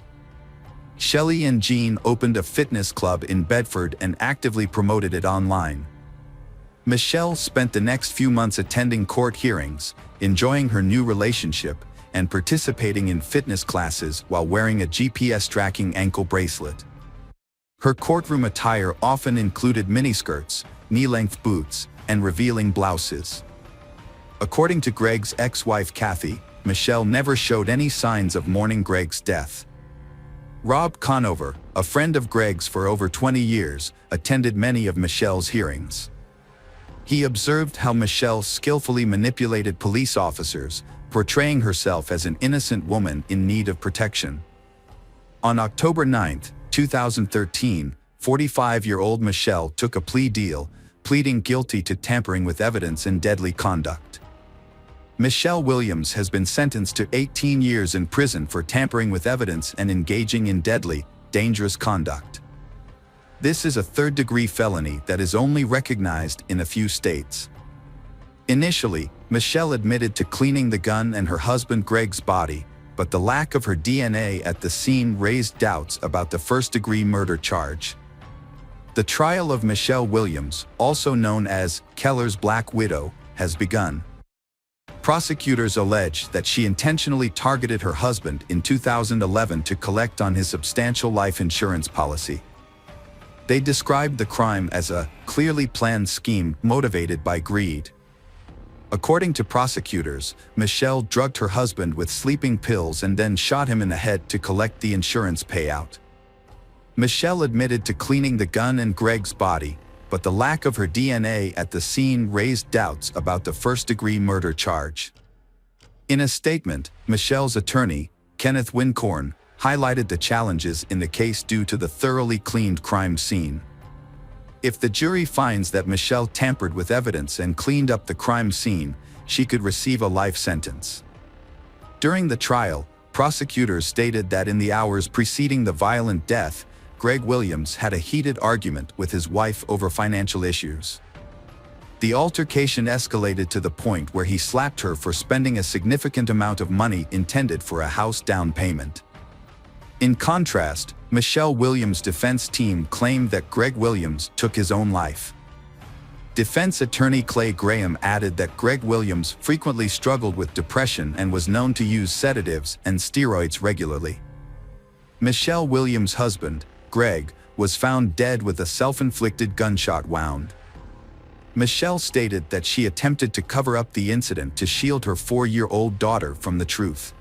Shelley and Gene opened a fitness club in Bedford and actively promoted it online. Michelle spent the next few months attending court hearings, enjoying her new relationship, and participating in fitness classes while wearing a GPS tracking ankle bracelet. Her courtroom attire often included miniskirts, knee-length boots, and revealing blouses. According to Greg's ex-wife Kathy, Michelle never showed any signs of mourning Greg's death. Rob Conover, a friend of Greg's for over 20 years, attended many of Michelle's hearings. He observed how Michelle skillfully manipulated police officers, portraying herself as an innocent woman in need of protection. On October 9, 2013, 45-year-old Michelle took a plea deal, pleading guilty to tampering with evidence and deadly conduct. Michelle Williams has been sentenced to 18 years in prison for tampering with evidence and engaging in deadly, dangerous conduct. This is a third-degree felony that is only recognized in a few states. Initially, Michelle admitted to cleaning the gun and her husband Greg's body, but the lack of her DNA at the scene raised doubts about the first-degree murder charge. The trial of Michelle Williams, also known as Keller's Black Widow, has begun. Prosecutors allege that she intentionally targeted her husband in 2011 to collect on his substantial life insurance policy. They described the crime as a clearly planned scheme motivated by greed. According to prosecutors, Michelle drugged her husband with sleeping pills and then shot him in the head to collect the insurance payout. Michelle admitted to cleaning the gun and Greg's body, but the lack of her DNA at the scene raised doubts about the first-degree murder charge. In a statement, Michelle's attorney, Kenneth Wincorn, highlighted the challenges in the case due to the thoroughly cleaned crime scene. If the jury finds that Michelle tampered with evidence and cleaned up the crime scene, she could receive a life sentence. During the trial, prosecutors stated that in the hours preceding the violent death, Greg Williams had a heated argument with his wife over financial issues. The altercation escalated to the point where he slapped her for spending a significant amount of money intended for a house down payment. In contrast, Michelle Williams' defense team claimed that Greg Williams took his own life. Defense attorney Clay Graham added that Greg Williams frequently struggled with depression and was known to use sedatives and steroids regularly. Michelle Williams' husband, Greg, was found dead with a self-inflicted gunshot wound. Michelle stated that she attempted to cover up the incident to shield her 4-year-old daughter from the truth.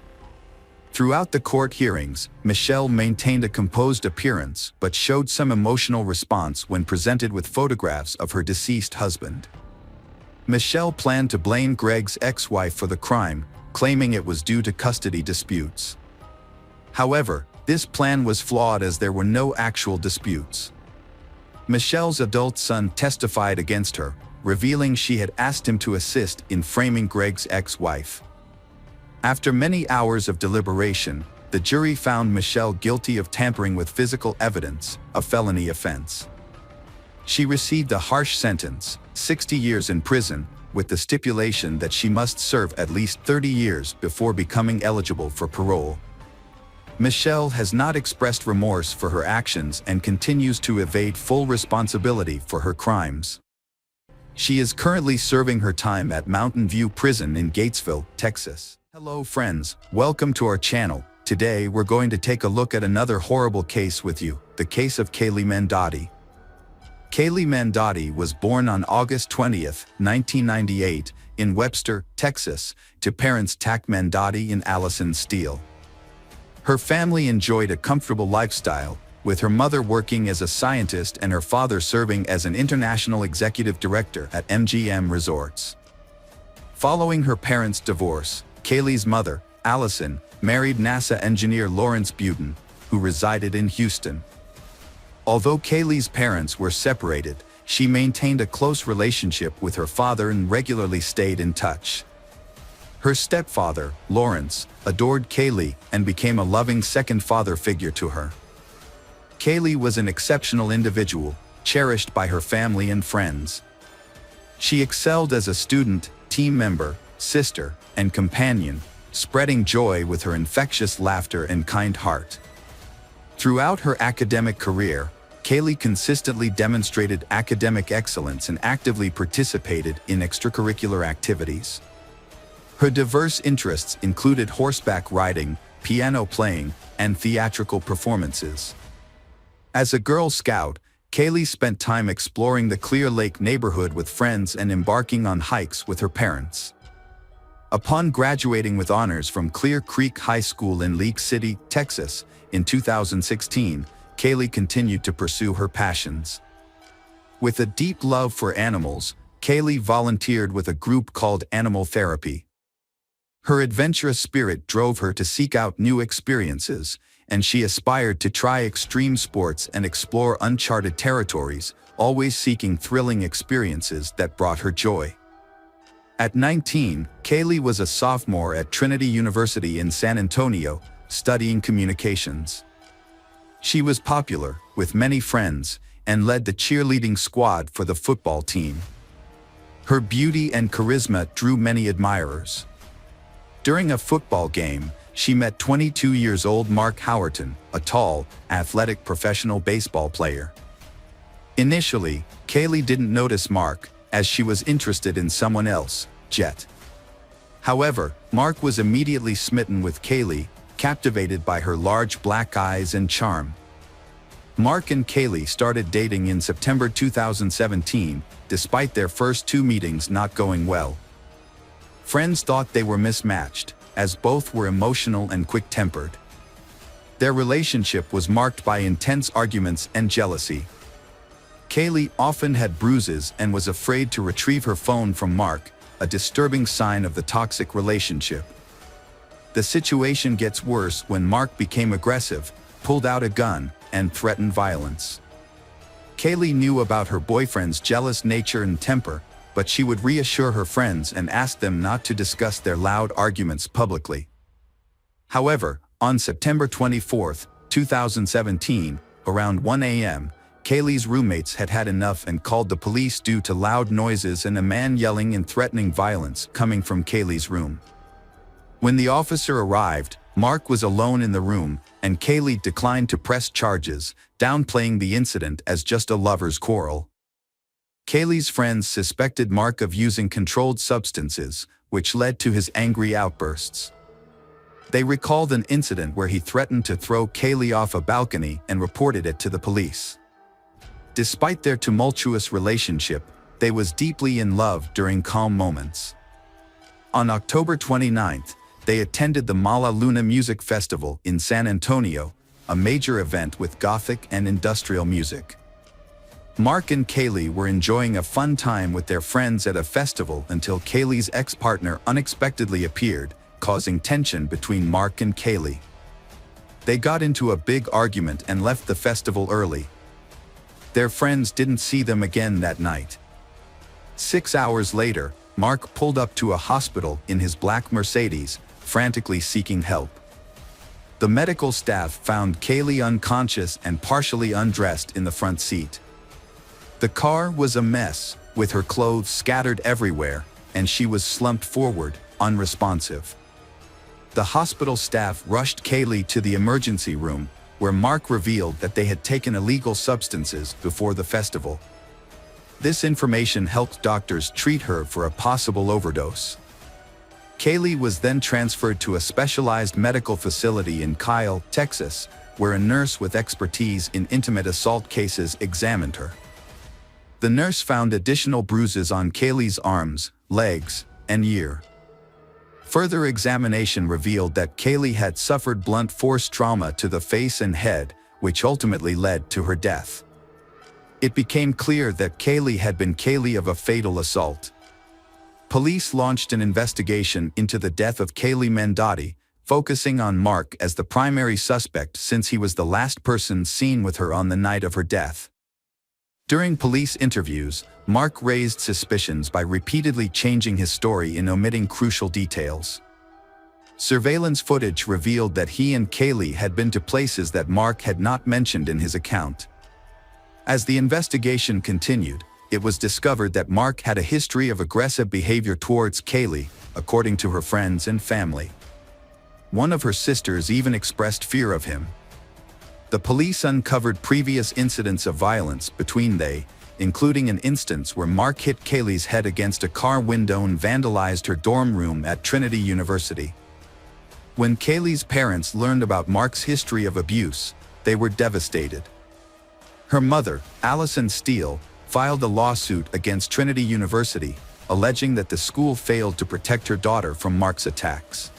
Throughout the court hearings, Michelle maintained a composed appearance but showed some emotional response when presented with photographs of her deceased husband. Michelle planned to blame Greg's ex-wife for the crime, claiming it was due to custody disputes. However, this plan was flawed as there were no actual disputes. Michelle's adult son testified against her, revealing she had asked him to assist in framing Greg's ex-wife. After many hours of deliberation, the jury found Michelle guilty of tampering with physical evidence, a felony offense. She received a harsh sentence, 60 years in prison, with the stipulation that she must serve at least 30 years before becoming eligible for parole. Michelle has not expressed remorse for her actions and continues to evade full responsibility for her crimes. She is currently serving her time at Mountain View Prison in Gatesville, Texas. Hello friends, welcome to our channel. Today we're going to take a look at another horrible case with you, the case of Kaylee Mandotti. Kaylee Mandotti was born on August 20, 1998, in Webster, Texas, to parents Tack Mandotti and Allison Steele. Her family enjoyed a comfortable lifestyle, with her mother working as a scientist and her father serving as an international executive director at MGM Resorts. Following her parents' divorce, Kaylee's mother, Allison, married NASA engineer Lawrence Buten, who resided in Houston. Although Kaylee's parents were separated, she maintained a close relationship with her father and regularly stayed in touch. Her stepfather, Lawrence, adored Kaylee and became a loving second father figure to her. Kaylee was an exceptional individual, cherished by her family and friends. She excelled as a student, team member, sister, and companion, spreading joy with her infectious laughter and kind heart. Throughout her academic career, Kaylee consistently demonstrated academic excellence and actively participated in extracurricular activities. Her diverse interests included horseback riding, piano playing, and theatrical performances. As a Girl Scout, Kaylee spent time exploring the Clear Lake neighborhood with friends and embarking on hikes with her parents. Upon graduating with honors from Clear Creek High School in League City, Texas, in 2016, Kaylee continued to pursue her passions. With a deep love for animals, Kaylee volunteered with a group called Animal Therapy. Her adventurous spirit drove her to seek out new experiences, and she aspired to try extreme sports and explore uncharted territories, always seeking thrilling experiences that brought her joy. At 19, Kaylee was a sophomore at Trinity University in San Antonio, studying communications. She was popular, with many friends, and led the cheerleading squad for the football team. Her beauty and charisma drew many admirers. During a football game, she met 22-year-old Mark Howerton, a tall, athletic professional baseball player. Initially, Kaylee didn't notice Mark, as she was interested in someone else, Jet. However, Mark was immediately smitten with Kaylee, captivated by her large black eyes and charm. Mark and Kaylee started dating in September 2017, despite their first 2 meetings not going well. Friends thought they were mismatched, as both were emotional and quick-tempered. Their relationship was marked by intense arguments and jealousy. Kaylee often had bruises and was afraid to retrieve her phone from Mark, a disturbing sign of the toxic relationship. The situation gets worse when Mark became aggressive, pulled out a gun, and threatened violence. Kaylee knew about her boyfriend's jealous nature and temper, but she would reassure her friends and ask them not to discuss their loud arguments publicly. However, on September 24, 2017, around 1 a.m., Kaylee's roommates had had enough and called the police due to loud noises and a man yelling and threatening violence coming from Kaylee's room. When the officer arrived, Mark was alone in the room, and Kaylee declined to press charges, downplaying the incident as just a lover's quarrel. Kaylee's friends suspected Mark of using controlled substances, which led to his angry outbursts. They recalled an incident where he threatened to throw Kaylee off a balcony and reported it to the police. Despite their tumultuous relationship, they was deeply in love during calm moments. On October 29th, they attended the Mala Luna Music Festival in San Antonio, a major event with gothic and industrial music. Mark and Kaylee were enjoying a fun time with their friends at a festival until Kaylee's ex-partner unexpectedly appeared, causing tension between Mark and Kaylee. They got into a big argument and left the festival early. Their friends didn't see them again that night. 6 hours later, Mark pulled up to a hospital in his black Mercedes, frantically seeking help. The medical staff found Kaylee unconscious and partially undressed in the front seat. The car was a mess, with her clothes scattered everywhere, and she was slumped forward, unresponsive. The hospital staff rushed Kaylee to the emergency room, where Mark revealed that they had taken illegal substances before the festival. This information helped doctors treat her for a possible overdose. Kaylee was then transferred to a specialized medical facility in Kyle, Texas, where a nurse with expertise in intimate assault cases examined her. The nurse found additional bruises on Kaylee's arms, legs, and ear. Further examination revealed that Kaylee had suffered blunt force trauma to the face and head, which ultimately led to her death. It became clear that Kaylee had been Kaylee of a fatal assault. Police launched an investigation into the death of Kaylee Mendotti, focusing on Mark as the primary suspect since he was the last person seen with her on the night of her death. During police interviews, Mark raised suspicions by repeatedly changing his story and omitting crucial details. Surveillance footage revealed that he and Kaylee had been to places that Mark had not mentioned in his account. As the investigation continued, it was discovered that Mark had a history of aggressive behavior towards Kaylee, according to her friends and family. One of her sisters even expressed fear of him. The police uncovered previous incidents of violence between they, including an instance where Mark hit Kaylee's head against a car window and vandalized her dorm room at Trinity University. When Kaylee's parents learned about Mark's history of abuse, they were devastated. Her mother, Allison Steele, filed a lawsuit against Trinity University, alleging that the school failed to protect her daughter from Mark's attacks.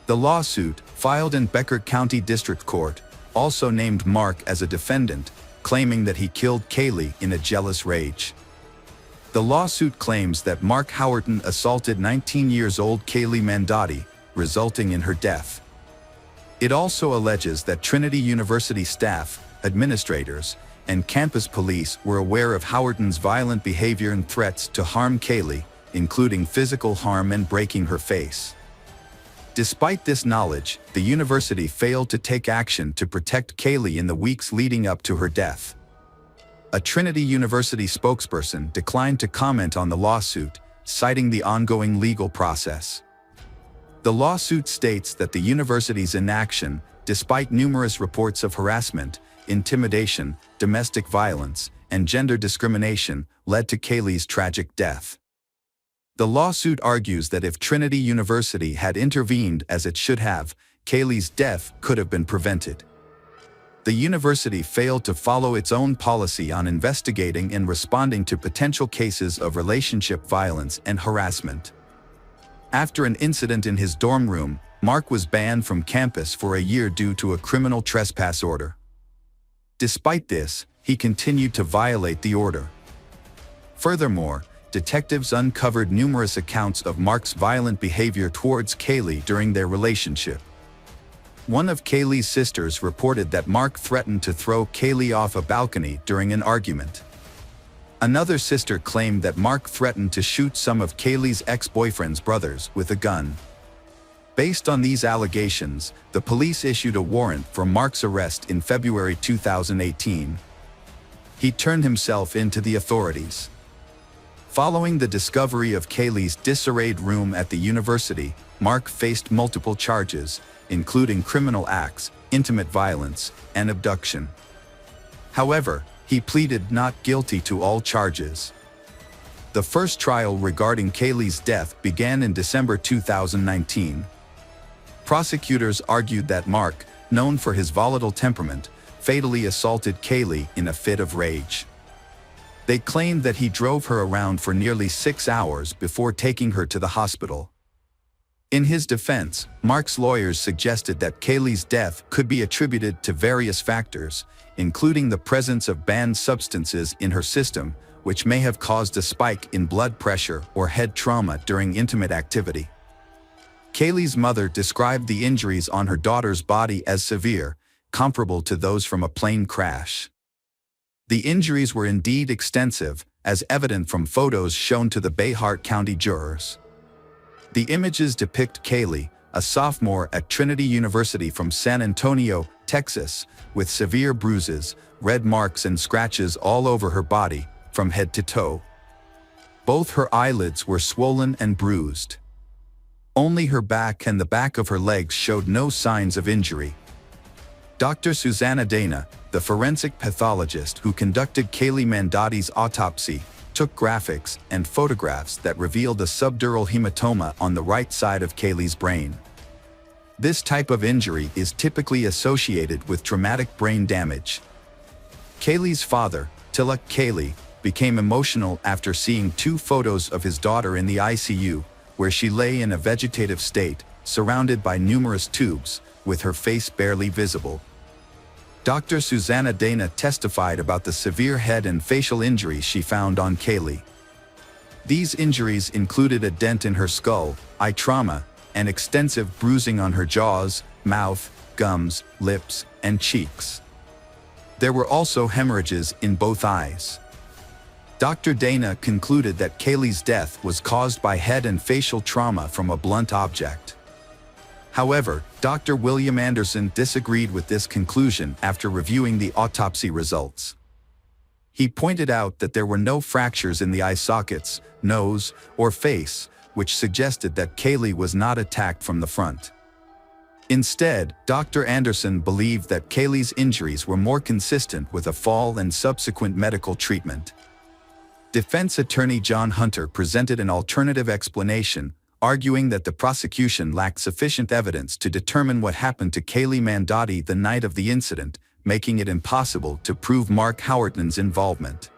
The lawsuit, filed in Becker County District Court, also named Mark as a defendant, claiming that he killed Kaylee in a jealous rage. The lawsuit claims that Mark Howerton assaulted 19-year-old Kaylee Mandotti, resulting in her death. It also alleges that Trinity University staff, administrators, and campus police were aware of Howerton's violent behavior and threats to harm Kaylee, including physical harm and breaking her face. Despite this knowledge, the university failed to take action to protect Kaylee in the weeks leading up to her death. A Trinity University spokesperson declined to comment on the lawsuit, citing the ongoing legal process. The lawsuit states that the university's inaction, despite numerous reports of harassment, intimidation, domestic violence, and gender discrimination, led to Kaylee's tragic death. The lawsuit argues that if Trinity University had intervened as it should have, Kaylee's death could have been prevented. The university failed to follow its own policy on investigating and responding to potential cases of relationship violence and harassment. After an incident in his dorm room, Mark was banned from campus for a year due to a criminal trespass order. Despite this, he continued to violate the order. Furthermore, detectives uncovered numerous accounts of Mark's violent behavior towards Kaylee during their relationship. One of Kaylee's sisters reported that Mark threatened to throw Kaylee off a balcony during an argument. Another sister claimed that Mark threatened to shoot some of Kaylee's ex-boyfriend's brothers with a gun. Based on these allegations, the police issued a warrant for Mark's arrest in February 2018. He turned himself in to the authorities. Following the discovery of Kaylee's disarrayed room at the university, Mark faced multiple charges, including criminal acts, intimate violence, and abduction. However, he pleaded not guilty to all charges. The first trial regarding Kaylee's death began in December 2019. Prosecutors argued that Mark, known for his volatile temperament, fatally assaulted Kaylee in a fit of rage. They claimed that he drove her around for nearly 6 hours before taking her to the hospital. In his defense, Mark's lawyers suggested that Kaylee's death could be attributed to various factors, including the presence of banned substances in her system, which may have caused a spike in blood pressure or head trauma during intimate activity. Kaylee's mother described the injuries on her daughter's body as severe, comparable to those from a plane crash. The injuries were indeed extensive, as evident from photos shown to the Bayhart County jurors. The images depict Kaylee, a sophomore at Trinity University from San Antonio, Texas, with severe bruises, red marks and scratches all over her body, from head to toe. Both her eyelids were swollen and bruised. Only her back and the back of her legs showed no signs of injury. Dr. Susanna Dana, the forensic pathologist who conducted Kaylee Mandotti's autopsy, took graphics and photographs that revealed a subdural hematoma on the right side of Kaylee's brain. This type of injury is typically associated with traumatic brain damage. Kaylee's father, Tilak Kaylee, became emotional after seeing 2 photos of his daughter in the ICU, where she lay in a vegetative state, surrounded by numerous tubes, with her face barely visible. Dr. Susanna Dana testified about the severe head and facial injuries she found on Kaylee. These injuries included a dent in her skull, eye trauma, and extensive bruising on her jaws, mouth, gums, lips, and cheeks. There were also hemorrhages in both eyes. Dr. Dana concluded that Kaylee's death was caused by head and facial trauma from a blunt object. However, Dr. William Anderson disagreed with this conclusion after reviewing the autopsy results. He pointed out that there were no fractures in the eye sockets, nose, or face, which suggested that Kaylee was not attacked from the front. Instead, Dr. Anderson believed that Kaylee's injuries were more consistent with a fall and subsequent medical treatment. Defense attorney John Hunter presented an alternative explanation, arguing that the prosecution lacked sufficient evidence to determine what happened to Kaylee Mandotti the night of the incident, making it impossible to prove Mark Howerton's involvement.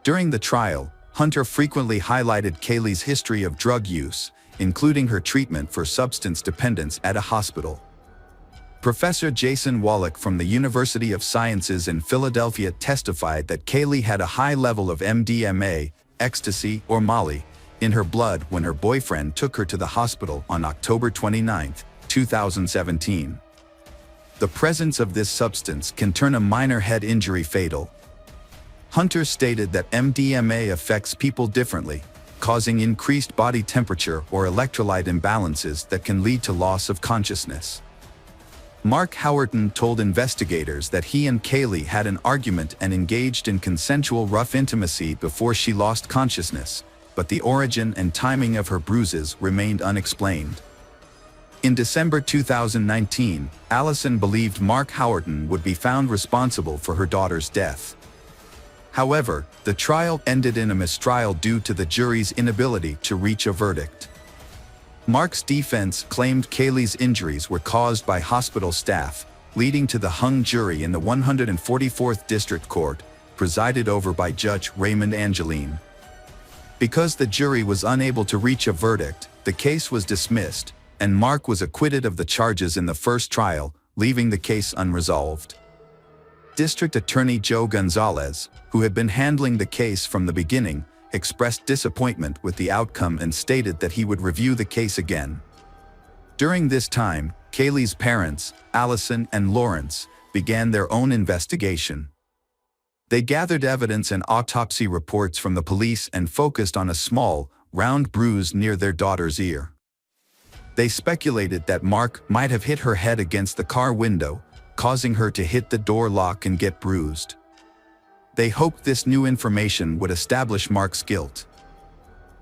During the trial, Hunter frequently highlighted Kaylee's history of drug use, including her treatment for substance dependence at a hospital. Professor Jason Wallach from the University of Sciences in Philadelphia testified that Kaylee had a high level of MDMA, ecstasy, or Molly, in her blood when her boyfriend took her to the hospital on October 29, 2017. The presence of this substance can turn a minor head injury fatal. Hunter stated that MDMA affects people differently, causing increased body temperature or electrolyte imbalances that can lead to loss of consciousness. Mark Howerton told investigators that he and Kaylee had an argument and engaged in consensual rough intimacy before she lost consciousness, but the origin and timing of her bruises remained unexplained. In December 2019, Allison believed Mark Howerton would be found responsible for her daughter's death. However, the trial ended in a mistrial due to the jury's inability to reach a verdict. Mark's defense claimed Kaylee's injuries were caused by hospital staff, leading to the hung jury in the 144th District Court, presided over by Judge Raymond Angeline. Because the jury was unable to reach a verdict, the case was dismissed, and Mark was acquitted of the charges in the first trial, leaving the case unresolved. District Attorney Joe Gonzalez, who had been handling the case from the beginning, expressed disappointment with the outcome and stated that he would review the case again. During this time, Kaylee's parents, Allison and Lawrence, began their own investigation. They gathered evidence and autopsy reports from the police and focused on a small, round bruise near their daughter's ear. They speculated that Mark might have hit her head against the car window, causing her to hit the door lock and get bruised. They hoped this new information would establish Mark's guilt.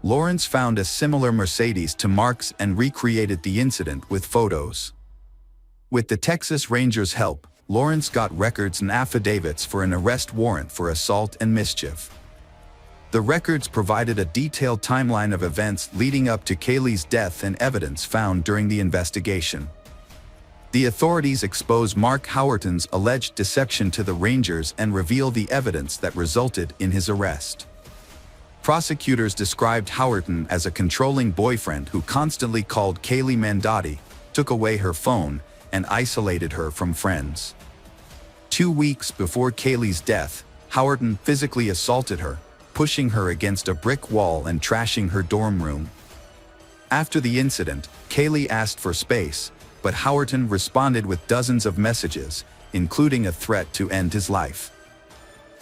Lawrence found a similar Mercedes to Mark's and recreated the incident with photos. With the Texas Rangers' help, Lawrence got records and affidavits for an arrest warrant for assault and mischief. The records provided a detailed timeline of events leading up to Kaylee's death and evidence found during the investigation. The authorities exposed Mark Howerton's alleged deception to the Rangers and revealed the evidence that resulted in his arrest. Prosecutors described Howerton as a controlling boyfriend who constantly called Kaylee Mandotti, took away her phone, and isolated her from friends. 2 weeks before Kaylee's death, Howerton physically assaulted her, pushing her against a brick wall and trashing her dorm room. After the incident, Kaylee asked for space, but Howerton responded with dozens of messages, including a threat to end his life.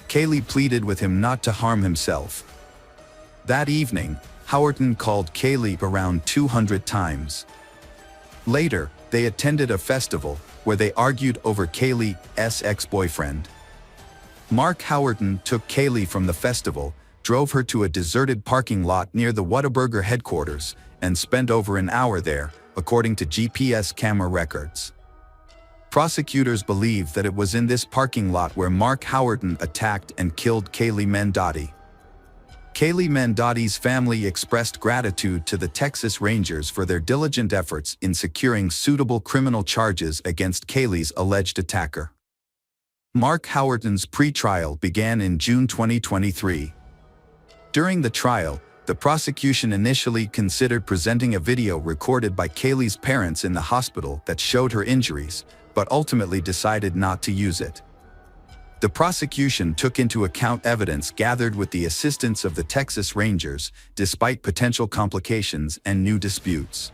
Kaylee pleaded with him not to harm himself. That evening, Howerton called Kaylee around 200 times. Later, they attended a festival where they argued over Kaylee's ex-boyfriend. Mark Howerton took Kaylee from the festival, drove her to a deserted parking lot near the Whataburger headquarters, and spent over an hour there, according to GPS camera records. Prosecutors believe that it was in this parking lot where Mark Howerton attacked and killed Kaylee Mandotti. Kaylee Mandotti's family expressed gratitude to the Texas Rangers for their diligent efforts in securing suitable criminal charges against Kaylee's alleged attacker. Mark Howerton's pre-trial began in June 2023. During the trial, the prosecution initially considered presenting a video recorded by Kaylee's parents in the hospital that showed her injuries, but ultimately decided not to use it. The prosecution took into account evidence gathered with the assistance of the Texas Rangers, despite potential complications and new disputes.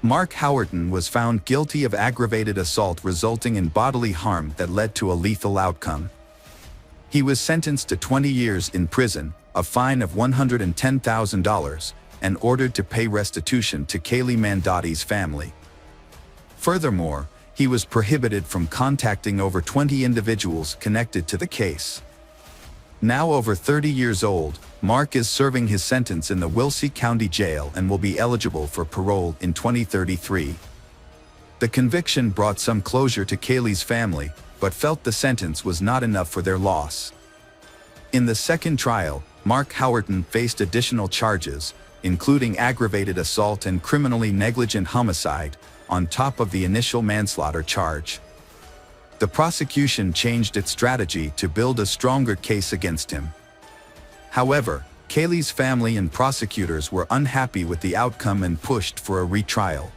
Mark Howerton was found guilty of aggravated assault resulting in bodily harm that led to a lethal outcome. He was sentenced to 20 years in prison, a fine of $110,000, and ordered to pay restitution to Kaylee Mandotti's family. Furthermore, he was prohibited from contacting over 20 individuals connected to the case. Now over 30 years old, Mark is serving his sentence in the Wilsey County Jail and will be eligible for parole in 2033. The conviction brought some closure to Kaylee's family, but felt the sentence was not enough for their loss. In the second trial, Mark Howerton faced additional charges, including aggravated assault and criminally negligent homicide, on top of the initial manslaughter charge. The prosecution changed its strategy to build a stronger case against him. However, Kaylee's family and prosecutors were unhappy with the outcome and pushed for a retrial.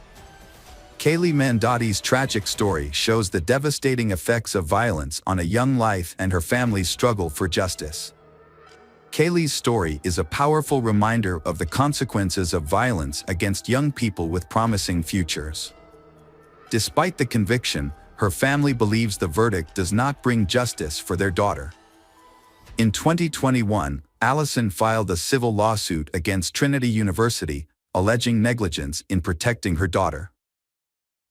Kaylee Mandotti's tragic story shows the devastating effects of violence on a young life and her family's struggle for justice. Kaylee's story is a powerful reminder of the consequences of violence against young people with promising futures. Despite the conviction, her family believes the verdict does not bring justice for their daughter. In 2021, Allison filed a civil lawsuit against Trinity University, alleging negligence in protecting her daughter.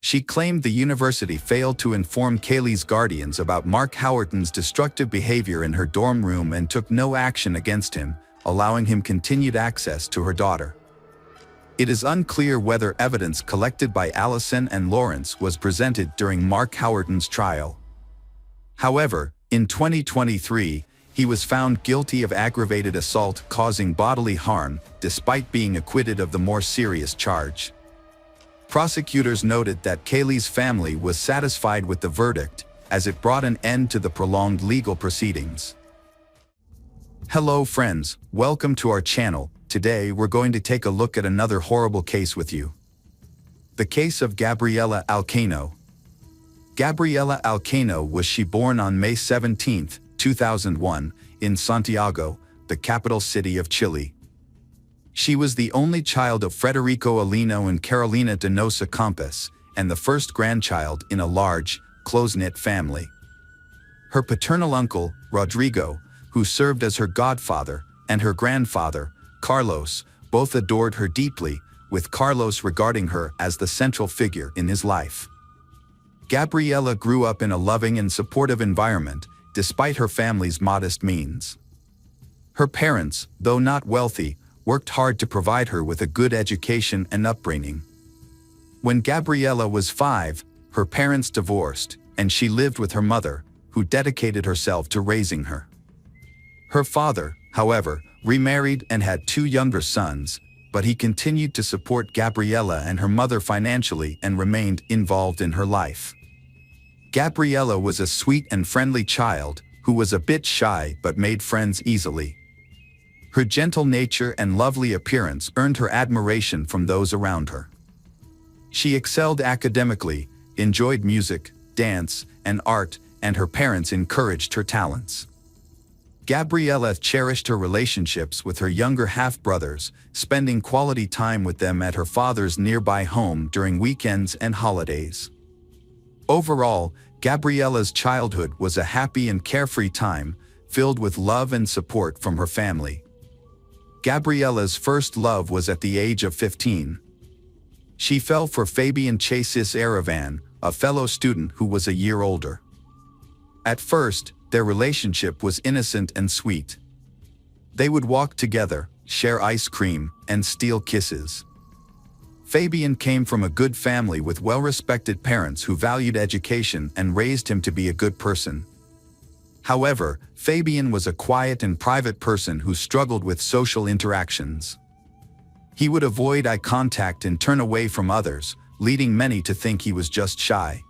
She claimed the university failed to inform Kaylee's guardians about Mark Howerton's destructive behavior in her dorm room and took no action against him, allowing him continued access to her daughter. It is unclear whether evidence collected by Allison and Lawrence was presented during Mark Howerton's trial. However, in 2023, he was found guilty of aggravated assault causing bodily harm, despite being acquitted of the more serious charge. Prosecutors noted that Kaylee's family was satisfied with the verdict, as it brought an end to the prolonged legal proceedings. Hello friends, welcome to our channel. Today we're going to take a look at another horrible case with you. The case of Gabriela Alcano. Gabriela Alcano was born on May 17, 2001, in Santiago, the capital city of Chile. She was the only child of Federico Alino and Carolina Donosa Campos, and the first grandchild in a large, close-knit family. Her paternal uncle, Rodrigo, who served as her godfather, and her grandfather, Carlos, both adored her deeply, with Carlos regarding her as the central figure in his life. Gabriela grew up in a loving and supportive environment, despite her family's modest means. Her parents, though not wealthy, worked hard to provide her with a good education and upbringing. When Gabriela was 5, her parents divorced, and she lived with her mother, who dedicated herself to raising her. Her father, however, remarried and had 2 younger sons, but he continued to support Gabriela and her mother financially and remained involved in her life. Gabriela was a sweet and friendly child, who was a bit shy but made friends easily. Her gentle nature and lovely appearance earned her admiration from those around her. She excelled academically, enjoyed music, dance, and art, and her parents encouraged her talents. Gabriela cherished her relationships with her younger half-brothers, spending quality time with them at her father's nearby home during weekends and holidays. Overall, Gabriela's childhood was a happy and carefree time, filled with love and support from her family. Gabriela's first love was at the age of 15. She fell for Fabian Chasis Aravan, a fellow student who was a year older. At first, their relationship was innocent and sweet. They would walk together, share ice cream, and steal kisses. Fabian came from a good family with well-respected parents who valued education and raised him to be a good person. However, Fabian was a quiet and private person who struggled with social interactions. He would avoid eye contact and turn away from others, leading many to think he was just shy.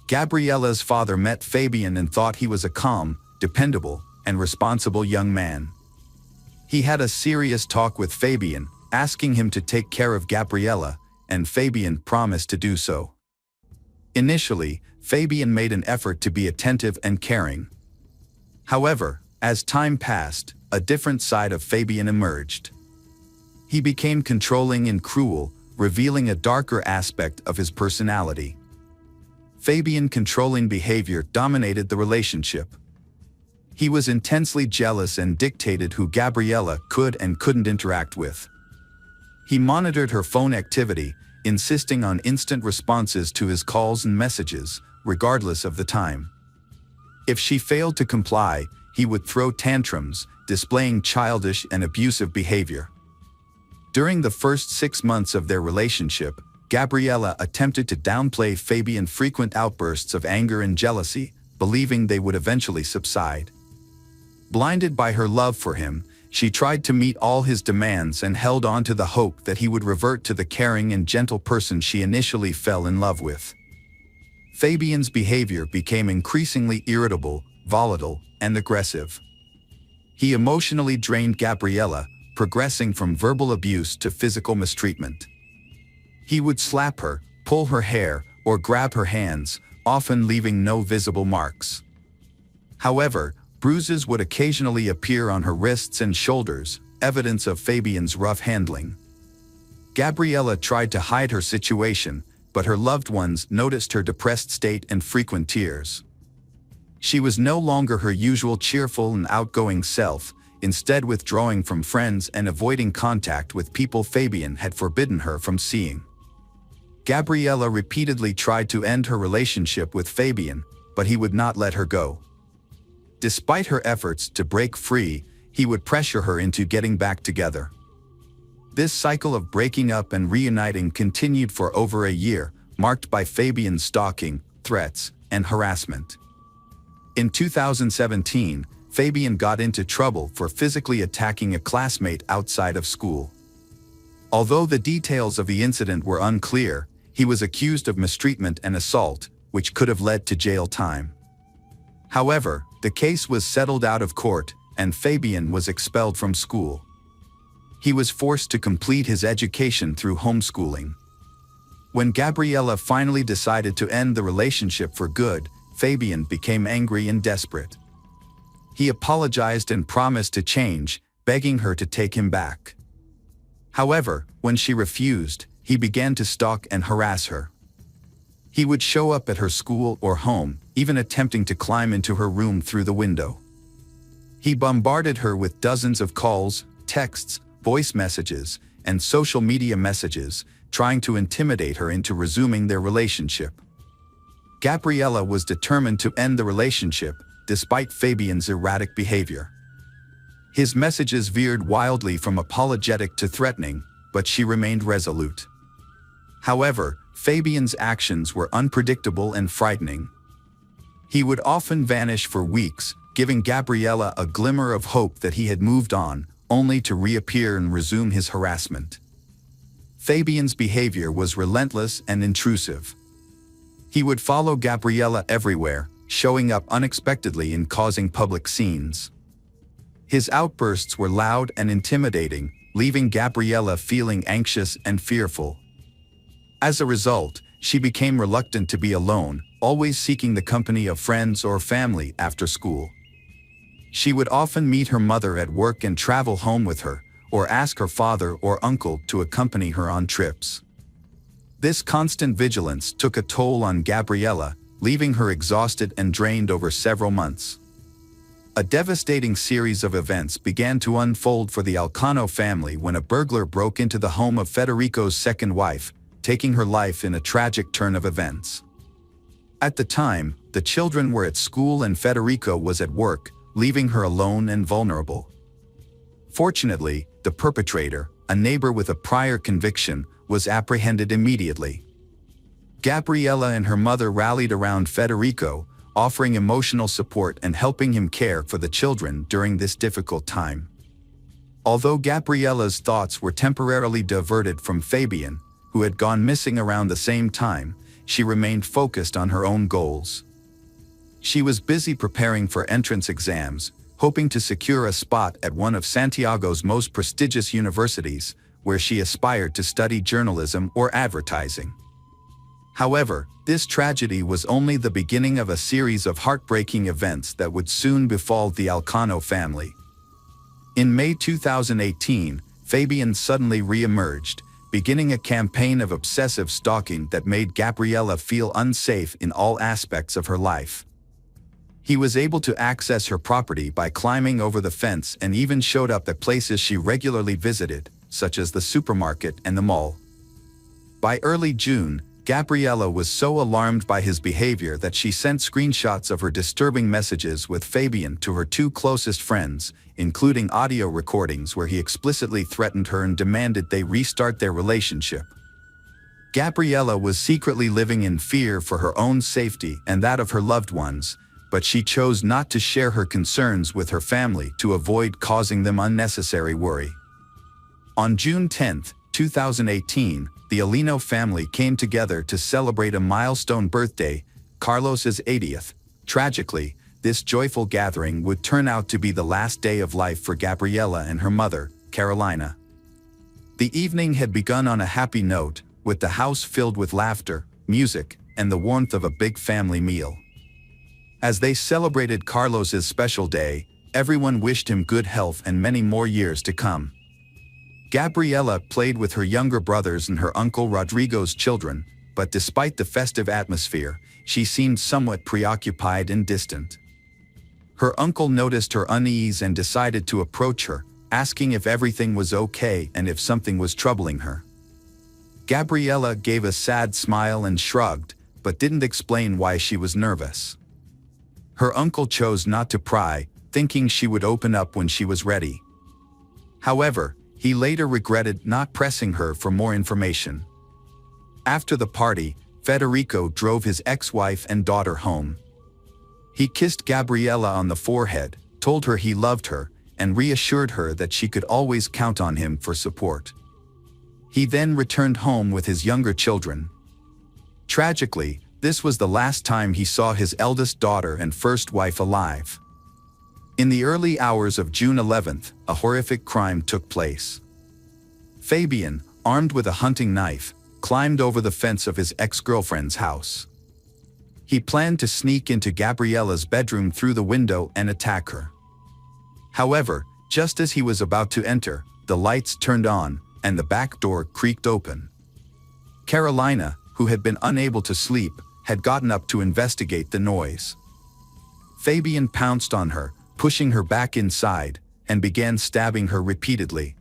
Gabriela's father met Fabian and thought he was a calm, dependable, and responsible young man. He had a serious talk with Fabian, asking him to take care of Gabriela, and Fabian promised to do so. Initially, Fabian made an effort to be attentive and caring. However, as time passed, a different side of Fabian emerged. He became controlling and cruel, revealing a darker aspect of his personality. Fabian's controlling behavior dominated the relationship. He was intensely jealous and dictated who Gabriela could and couldn't interact with. He monitored her phone activity, insisting on instant responses to his calls and messages, regardless of the time. If she failed to comply, he would throw tantrums, displaying childish and abusive behavior. During the first 6 months of their relationship, Gabriela attempted to downplay Fabian's frequent outbursts of anger and jealousy, believing they would eventually subside. Blinded by her love for him, she tried to meet all his demands and held on to the hope that he would revert to the caring and gentle person she initially fell in love with. Fabian's behavior became increasingly irritable, volatile, and aggressive. He emotionally drained Gabriella, progressing from verbal abuse to physical mistreatment. He would slap her, pull her hair, or grab her hands, often leaving no visible marks. However, bruises would occasionally appear on her wrists and shoulders, evidence of Fabian's rough handling. Gabriella tried to hide her situation, but her loved ones noticed her depressed state and frequent tears. She was no longer her usual cheerful and outgoing self, instead withdrawing from friends and avoiding contact with people Fabian had forbidden her from seeing. Gabriella repeatedly tried to end her relationship with Fabian, but he would not let her go. Despite her efforts to break free, he would pressure her into getting back together. This cycle of breaking up and reuniting continued for over a year, marked by Fabian's stalking, threats, and harassment. In 2017, Fabian got into trouble for physically attacking a classmate outside of school. Although the details of the incident were unclear, he was accused of mistreatment and assault, which could have led to jail time. However, the case was settled out of court, and Fabian was expelled from school. He was forced to complete his education through homeschooling. When Gabriella finally decided to end the relationship for good, Fabian became angry and desperate. He apologized and promised to change, begging her to take him back. However, when she refused, he began to stalk and harass her. He would show up at her school or home, even attempting to climb into her room through the window. He bombarded her with dozens of calls, texts, voice messages, and social media messages, trying to intimidate her into resuming their relationship. Gabriella was determined to end the relationship, despite Fabian's erratic behavior. His messages veered wildly from apologetic to threatening, but she remained resolute. However, Fabian's actions were unpredictable and frightening. He would often vanish for weeks, giving Gabriella a glimmer of hope that he had moved on, only to reappear and resume his harassment. Fabian's behavior was relentless and intrusive. He would follow Gabriella everywhere, showing up unexpectedly and causing public scenes. His outbursts were loud and intimidating, leaving Gabriella feeling anxious and fearful. As a result, she became reluctant to be alone, always seeking the company of friends or family after school. She would often meet her mother at work and travel home with her, or ask her father or uncle to accompany her on trips. This constant vigilance took a toll on Gabriella, leaving her exhausted and drained over several months. A devastating series of events began to unfold for the Alcano family when a burglar broke into the home of Federico's second wife, taking her life in a tragic turn of events. At the time, the children were at school and Federico was at work, leaving her alone and vulnerable. Fortunately, the perpetrator, a neighbor with a prior conviction, was apprehended immediately. Gabriella and her mother rallied around Federico, offering emotional support and helping him care for the children during this difficult time. Although Gabriella's thoughts were temporarily diverted from Fabian, who had gone missing around the same time, she remained focused on her own goals. She was busy preparing for entrance exams, hoping to secure a spot at one of Santiago's most prestigious universities, where she aspired to study journalism or advertising. However, this tragedy was only the beginning of a series of heartbreaking events that would soon befall the Alcano family. In May 2018, Fabian suddenly re-emerged, beginning a campaign of obsessive stalking that made Gabriella feel unsafe in all aspects of her life. He was able to access her property by climbing over the fence and even showed up at places she regularly visited, such as the supermarket and the mall. By early June, Gabriella was so alarmed by his behavior that she sent screenshots of her disturbing messages with Fabian to her two closest friends, including audio recordings where he explicitly threatened her and demanded they restart their relationship. Gabriella was secretly living in fear for her own safety and that of her loved ones, but she chose not to share her concerns with her family to avoid causing them unnecessary worry. On June 10, 2018, the Alino family came together to celebrate a milestone birthday, Carlos's 80th. Tragically, this joyful gathering would turn out to be the last day of life for Gabriella and her mother, Carolina. The evening had begun on a happy note, with the house filled with laughter, music, and the warmth of a big family meal. As they celebrated Carlos's special day, everyone wished him good health and many more years to come. Gabriella played with her younger brothers and her uncle Rodrigo's children, but despite the festive atmosphere, she seemed somewhat preoccupied and distant. Her uncle noticed her unease and decided to approach her, asking if everything was okay and if something was troubling her. Gabriella gave a sad smile and shrugged, but didn't explain why she was nervous. Her uncle chose not to pry, thinking she would open up when she was ready. However, he later regretted not pressing her for more information. After the party, Federico drove his ex-wife and daughter home. He kissed Gabriella on the forehead, told her he loved her, and reassured her that she could always count on him for support. He then returned home with his younger children. Tragically, this was the last time he saw his eldest daughter and first wife alive. In the early hours of June 11th, a horrific crime took place. Fabian, armed with a hunting knife, climbed over the fence of his ex-girlfriend's house. He planned to sneak into Gabriella's bedroom through the window and attack her. However, just as he was about to enter, the lights turned on, and the back door creaked open. Carolina, who had been unable to sleep, had gotten up to investigate the noise. Fabian pounced on her, pushing her back inside, and began stabbing her repeatedly.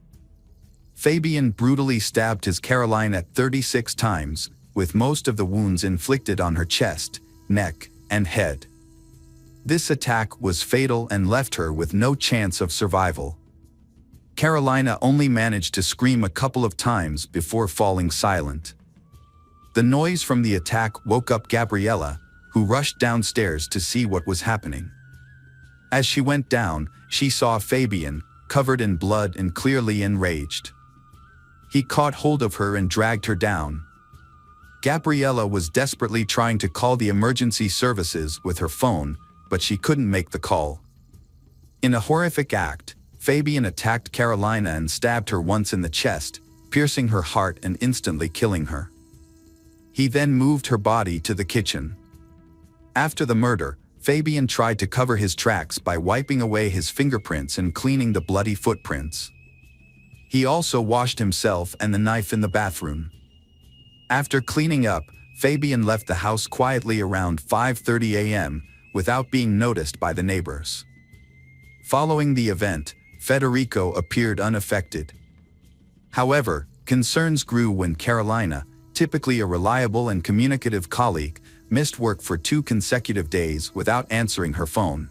Fabian brutally stabbed his Carolina 36 times, with most of the wounds inflicted on her chest, neck, and head. This attack was fatal and left her with no chance of survival. Carolina only managed to scream a couple of times before falling silent. The noise from the attack woke up Gabriella, who rushed downstairs to see what was happening. As she went down, she saw Fabian, covered in blood and clearly enraged. He caught hold of her and dragged her down. Gabriella was desperately trying to call the emergency services with her phone, but she couldn't make the call. In a horrific act, Fabian attacked Carolina and stabbed her once in the chest, piercing her heart and instantly killing her. He then moved her body to the kitchen. After the murder, Fabian tried to cover his tracks by wiping away his fingerprints and cleaning the bloody footprints. He also washed himself and the knife in the bathroom. After cleaning up, Fabian left the house quietly around 5:30 a.m. without being noticed by the neighbors. Following the event, Federico appeared unaffected. However, concerns grew when Carolina, typically a reliable and communicative colleague, missed work for 2 consecutive days without answering her phone.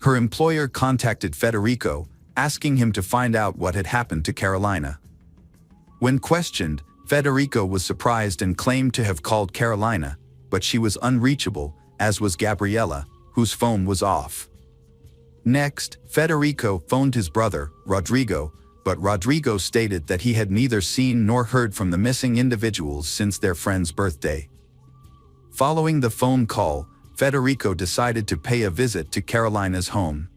Her employer contacted Federico, asking him to find out what had happened to Carolina. When questioned, Federico was surprised and claimed to have called Carolina, but she was unreachable, as was Gabriella, whose phone was off. Next, Federico phoned his brother, Rodrigo, but Rodrigo stated that he had neither seen nor heard from the missing individuals since their friend's birthday. Following the phone call, Federico decided to pay a visit to Carolina's home.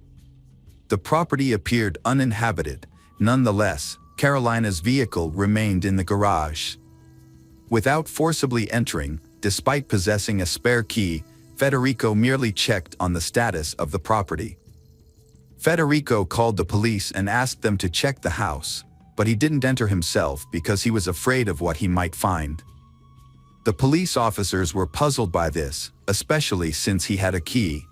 The property appeared uninhabited. Nonetheless, Carolina's vehicle remained in the garage. Without forcibly entering, despite possessing a spare key, Federico merely checked on the status of the property. Federico called the police and asked them to check the house, but he didn't enter himself because he was afraid of what he might find. The police officers were puzzled by this, especially since he had a key.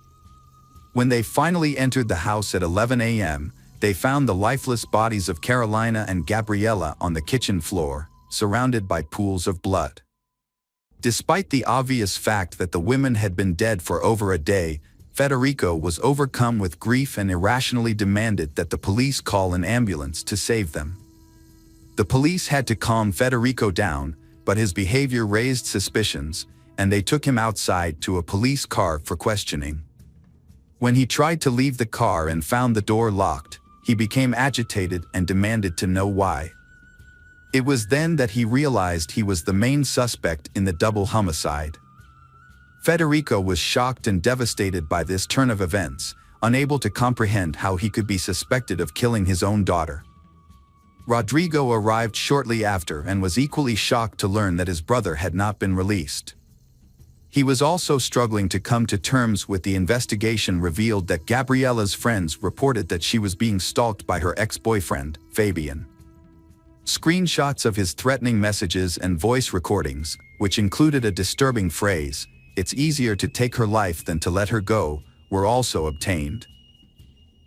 When they finally entered the house at 11 a.m., they found the lifeless bodies of Carolina and Gabriella on the kitchen floor, surrounded by pools of blood. Despite the obvious fact that the women had been dead for over a day, Federico was overcome with grief and irrationally demanded that the police call an ambulance to save them. The police had to calm Federico down, but his behavior raised suspicions, and they took him outside to a police car for questioning. When he tried to leave the car and found the door locked, he became agitated and demanded to know why. It was then that he realized he was the main suspect in the double homicide. Federico was shocked and devastated by this turn of events, unable to comprehend how he could be suspected of killing his own daughter. Rodrigo arrived shortly after and was equally shocked to learn that his brother had not been released. He was also struggling to come to terms with the investigation revealed that Gabriella's friends reported that she was being stalked by her ex-boyfriend, Fabian. Screenshots of his threatening messages and voice recordings, which included a disturbing phrase, "It's easier to take her life than to let her go," were also obtained.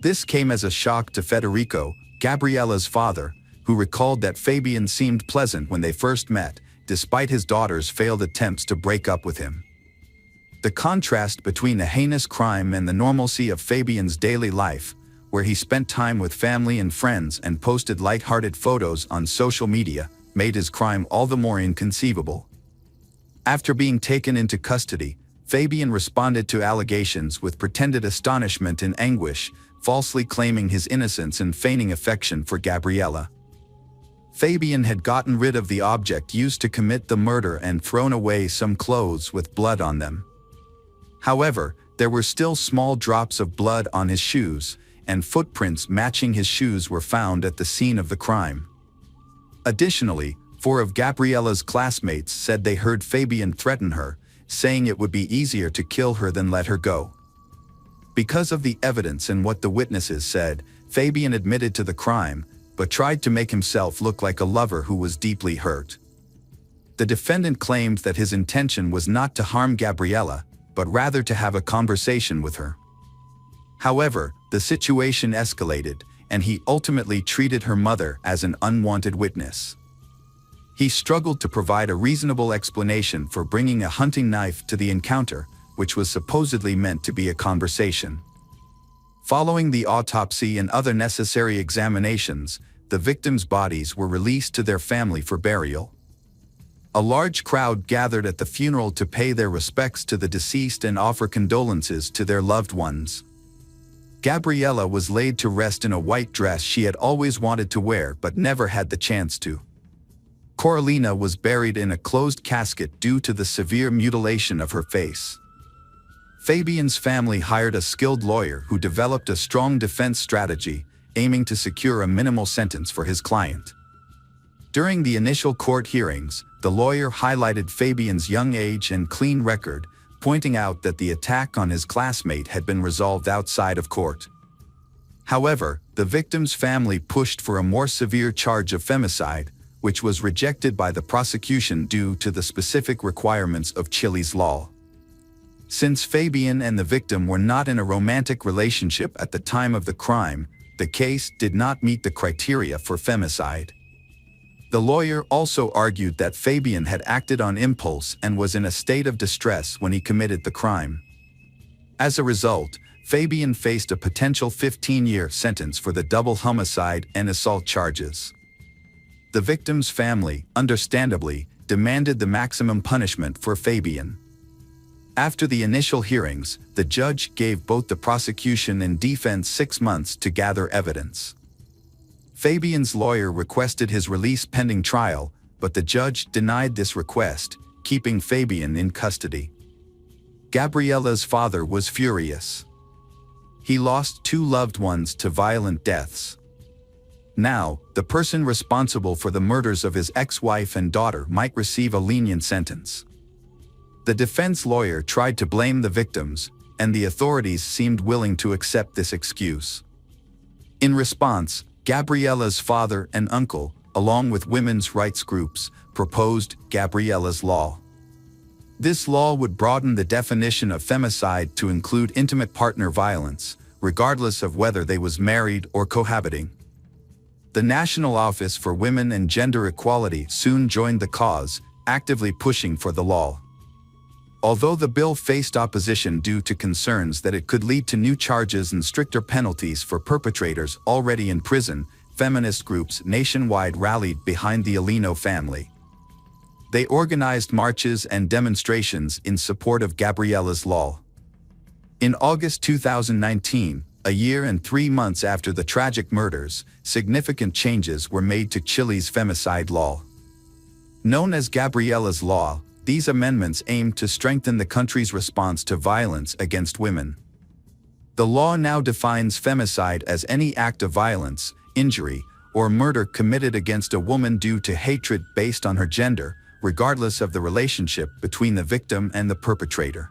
This came as a shock to Federico, Gabriella's father, who recalled that Fabian seemed pleasant when they first met, despite his daughter's failed attempts to break up with him. The contrast between a heinous crime and the normalcy of Fabian's daily life, where he spent time with family and friends and posted light-hearted photos on social media, made his crime all the more inconceivable. After being taken into custody, Fabian responded to allegations with pretended astonishment and anguish, falsely claiming his innocence and feigning affection for Gabriella. Fabian had gotten rid of the object used to commit the murder and thrown away some clothes with blood on them. However, there were still small drops of blood on his shoes, and footprints matching his shoes were found at the scene of the crime. Additionally, 4 of Gabriella's classmates said they heard Fabian threaten her, saying it would be easier to kill her than let her go. Because of the evidence and what the witnesses said, Fabian admitted to the crime, but tried to make himself look like a lover who was deeply hurt. The defendant claimed that his intention was not to harm Gabriella, but rather to have a conversation with her. However, the situation escalated, and he ultimately treated her mother as an unwanted witness. He struggled to provide a reasonable explanation for bringing a hunting knife to the encounter, which was supposedly meant to be a conversation. Following the autopsy and other necessary examinations, the victims' bodies were released to their family for burial. A large crowd gathered at the funeral to pay their respects to the deceased and offer condolences to their loved ones. Gabriella was laid to rest in a white dress she had always wanted to wear but never had the chance to. Coralina was buried in a closed casket due to the severe mutilation of her face. Fabian's family hired a skilled lawyer who developed a strong defense strategy, aiming to secure a minimal sentence for his client. During the initial court hearings, the lawyer highlighted Fabian's young age and clean record, pointing out that the attack on his classmate had been resolved outside of court. However, the victim's family pushed for a more severe charge of femicide, which was rejected by the prosecution due to the specific requirements of Chile's law. Since Fabian and the victim were not in a romantic relationship at the time of the crime, the case did not meet the criteria for femicide. The lawyer also argued that Fabian had acted on impulse and was in a state of distress when he committed the crime. As a result, Fabian faced a potential 15-year sentence for the double homicide and assault charges. The victim's family, understandably, demanded the maximum punishment for Fabian. After the initial hearings, the judge gave both the prosecution and defense 6 months to gather evidence. Fabian's lawyer requested his release pending trial, but the judge denied this request, keeping Fabian in custody. Gabriella's father was furious. He lost 2 loved ones to violent deaths. Now, the person responsible for the murders of his ex-wife and daughter might receive a lenient sentence. The defense lawyer tried to blame the victims, and the authorities seemed willing to accept this excuse. In response, Gabriella's father and uncle, along with women's rights groups, proposed Gabriella's Law. This law would broaden the definition of femicide to include intimate partner violence, regardless of whether they was married or cohabiting. The National Office for Women and Gender Equality soon joined the cause, actively pushing for the law. Although the bill faced opposition due to concerns that it could lead to new charges and stricter penalties for perpetrators already in prison, feminist groups nationwide rallied behind the Alino family. They organized marches and demonstrations in support of Gabriella's Law. In August 2019, a year and 3 months after the tragic murders, significant changes were made to Chile's femicide law. Known as Gabriella's Law, These amendments aimed to strengthen the country's response to violence against women. The law now defines femicide as any act of violence, injury, or murder committed against a woman due to hatred based on her gender, regardless of the relationship between the victim and the perpetrator.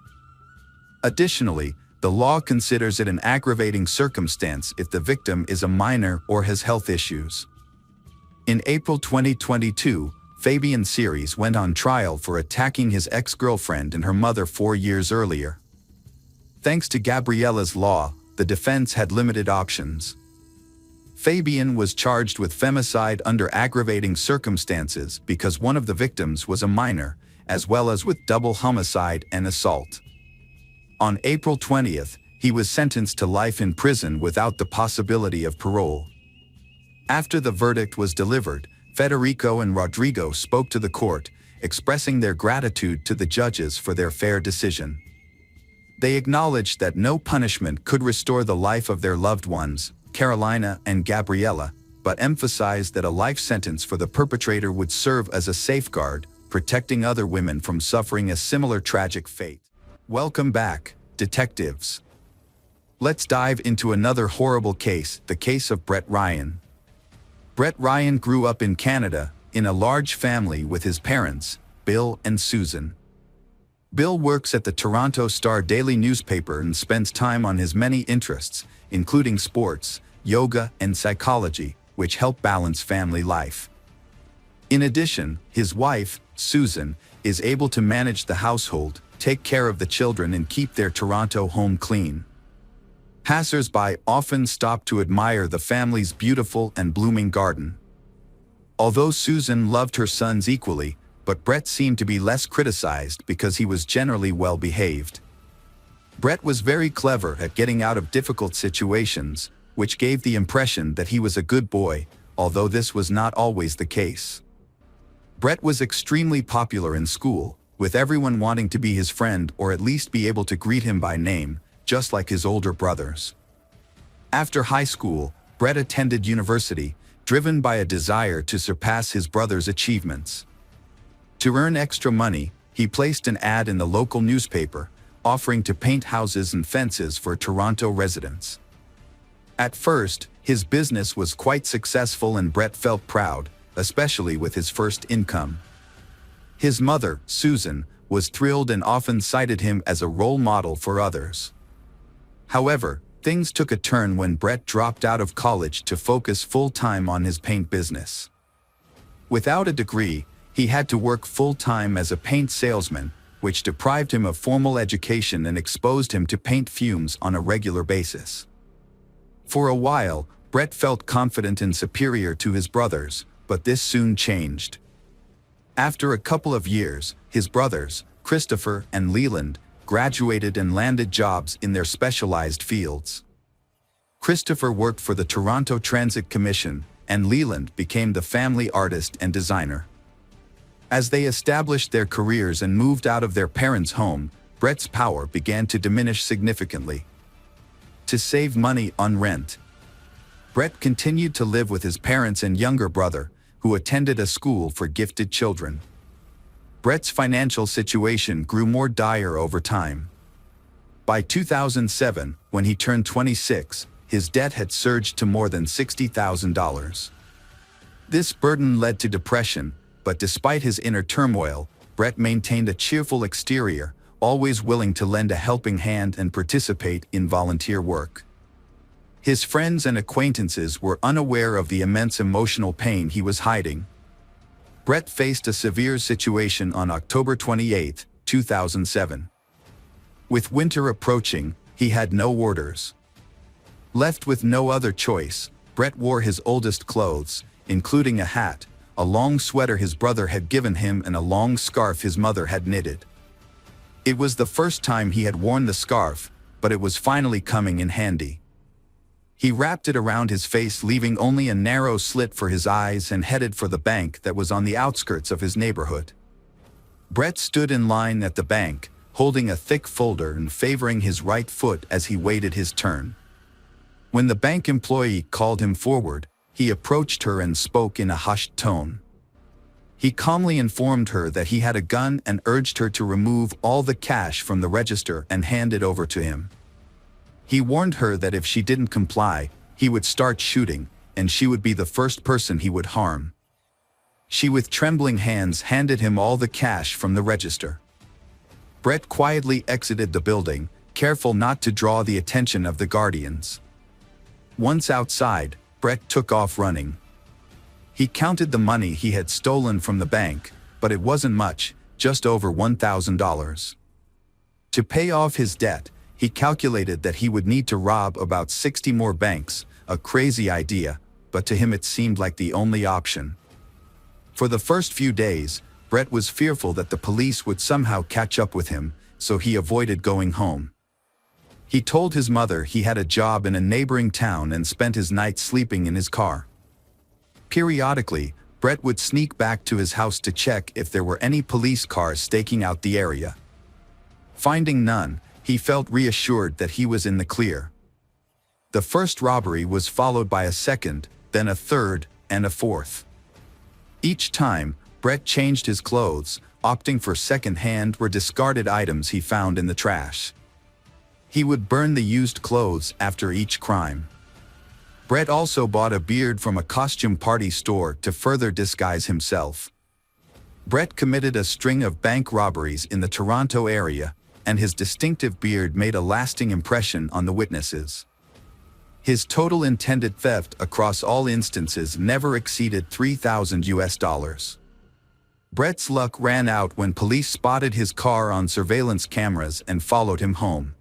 Additionally, the law considers it an aggravating circumstance if the victim is a minor or has health issues. In April 2022, Fabian Series went on trial for attacking his ex-girlfriend and her mother 4 years earlier. Thanks to Gabriella's law, the defense had limited options. Fabian was charged with femicide under aggravating circumstances because one of the victims was a minor, as well as with double homicide and assault. On April 20th, he was sentenced to life in prison without the possibility of parole. After the verdict was delivered, Federico and Rodrigo spoke to the court, expressing their gratitude to the judges for their fair decision. They acknowledged that no punishment could restore the life of their loved ones, Carolina and Gabriella, but emphasized that a life sentence for the perpetrator would serve as a safeguard, protecting other women from suffering a similar tragic fate. Welcome back, detectives. Let's dive into another horrible case, the case of Brett Ryan. Brett Ryan grew up in Canada, in a large family with his parents, Bill and Susan. Bill works at the Toronto Star daily newspaper and spends time on his many interests, including sports, yoga, and psychology, which help balance family life. In addition, his wife, Susan, is able to manage the household, take care of the children, and keep their Toronto home clean. Passers-by often stop to admire the family's beautiful and blooming garden. Although Susan loved her sons equally, but Brett seemed to be less criticized because he was generally well-behaved. Brett was very clever at getting out of difficult situations, which gave the impression that he was a good boy, although this was not always the case. Brett was extremely popular in school, with everyone wanting to be his friend or at least be able to greet him by name, just like his older brothers. After high school, Brett attended university, driven by a desire to surpass his brother's achievements. To earn extra money, he placed an ad in the local newspaper, offering to paint houses and fences for Toronto residents. At first, his business was quite successful and Brett felt proud, especially with his first income. His mother, Susan, was thrilled and often cited him as a role model for others. However, things took a turn when Brett dropped out of college to focus full-time on his paint business. Without a degree, he had to work full-time as a paint salesman, which deprived him of formal education and exposed him to paint fumes on a regular basis. For a while, Brett felt confident and superior to his brothers, but this soon changed. After a couple of years, his brothers, Christopher and Leland, graduated and landed jobs in their specialized fields. Christopher worked for the Toronto Transit Commission, and Leland became the family artist and designer. As they established their careers and moved out of their parents' home, Brett's power began to diminish significantly. To save money on rent, Brett continued to live with his parents and younger brother, who attended a school for gifted children. Brett's financial situation grew more dire over time. By 2007, when he turned 26, his debt had surged to more than $60,000. This burden led to depression, but despite his inner turmoil, Brett maintained a cheerful exterior, always willing to lend a helping hand and participate in volunteer work. His friends and acquaintances were unaware of the immense emotional pain he was hiding. Brett faced a severe situation on October 28, 2007. With winter approaching, he had no orders. Left with no other choice, Brett wore his oldest clothes, including a hat, a long sweater his brother had given him and a long scarf his mother had knitted. It was the first time he had worn the scarf, but it was finally coming in handy. He wrapped it around his face, leaving only a narrow slit for his eyes, and headed for the bank that was on the outskirts of his neighborhood. Brett stood in line at the bank, holding a thick folder and favoring his right foot as he waited his turn. When the bank employee called him forward, he approached her and spoke in a hushed tone. He calmly informed her that he had a gun and urged her to remove all the cash from the register and hand it over to him. He warned her that if she didn't comply, he would start shooting, and she would be the first person he would harm. She with trembling hands handed him all the cash from the register. Brett quietly exited the building, careful not to draw the attention of the guardians. Once outside, Brett took off running. He counted the money he had stolen from the bank, but it wasn't much, just over $1,000. To pay off his debt, he calculated that he would need to rob about 60 more banks, a crazy idea, but to him it seemed like the only option. For the first few days, Brett was fearful that the police would somehow catch up with him, so he avoided going home. He told his mother he had a job in a neighboring town and spent his nights sleeping in his car. Periodically, Brett would sneak back to his house to check if there were any police cars staking out the area. Finding none, he felt reassured that he was in the clear. The first robbery was followed by a second, then a third, and a fourth. Each time, Brett changed his clothes, opting for second-hand or discarded items he found in the trash. He would burn the used clothes after each crime. Brett also bought a beard from a costume party store to further disguise himself. Brett committed a string of bank robberies in the Toronto area, and his distinctive beard made a lasting impression on the witnesses. His total intended theft across all instances never exceeded $3,000. Brett's luck ran out when police spotted his car on surveillance cameras and followed him home.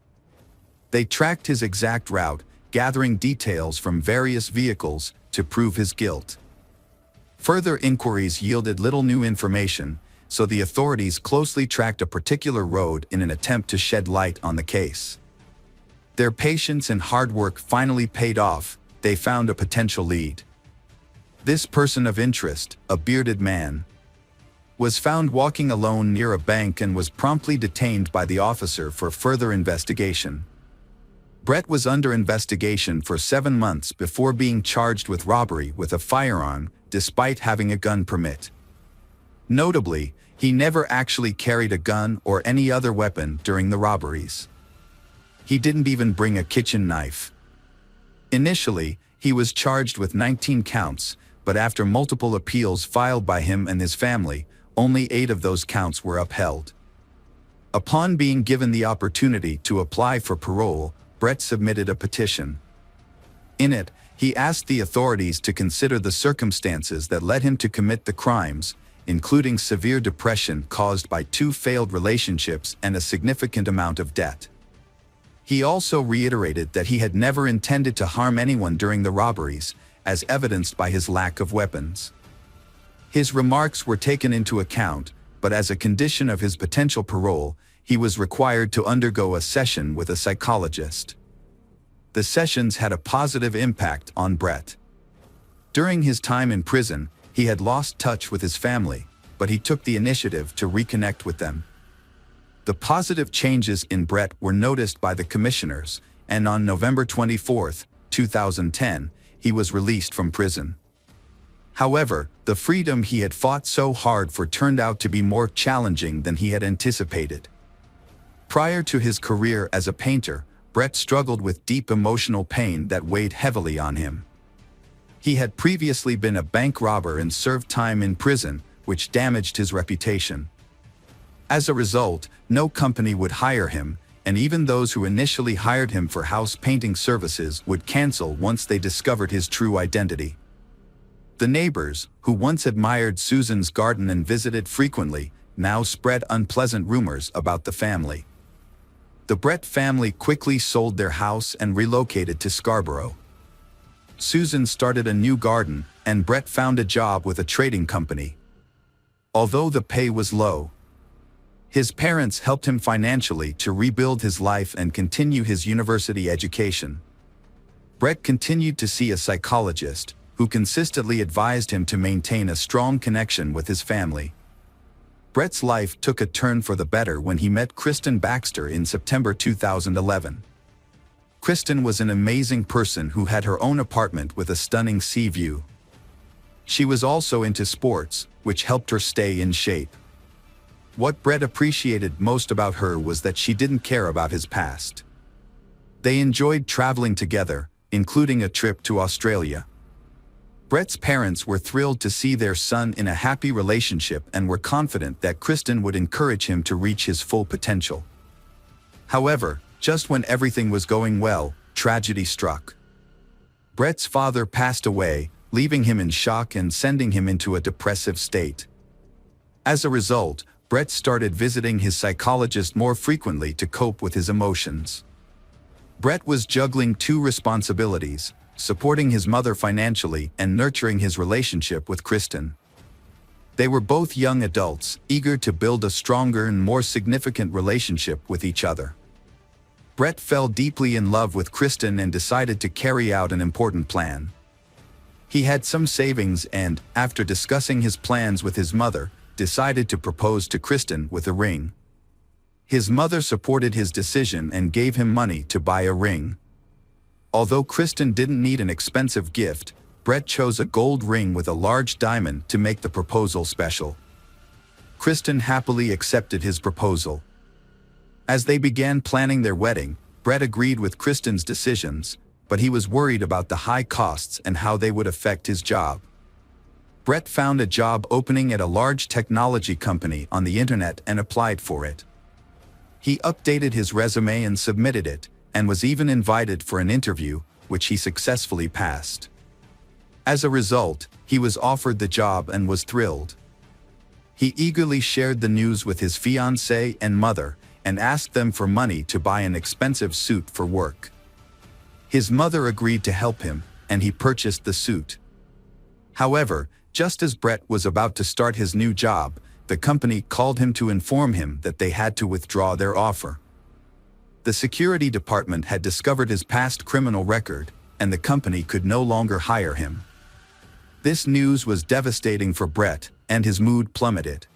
They tracked his exact route, gathering details from various vehicles to prove his guilt. Further inquiries yielded little new information, so the authorities closely tracked a particular road in an attempt to shed light on the case. Their patience and hard work finally paid off. They found a potential lead. This person of interest, a bearded man, was found walking alone near a bank and was promptly detained by the officer for further investigation. Brett was under investigation for 7 months before being charged with robbery with a firearm, despite having a gun permit. Notably, he never actually carried a gun or any other weapon during the robberies. He didn't even bring a kitchen knife. Initially, he was charged with 19 counts, but after multiple appeals filed by him and his family, only 8 of those counts were upheld. Upon being given the opportunity to apply for parole, Brett submitted a petition. In it, he asked the authorities to consider the circumstances that led him to commit the crimes, including severe depression caused by 2 failed relationships and a significant amount of debt. He also reiterated that he had never intended to harm anyone during the robberies, as evidenced by his lack of weapons. His remarks were taken into account, but as a condition of his potential parole, he was required to undergo a session with a psychologist. The sessions had a positive impact on Brett. During his time in prison, he had lost touch with his family, but he took the initiative to reconnect with them. The positive changes in Brett were noticed by the commissioners, and on November 24, 2010, he was released from prison. However, the freedom he had fought so hard for turned out to be more challenging than he had anticipated. Prior to his career as a painter, Brett struggled with deep emotional pain that weighed heavily on him. He had previously been a bank robber and served time in prison, which damaged his reputation. As a result, no company would hire him, and even those who initially hired him for house painting services would cancel once they discovered his true identity. The neighbors, who once admired Susan's garden and visited frequently, now spread unpleasant rumors about the family. The Brett family quickly sold their house and relocated to Scarborough. Susan started a new garden, and Brett found a job with a trading company. Although the pay was low, his parents helped him financially to rebuild his life and continue his university education. Brett continued to see a psychologist, who consistently advised him to maintain a strong connection with his family. Brett's life took a turn for the better when he met Kristen Baxter in September 2011. Kristen was an amazing person who had her own apartment with a stunning sea view. She was also into sports, which helped her stay in shape. What Brett appreciated most about her was that she didn't care about his past. They enjoyed traveling together, including a trip to Australia. Brett's parents were thrilled to see their son in a happy relationship and were confident that Kristen would encourage him to reach his full potential. However, just when everything was going well, tragedy struck. Brett's father passed away, leaving him in shock and sending him into a depressive state. As a result, Brett started visiting his psychologist more frequently to cope with his emotions. Brett was juggling two responsibilities: supporting his mother financially and nurturing his relationship with Kristen. They were both young adults, eager to build a stronger and more significant relationship with each other. Brett fell deeply in love with Kristen and decided to carry out an important plan. He had some savings and, after discussing his plans with his mother, decided to propose to Kristen with a ring. His mother supported his decision and gave him money to buy a ring. Although Kristen didn't need an expensive gift, Brett chose a gold ring with a large diamond to make the proposal special. Kristen happily accepted his proposal. As they began planning their wedding, Brett agreed with Kristen's decisions, but he was worried about the high costs and how they would affect his job. Brett found a job opening at a large technology company on the internet and applied for it. He updated his resume and submitted it, and was even invited for an interview, which he successfully passed. As a result, he was offered the job and was thrilled. He eagerly shared the news with his fiancée and mother, and asked them for money to buy an expensive suit for work. His mother agreed to help him, and he purchased the suit. However, just as Brett was about to start his new job, the company called him to inform him that they had to withdraw their offer. The security department had discovered his past criminal record, and the company could no longer hire him. This news was devastating for Brett, and his mood plummeted.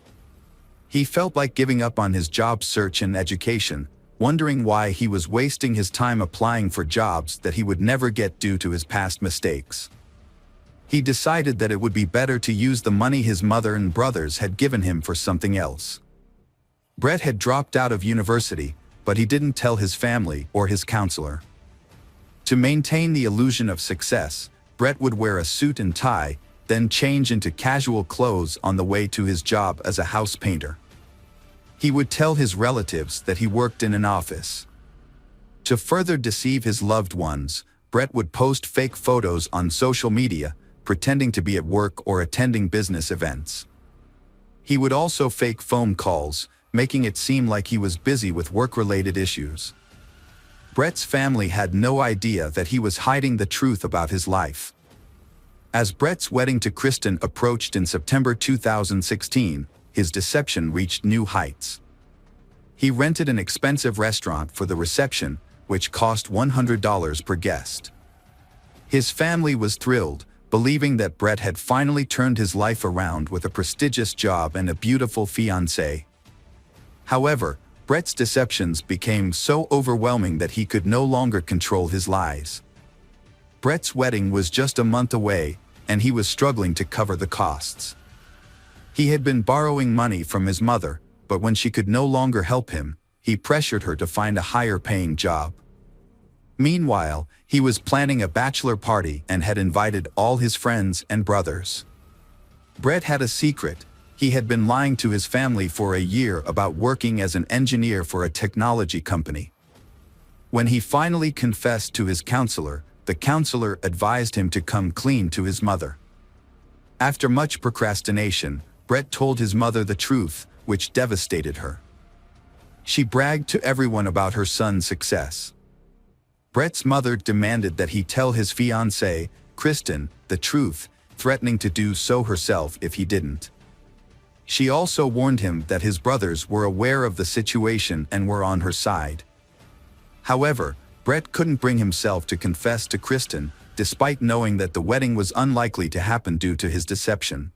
He felt like giving up on his job search and education, wondering why he was wasting his time applying for jobs that he would never get due to his past mistakes. He decided that it would be better to use the money his mother and brothers had given him for something else. Brett had dropped out of university, but he didn't tell his family or his counselor. To maintain the illusion of success, Brett would wear a suit and tie, then change into casual clothes on the way to his job as a house painter. He would tell his relatives that he worked in an office. To further deceive his loved ones, Brett would post fake photos on social media, pretending to be at work or attending business events. He would also fake phone calls, making it seem like he was busy with work-related issues. Brett's family had no idea that he was hiding the truth about his life. As Brett's wedding to Kristen approached in September 2016, his deception reached new heights. He rented an expensive restaurant for the reception, which cost $100 per guest. His family was thrilled, believing that Brett had finally turned his life around with a prestigious job and a beautiful fiancée. However, Brett's deceptions became so overwhelming that he could no longer control his lies. Brett's wedding was just a month away, and he was struggling to cover the costs. He had been borrowing money from his mother, but when she could no longer help him, he pressured her to find a higher-paying job. Meanwhile, he was planning a bachelor party and had invited all his friends and brothers. Brett had a secret. He had been lying to his family for a year about working as an engineer for a technology company. When he finally confessed to his counselor, the counselor advised him to come clean to his mother. After much procrastination, Brett told his mother the truth, which devastated her. She bragged to everyone about her son's success. Brett's mother demanded that he tell his fiancée, Kristen, the truth, threatening to do so herself if he didn't. She also warned him that his brothers were aware of the situation and were on her side. However, Brett couldn't bring himself to confess to Kristen, despite knowing that the wedding was unlikely to happen due to his deception.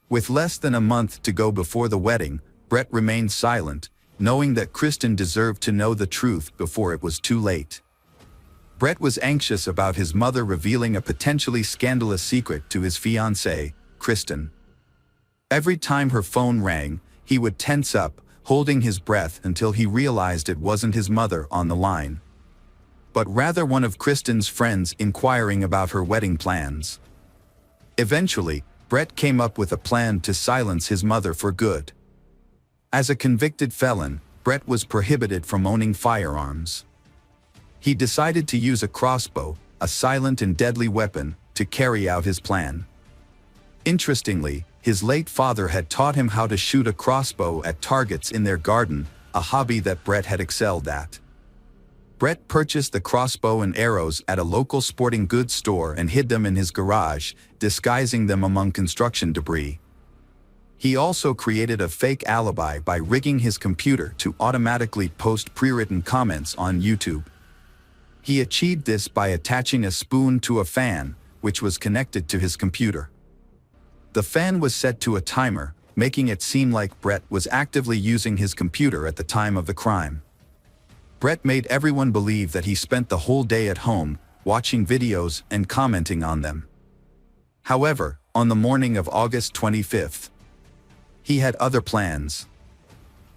With less than a month to go before the wedding, Brett remained silent, knowing that Kristen deserved to know the truth before it was too late. Brett was anxious about his mother revealing a potentially scandalous secret to his fiancée, Kristen. Every time her phone rang, he would tense up, holding his breath until he realized it wasn't his mother on the line, but rather one of Kristen's friends inquiring about her wedding plans. Eventually, Brett came up with a plan to silence his mother for good. As a convicted felon, Brett was prohibited from owning firearms. He decided to use a crossbow, a silent and deadly weapon, to carry out his plan. Interestingly, his late father had taught him how to shoot a crossbow at targets in their garden, a hobby that Brett had excelled at. Brett purchased the crossbow and arrows at a local sporting goods store and hid them in his garage, disguising them among construction debris. He also created a fake alibi by rigging his computer to automatically post pre-written comments on YouTube. He achieved this by attaching a spoon to a fan, which was connected to his computer. The fan was set to a timer, making it seem like Brett was actively using his computer at the time of the crime. Brett made everyone believe that he spent the whole day at home, watching videos and commenting on them. However, on the morning of August 25th, he had other plans.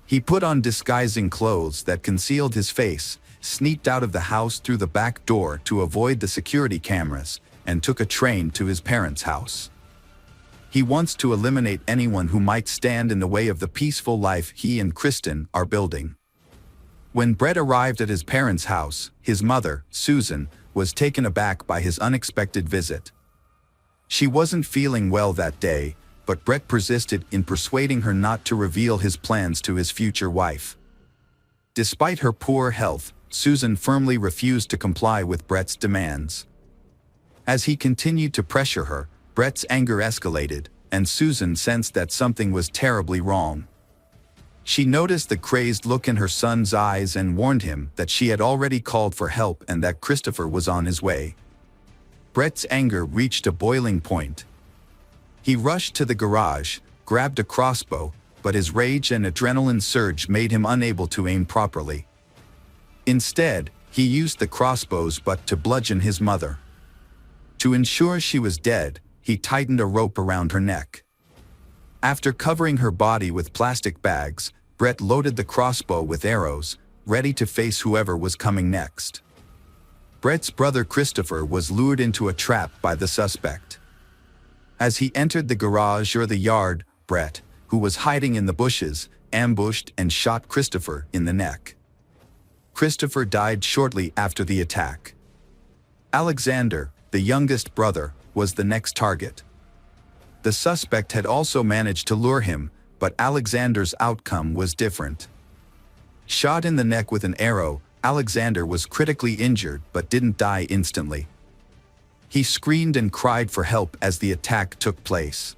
He put on disguising clothes that concealed his face, sneaked out of the house through the back door to avoid the security cameras, and took a train to his parents' house. He wants to eliminate anyone who might stand in the way of the peaceful life he and Kristen are building. When Brett arrived at his parents' house, his mother, Susan, was taken aback by his unexpected visit. She wasn't feeling well that day, but Brett persisted in persuading her not to reveal his plans to his future wife. Despite her poor health, Susan firmly refused to comply with Brett's demands. As he continued to pressure her, Brett's anger escalated, and Susan sensed that something was terribly wrong. She noticed the crazed look in her son's eyes and warned him that she had already called for help and that Christopher was on his way. Brett's anger reached a boiling point. He rushed to the garage, grabbed a crossbow, but his rage and adrenaline surge made him unable to aim properly. Instead, he used the crossbow's butt to bludgeon his mother. To ensure she was dead, he tightened a rope around her neck. After covering her body with plastic bags, Brett loaded the crossbow with arrows, ready to face whoever was coming next. Brett's brother Christopher was lured into a trap by the suspect. As he entered the garage or the yard, Brett, who was hiding in the bushes, ambushed and shot Christopher in the neck. Christopher died shortly after the attack. Alexander, the youngest brother, was the next target. The suspect had also managed to lure him, but Alexander's outcome was different. Shot in the neck with an arrow, Alexander was critically injured but didn't die instantly. He screamed and cried for help as the attack took place.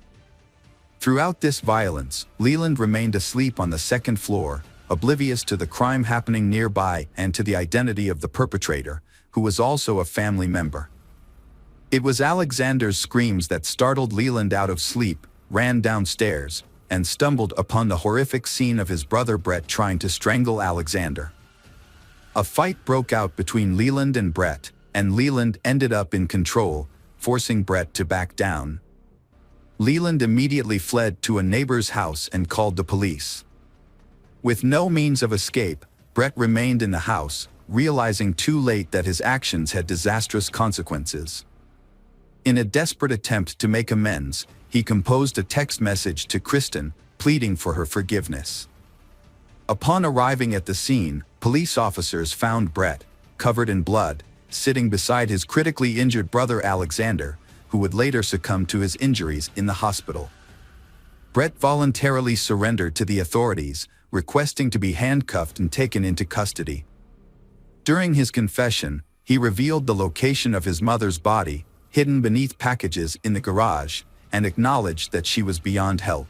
Throughout this violence, Leland remained asleep on the second floor, oblivious to the crime happening nearby and to the identity of the perpetrator, who was also a family member. It was Alexander's screams that startled Leland out of sleep, ran downstairs, and stumbled upon the horrific scene of his brother Brett trying to strangle Alexander. A fight broke out between Leland and Brett, and Leland ended up in control, forcing Brett to back down. Leland immediately fled to a neighbor's house and called the police. With no means of escape, Brett remained in the house, realizing too late that his actions had disastrous consequences. In a desperate attempt to make amends, he composed a text message to Kristen, pleading for her forgiveness. Upon arriving at the scene, police officers found Brett, covered in blood, sitting beside his critically injured brother Alexander, who would later succumb to his injuries in the hospital. Brett voluntarily surrendered to the authorities, requesting to be handcuffed and taken into custody. During his confession, he revealed the location of his mother's body, hidden beneath packages in the garage, and acknowledged that she was beyond help.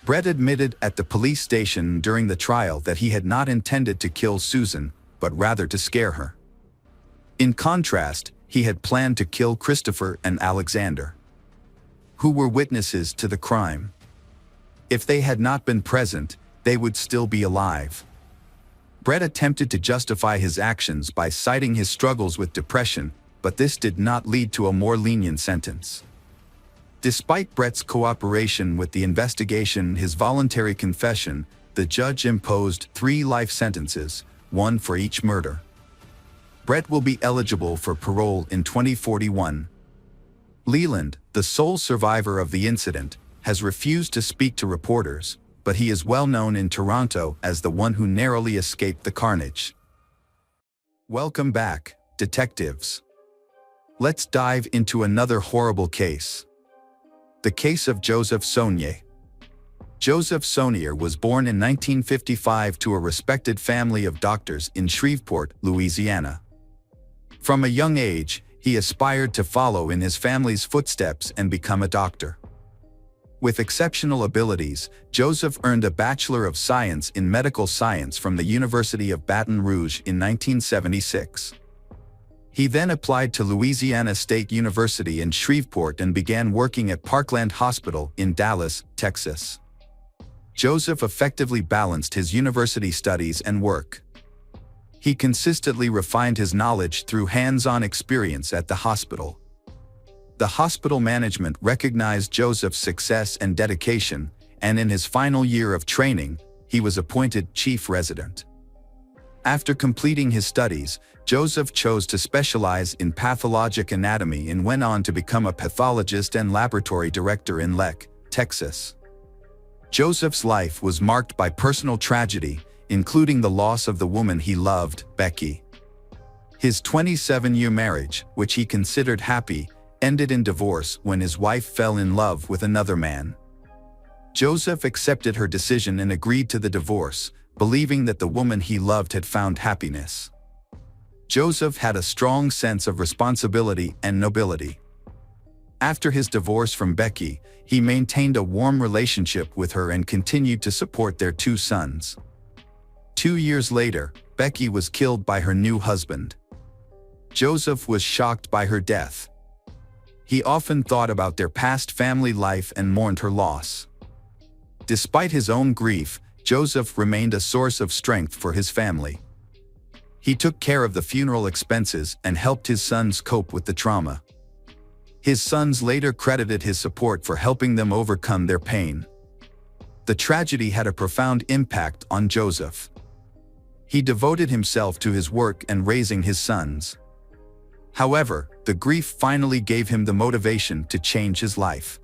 Brett admitted at the police station during the trial that he had not intended to kill Susan, but rather to scare her. In contrast, he had planned to kill Christopher and Alexander, who were witnesses to the crime. If they had not been present, they would still be alive. Brett attempted to justify his actions by citing his struggles with depression, but this did not lead to a more lenient sentence. Despite Brett's cooperation with the investigation and his voluntary confession, the judge imposed 3 life sentences, 1 for each murder. Brett will be eligible for parole in 2041. Leland, the sole survivor of the incident, has refused to speak to reporters, but he is well known in Toronto as the one who narrowly escaped the carnage. Welcome back, detectives. Let's dive into another horrible case. The case of Joseph Saunier. Joseph Saunier was born in 1955 to a respected family of doctors in Shreveport, Louisiana. From a young age, he aspired to follow in his family's footsteps and become a doctor. With exceptional abilities, Joseph earned a Bachelor of Science in Medical Science from the University of Baton Rouge in 1976. He then applied to Louisiana State University in Shreveport and began working at Parkland Hospital in Dallas, Texas. Joseph effectively balanced his university studies and work. He consistently refined his knowledge through hands-on experience at the hospital. The hospital management recognized Joseph's success and dedication, and in his final year of training, he was appointed chief resident. After completing his studies, Joseph chose to specialize in pathologic anatomy and went on to become a pathologist and laboratory director in Leck, Texas. Joseph's life was marked by personal tragedy, including the loss of the woman he loved, Becky. His 27-year marriage, which he considered happy, ended in divorce when his wife fell in love with another man. Joseph accepted her decision and agreed to the divorce, believing that the woman he loved had found happiness. Joseph had a strong sense of responsibility and nobility. After his divorce from Becky, he maintained a warm relationship with her and continued to support their 2 sons. 2 years later, Becky was killed by her new husband. Joseph was shocked by her death. He often thought about their past family life and mourned her loss. Despite his own grief, Joseph remained a source of strength for his family. He took care of the funeral expenses and helped his sons cope with the trauma. His sons later credited his support for helping them overcome their pain. The tragedy had a profound impact on Joseph. He devoted himself to his work and raising his sons. However, the grief finally gave him the motivation to change his life.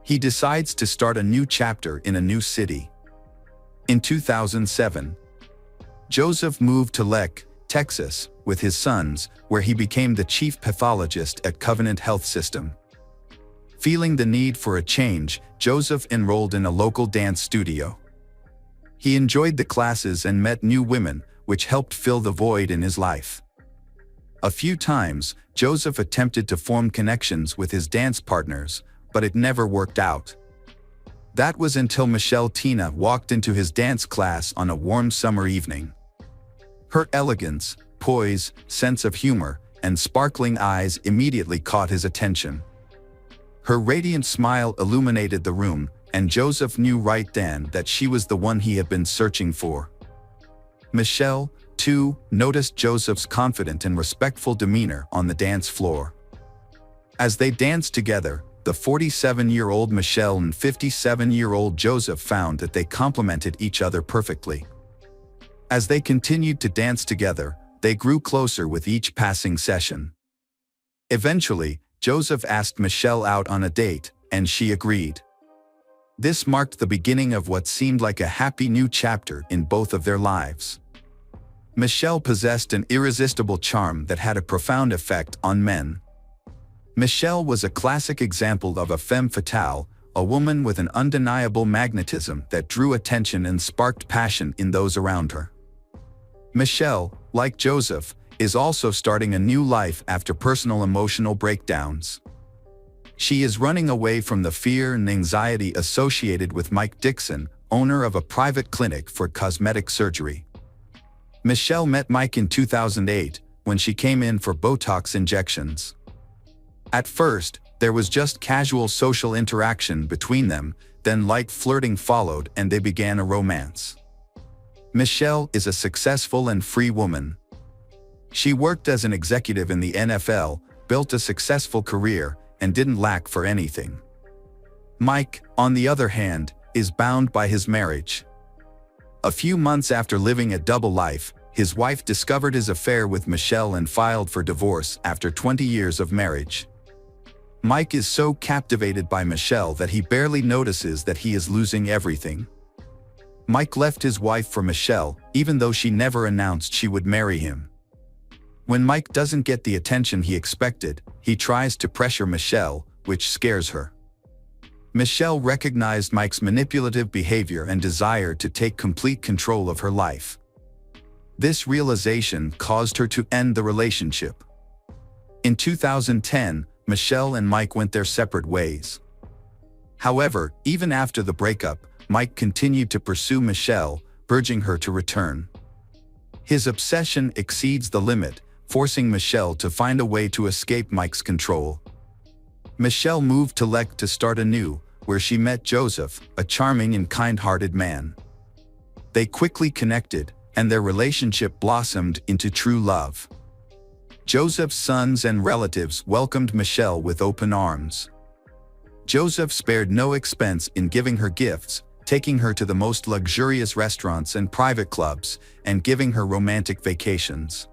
He decides to start a new chapter in a new city. In 2007, Joseph moved to Leck, Texas, with his sons, where he became the chief pathologist at Covenant Health System. Feeling the need for a change, Joseph enrolled in a local dance studio. He enjoyed the classes and met new women, which helped fill the void in his life. A few times, Joseph attempted to form connections with his dance partners, but it never worked out. That was until Michelle Tina walked into his dance class on a warm summer evening. Her elegance, poise, sense of humor, and sparkling eyes immediately caught his attention. Her radiant smile illuminated the room, and Joseph knew right then that she was the one he had been searching for. Michelle, too, noticed Joseph's confident and respectful demeanor on the dance floor. As they danced together, the 47-year-old Michelle and 57-year-old Joseph found that they complemented each other perfectly. As they continued to dance together, they grew closer with each passing session. Eventually, Joseph asked Michelle out on a date, and she agreed. This marked the beginning of what seemed like a happy new chapter in both of their lives. Michelle possessed an irresistible charm that had a profound effect on men. Michelle was a classic example of a femme fatale, a woman with an undeniable magnetism that drew attention and sparked passion in those around her. Michelle, like Joseph, is also starting a new life after personal emotional breakdowns. She is running away from the fear and anxiety associated with Mike Dixon, owner of a private clinic for cosmetic surgery. Michelle met Mike in 2008 when she came in for Botox injections. At first, there was just casual social interaction between them, then light flirting followed and they began a romance. Michelle is a successful and free woman. She worked as an executive in the NFL, built a successful career, and didn't lack for anything. Mike, on the other hand, is bound by his marriage. A few months after living a double life, his wife discovered his affair with Michelle and filed for divorce after 20 years of marriage. Mike is so captivated by Michelle that he barely notices that he is losing everything. Mike left his wife for Michelle, even though she never announced she would marry him. When Mike doesn't get the attention he expected, he tries to pressure Michelle, which scares her. Michelle recognized Mike's manipulative behavior and desire to take complete control of her life. This realization caused her to end the relationship. In 2010, Michelle and Mike went their separate ways. However, even after the breakup, Mike continued to pursue Michelle, urging her to return. His obsession exceeds the limit, forcing Michelle to find a way to escape Mike's control. Michelle moved to Lek to start anew, where she met Joseph, a charming and kind-hearted man. They quickly connected, and their relationship blossomed into true love. Joseph's sons and relatives welcomed Michelle with open arms. Joseph spared no expense in giving her gifts, taking her to the most luxurious restaurants and private clubs, and giving her romantic vacations.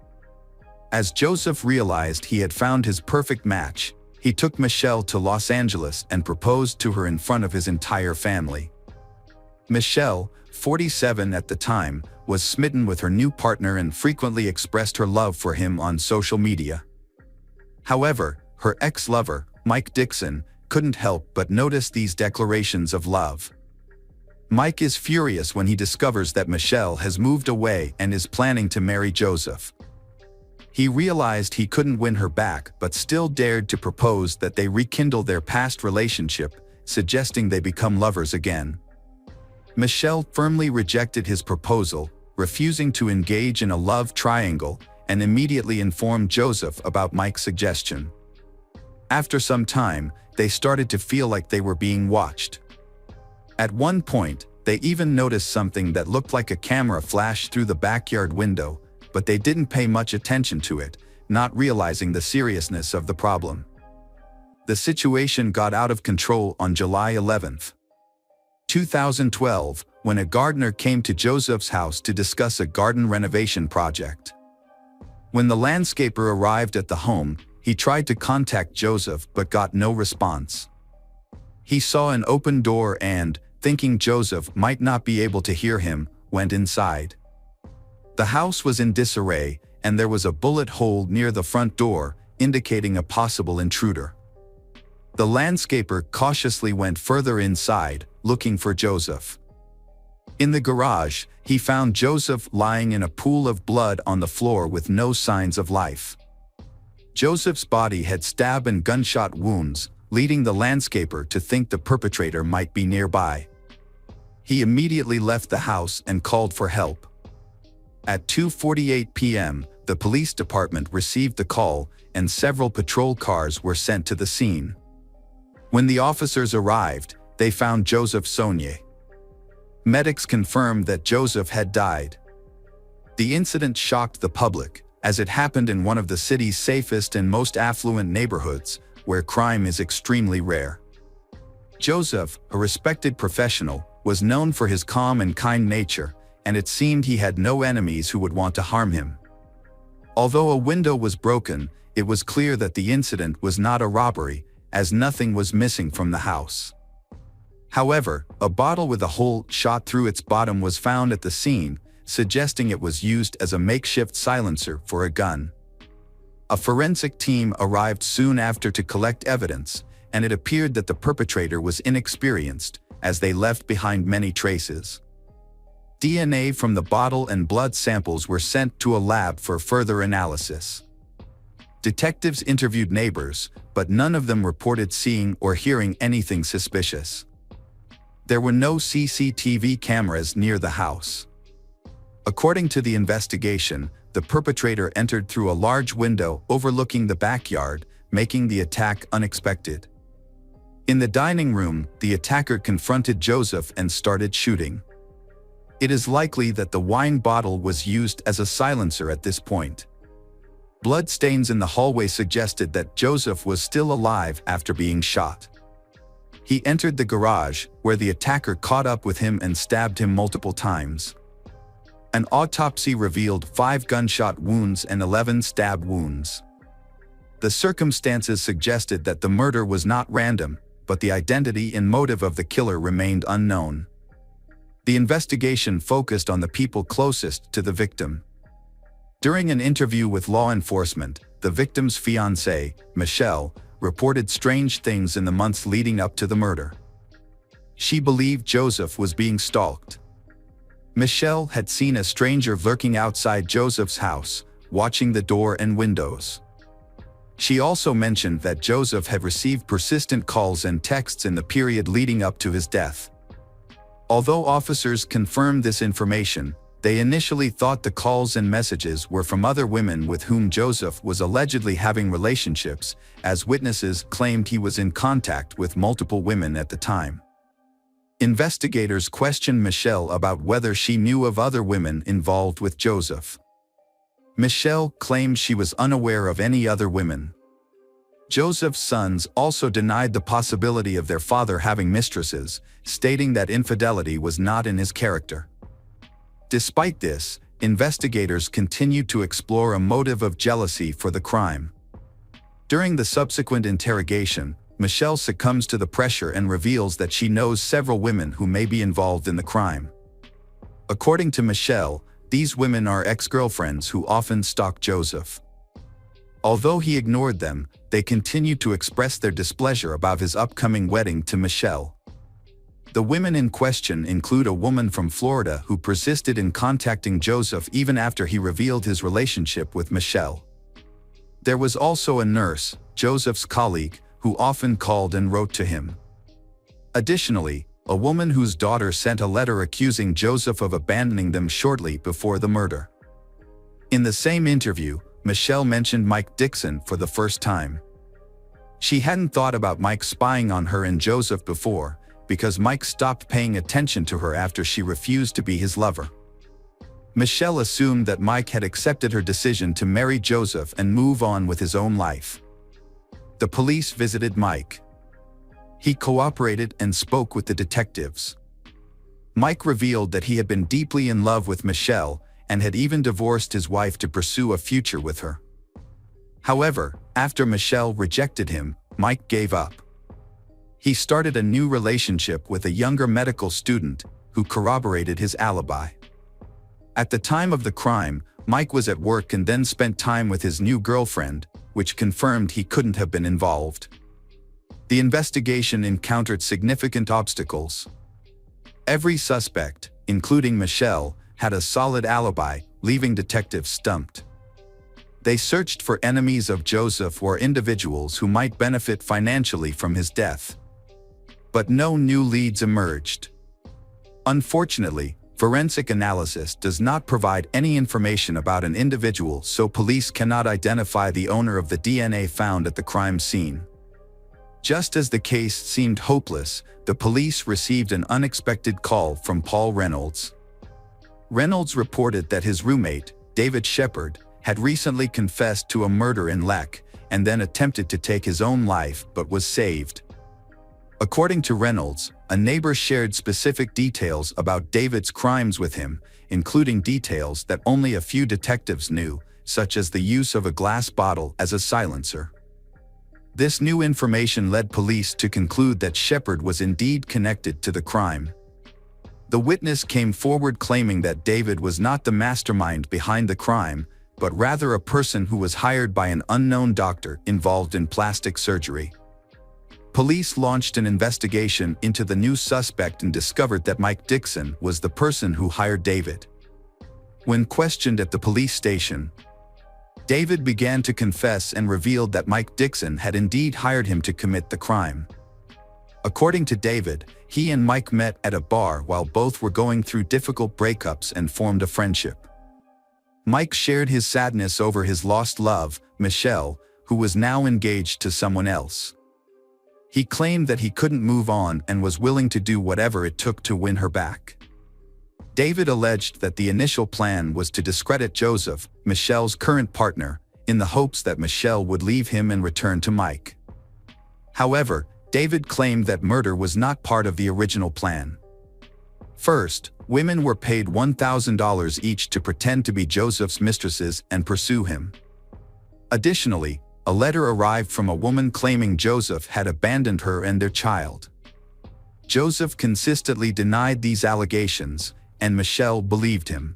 As Joseph realized he had found his perfect match, he took Michelle to Los Angeles and proposed to her in front of his entire family. Michelle, 47 at the time, was smitten with her new partner and frequently expressed her love for him on social media. However, her ex-lover, Mike Dixon, couldn't help but notice these declarations of love. Mike is furious when he discovers that Michelle has moved away and is planning to marry Joseph. He realized he couldn't win her back but still dared to propose that they rekindle their past relationship, suggesting they become lovers again. Michelle firmly rejected his proposal, refusing to engage in a love triangle, and immediately informed Joseph about Mike's suggestion. After some time, they started to feel like they were being watched. At one point, they even noticed something that looked like a camera flash through the backyard window, but they didn't pay much attention to it, not realizing the seriousness of the problem. The situation got out of control on July 11, 2012, when a gardener came to Joseph's house to discuss a garden renovation project. When the landscaper arrived at the home, he tried to contact Joseph but got no response. He saw an open door and, thinking Joseph might not be able to hear him, went inside. The house was in disarray, and there was a bullet hole near the front door, indicating a possible intruder. The landscaper cautiously went further inside, looking for Joseph. In the garage, he found Joseph lying in a pool of blood on the floor with no signs of life. Joseph's body had stab and gunshot wounds, leading the landscaper to think the perpetrator might be nearby. He immediately left the house and called for help. At 2:48 p.m., the police department received the call, and several patrol cars were sent to the scene. When the officers arrived, they found Joseph Sonnier. Medics confirmed that Joseph had died. The incident shocked the public, as it happened in one of the city's safest and most affluent neighborhoods, where crime is extremely rare. Joseph, a respected professional, was known for his calm and kind nature, and it seemed he had no enemies who would want to harm him. Although a window was broken, it was clear that the incident was not a robbery, as nothing was missing from the house. However, a bottle with a hole shot through its bottom was found at the scene, suggesting it was used as a makeshift silencer for a gun. A forensic team arrived soon after to collect evidence, and it appeared that the perpetrator was inexperienced, as they left behind many traces. DNA from the bottle and blood samples were sent to a lab for further analysis. Detectives interviewed neighbors, but none of them reported seeing or hearing anything suspicious. There were no CCTV cameras near the house. According to the investigation, the perpetrator entered through a large window overlooking the backyard, making the attack unexpected. In the dining room, the attacker confronted Joseph and started shooting. It is likely that the wine bottle was used as a silencer at this point. Blood stains in the hallway suggested that Joseph was still alive after being shot. He entered the garage, where the attacker caught up with him and stabbed him multiple times. An autopsy revealed 5 gunshot wounds and 11 stab wounds. The circumstances suggested that the murder was not random, but the identity and motive of the killer remained unknown. The investigation focused on the people closest to the victim. During an interview with law enforcement, the victim's fiancée, Michelle, reported strange things in the months leading up to the murder. She believed Joseph was being stalked. Michelle had seen a stranger lurking outside Joseph's house, watching the door and windows. She also mentioned that Joseph had received persistent calls and texts in the period leading up to his death. Although officers confirmed this information, they initially thought the calls and messages were from other women with whom Joseph was allegedly having relationships, as witnesses claimed he was in contact with multiple women at the time. Investigators questioned Michelle about whether she knew of other women involved with Joseph. Michelle claimed she was unaware of any other women. Joseph's sons also denied the possibility of their father having mistresses, stating that infidelity was not in his character. Despite this, investigators continued to explore a motive of jealousy for the crime. During the subsequent interrogation, Michelle succumbs to the pressure and reveals that she knows several women who may be involved in the crime. According to Michelle, these women are ex-girlfriends who often stalk Joseph. Although he ignored them, they continued to express their displeasure about his upcoming wedding to Michelle. The women in question include a woman from Florida who persisted in contacting Joseph even after he revealed his relationship with Michelle. There was also a nurse, Joseph's colleague, who often called and wrote to him. Additionally, a woman whose daughter sent a letter accusing Joseph of abandoning them shortly before the murder. In the same interview, Michelle mentioned Mike Dixon for the first time. She hadn't thought about Mike spying on her and Joseph before, because Mike stopped paying attention to her after she refused to be his lover. Michelle assumed that Mike had accepted her decision to marry Joseph and move on with his own life. The police visited Mike. He cooperated and spoke with the detectives. Mike revealed that he had been deeply in love with Michelle and had even divorced his wife to pursue a future with her. However, after Michelle rejected him, Mike gave up. He started a new relationship with a younger medical student who corroborated his alibi. At the time of the crime, Mike was at work and then spent time with his new girlfriend, which confirmed he couldn't have been involved. The investigation encountered significant obstacles. Every suspect, including Michelle, had a solid alibi, leaving detectives stumped. They searched for enemies of Joseph or individuals who might benefit financially from his death. But no new leads emerged. Unfortunately, forensic analysis does not provide any information about an individual, so police cannot identify the owner of the DNA found at the crime scene. Just as the case seemed hopeless, the police received an unexpected call from Paul Reynolds. Reynolds reported that his roommate, David Shepard, had recently confessed to a murder in Leck and then attempted to take his own life but was saved. According to Reynolds, a neighbor shared specific details about David's crimes with him, including details that only a few detectives knew, such as the use of a glass bottle as a silencer. This new information led police to conclude that Shepard was indeed connected to the crime. The witness came forward claiming that David was not the mastermind behind the crime, but rather a person who was hired by an unknown doctor involved in plastic surgery. Police launched an investigation into the new suspect and discovered that Mike Dixon was the person who hired David. When questioned at the police station, David began to confess and revealed that Mike Dixon had indeed hired him to commit the crime. According to David, he and Mike met at a bar while both were going through difficult breakups and formed a friendship. Mike shared his sadness over his lost love, Michelle, who was now engaged to someone else. He claimed that he couldn't move on and was willing to do whatever it took to win her back. David alleged that the initial plan was to discredit Joseph, Michelle's current partner, in the hopes that Michelle would leave him and return to Mike. However, David claimed that murder was not part of the original plan. First, women were paid $1,000 each to pretend to be Joseph's mistresses and pursue him. Additionally, a letter arrived from a woman claiming Joseph had abandoned her and their child. Joseph consistently denied these allegations, and Michelle believed him.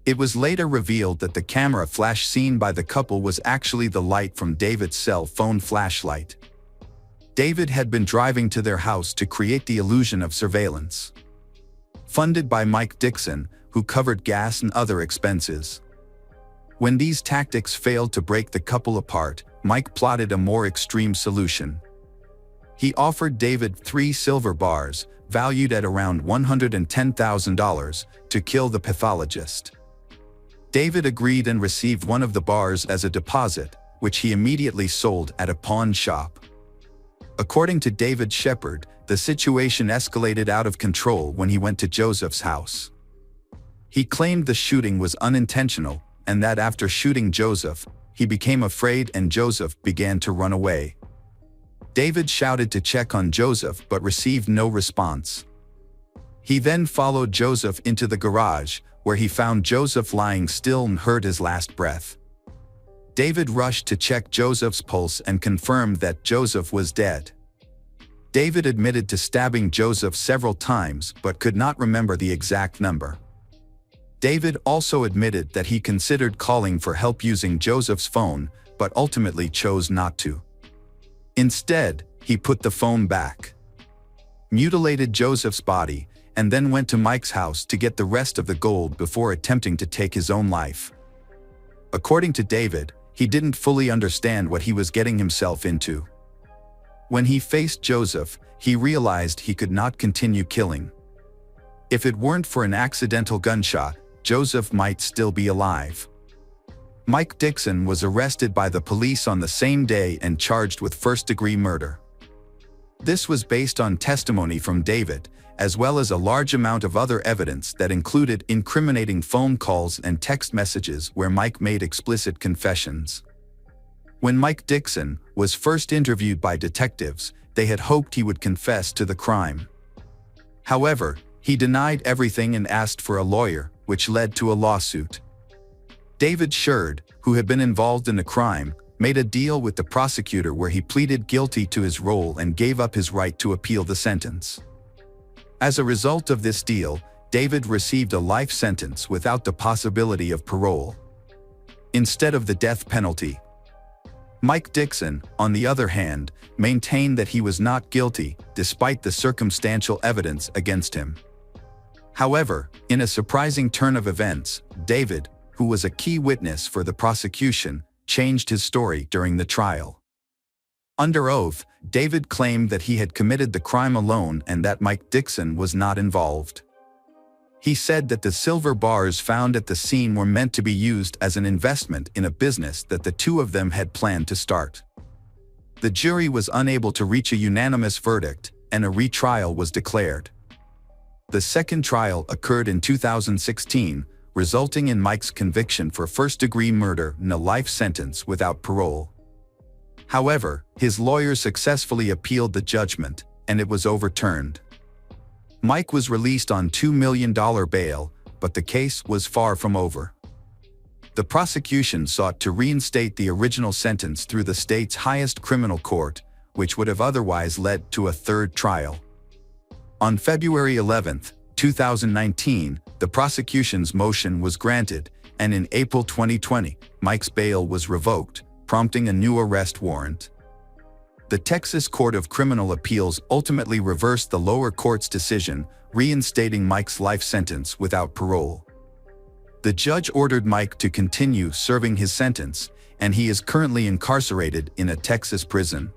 It was later revealed that the camera flash seen by the couple was actually the light from David's cell phone flashlight. David had been driving to their house to create the illusion of surveillance. Funded by Mike Dixon, who covered gas and other expenses. When these tactics failed to break the couple apart, Mike plotted a more extreme solution. He offered David 3 silver bars, valued at around $110,000, to kill the pathologist. David agreed and received one of the bars as a deposit, which he immediately sold at a pawn shop. According to David Shepard, the situation escalated out of control when he went to Joseph's house. He claimed the shooting was unintentional, and that after shooting Joseph, he became afraid and Joseph began to run away. David shouted to check on Joseph but received no response. He then followed Joseph into the garage, where he found Joseph lying still and heard his last breath. David rushed to check Joseph's pulse and confirmed that Joseph was dead. David admitted to stabbing Joseph several times but could not remember the exact number. David also admitted that he considered calling for help using Joseph's phone, but ultimately chose not to. Instead, he put the phone back, mutilated Joseph's body, and then went to Mike's house to get the rest of the gold before attempting to take his own life. According to David, he didn't fully understand what he was getting himself into. When he faced Joseph, he realized he could not continue killing. If it weren't for an accidental gunshot, Joseph might still be alive. Mike Dixon was arrested by the police on the same day and charged with first-degree murder. This was based on testimony from David, as well as a large amount of other evidence that included incriminating phone calls and text messages where Mike made explicit confessions. When Mike Dixon was first interviewed by detectives, they had hoped he would confess to the crime. However, he denied everything and asked for a lawyer, which led to a lawsuit. David Sherd, who had been involved in the crime, made a deal with the prosecutor where he pleaded guilty to his role and gave up his right to appeal the sentence. As a result of this deal, David received a life sentence without the possibility of parole, instead of the death penalty. Mike Dixon, on the other hand, maintained that he was not guilty, despite the circumstantial evidence against him. However, in a surprising turn of events, David, who was a key witness for the prosecution, changed his story during the trial. Under oath, David claimed that he had committed the crime alone and that Mike Dixon was not involved. He said that the silver bars found at the scene were meant to be used as an investment in a business that the two of them had planned to start. The jury was unable to reach a unanimous verdict, and a retrial was declared. The second trial occurred in 2016, resulting in Mike's conviction for first-degree murder and a life sentence without parole. However, his lawyer successfully appealed the judgment, and it was overturned. Mike was released on $2 million bail, but the case was far from over. The prosecution sought to reinstate the original sentence through the state's highest criminal court, which would have otherwise led to a third trial. On February 11, 2019, the prosecution's motion was granted, and in April 2020, Mike's bail was revoked, prompting a new arrest warrant. The Texas Court of Criminal Appeals ultimately reversed the lower court's decision, reinstating Mike's life sentence without parole. The judge ordered Mike to continue serving his sentence, and he is currently incarcerated in a Texas prison.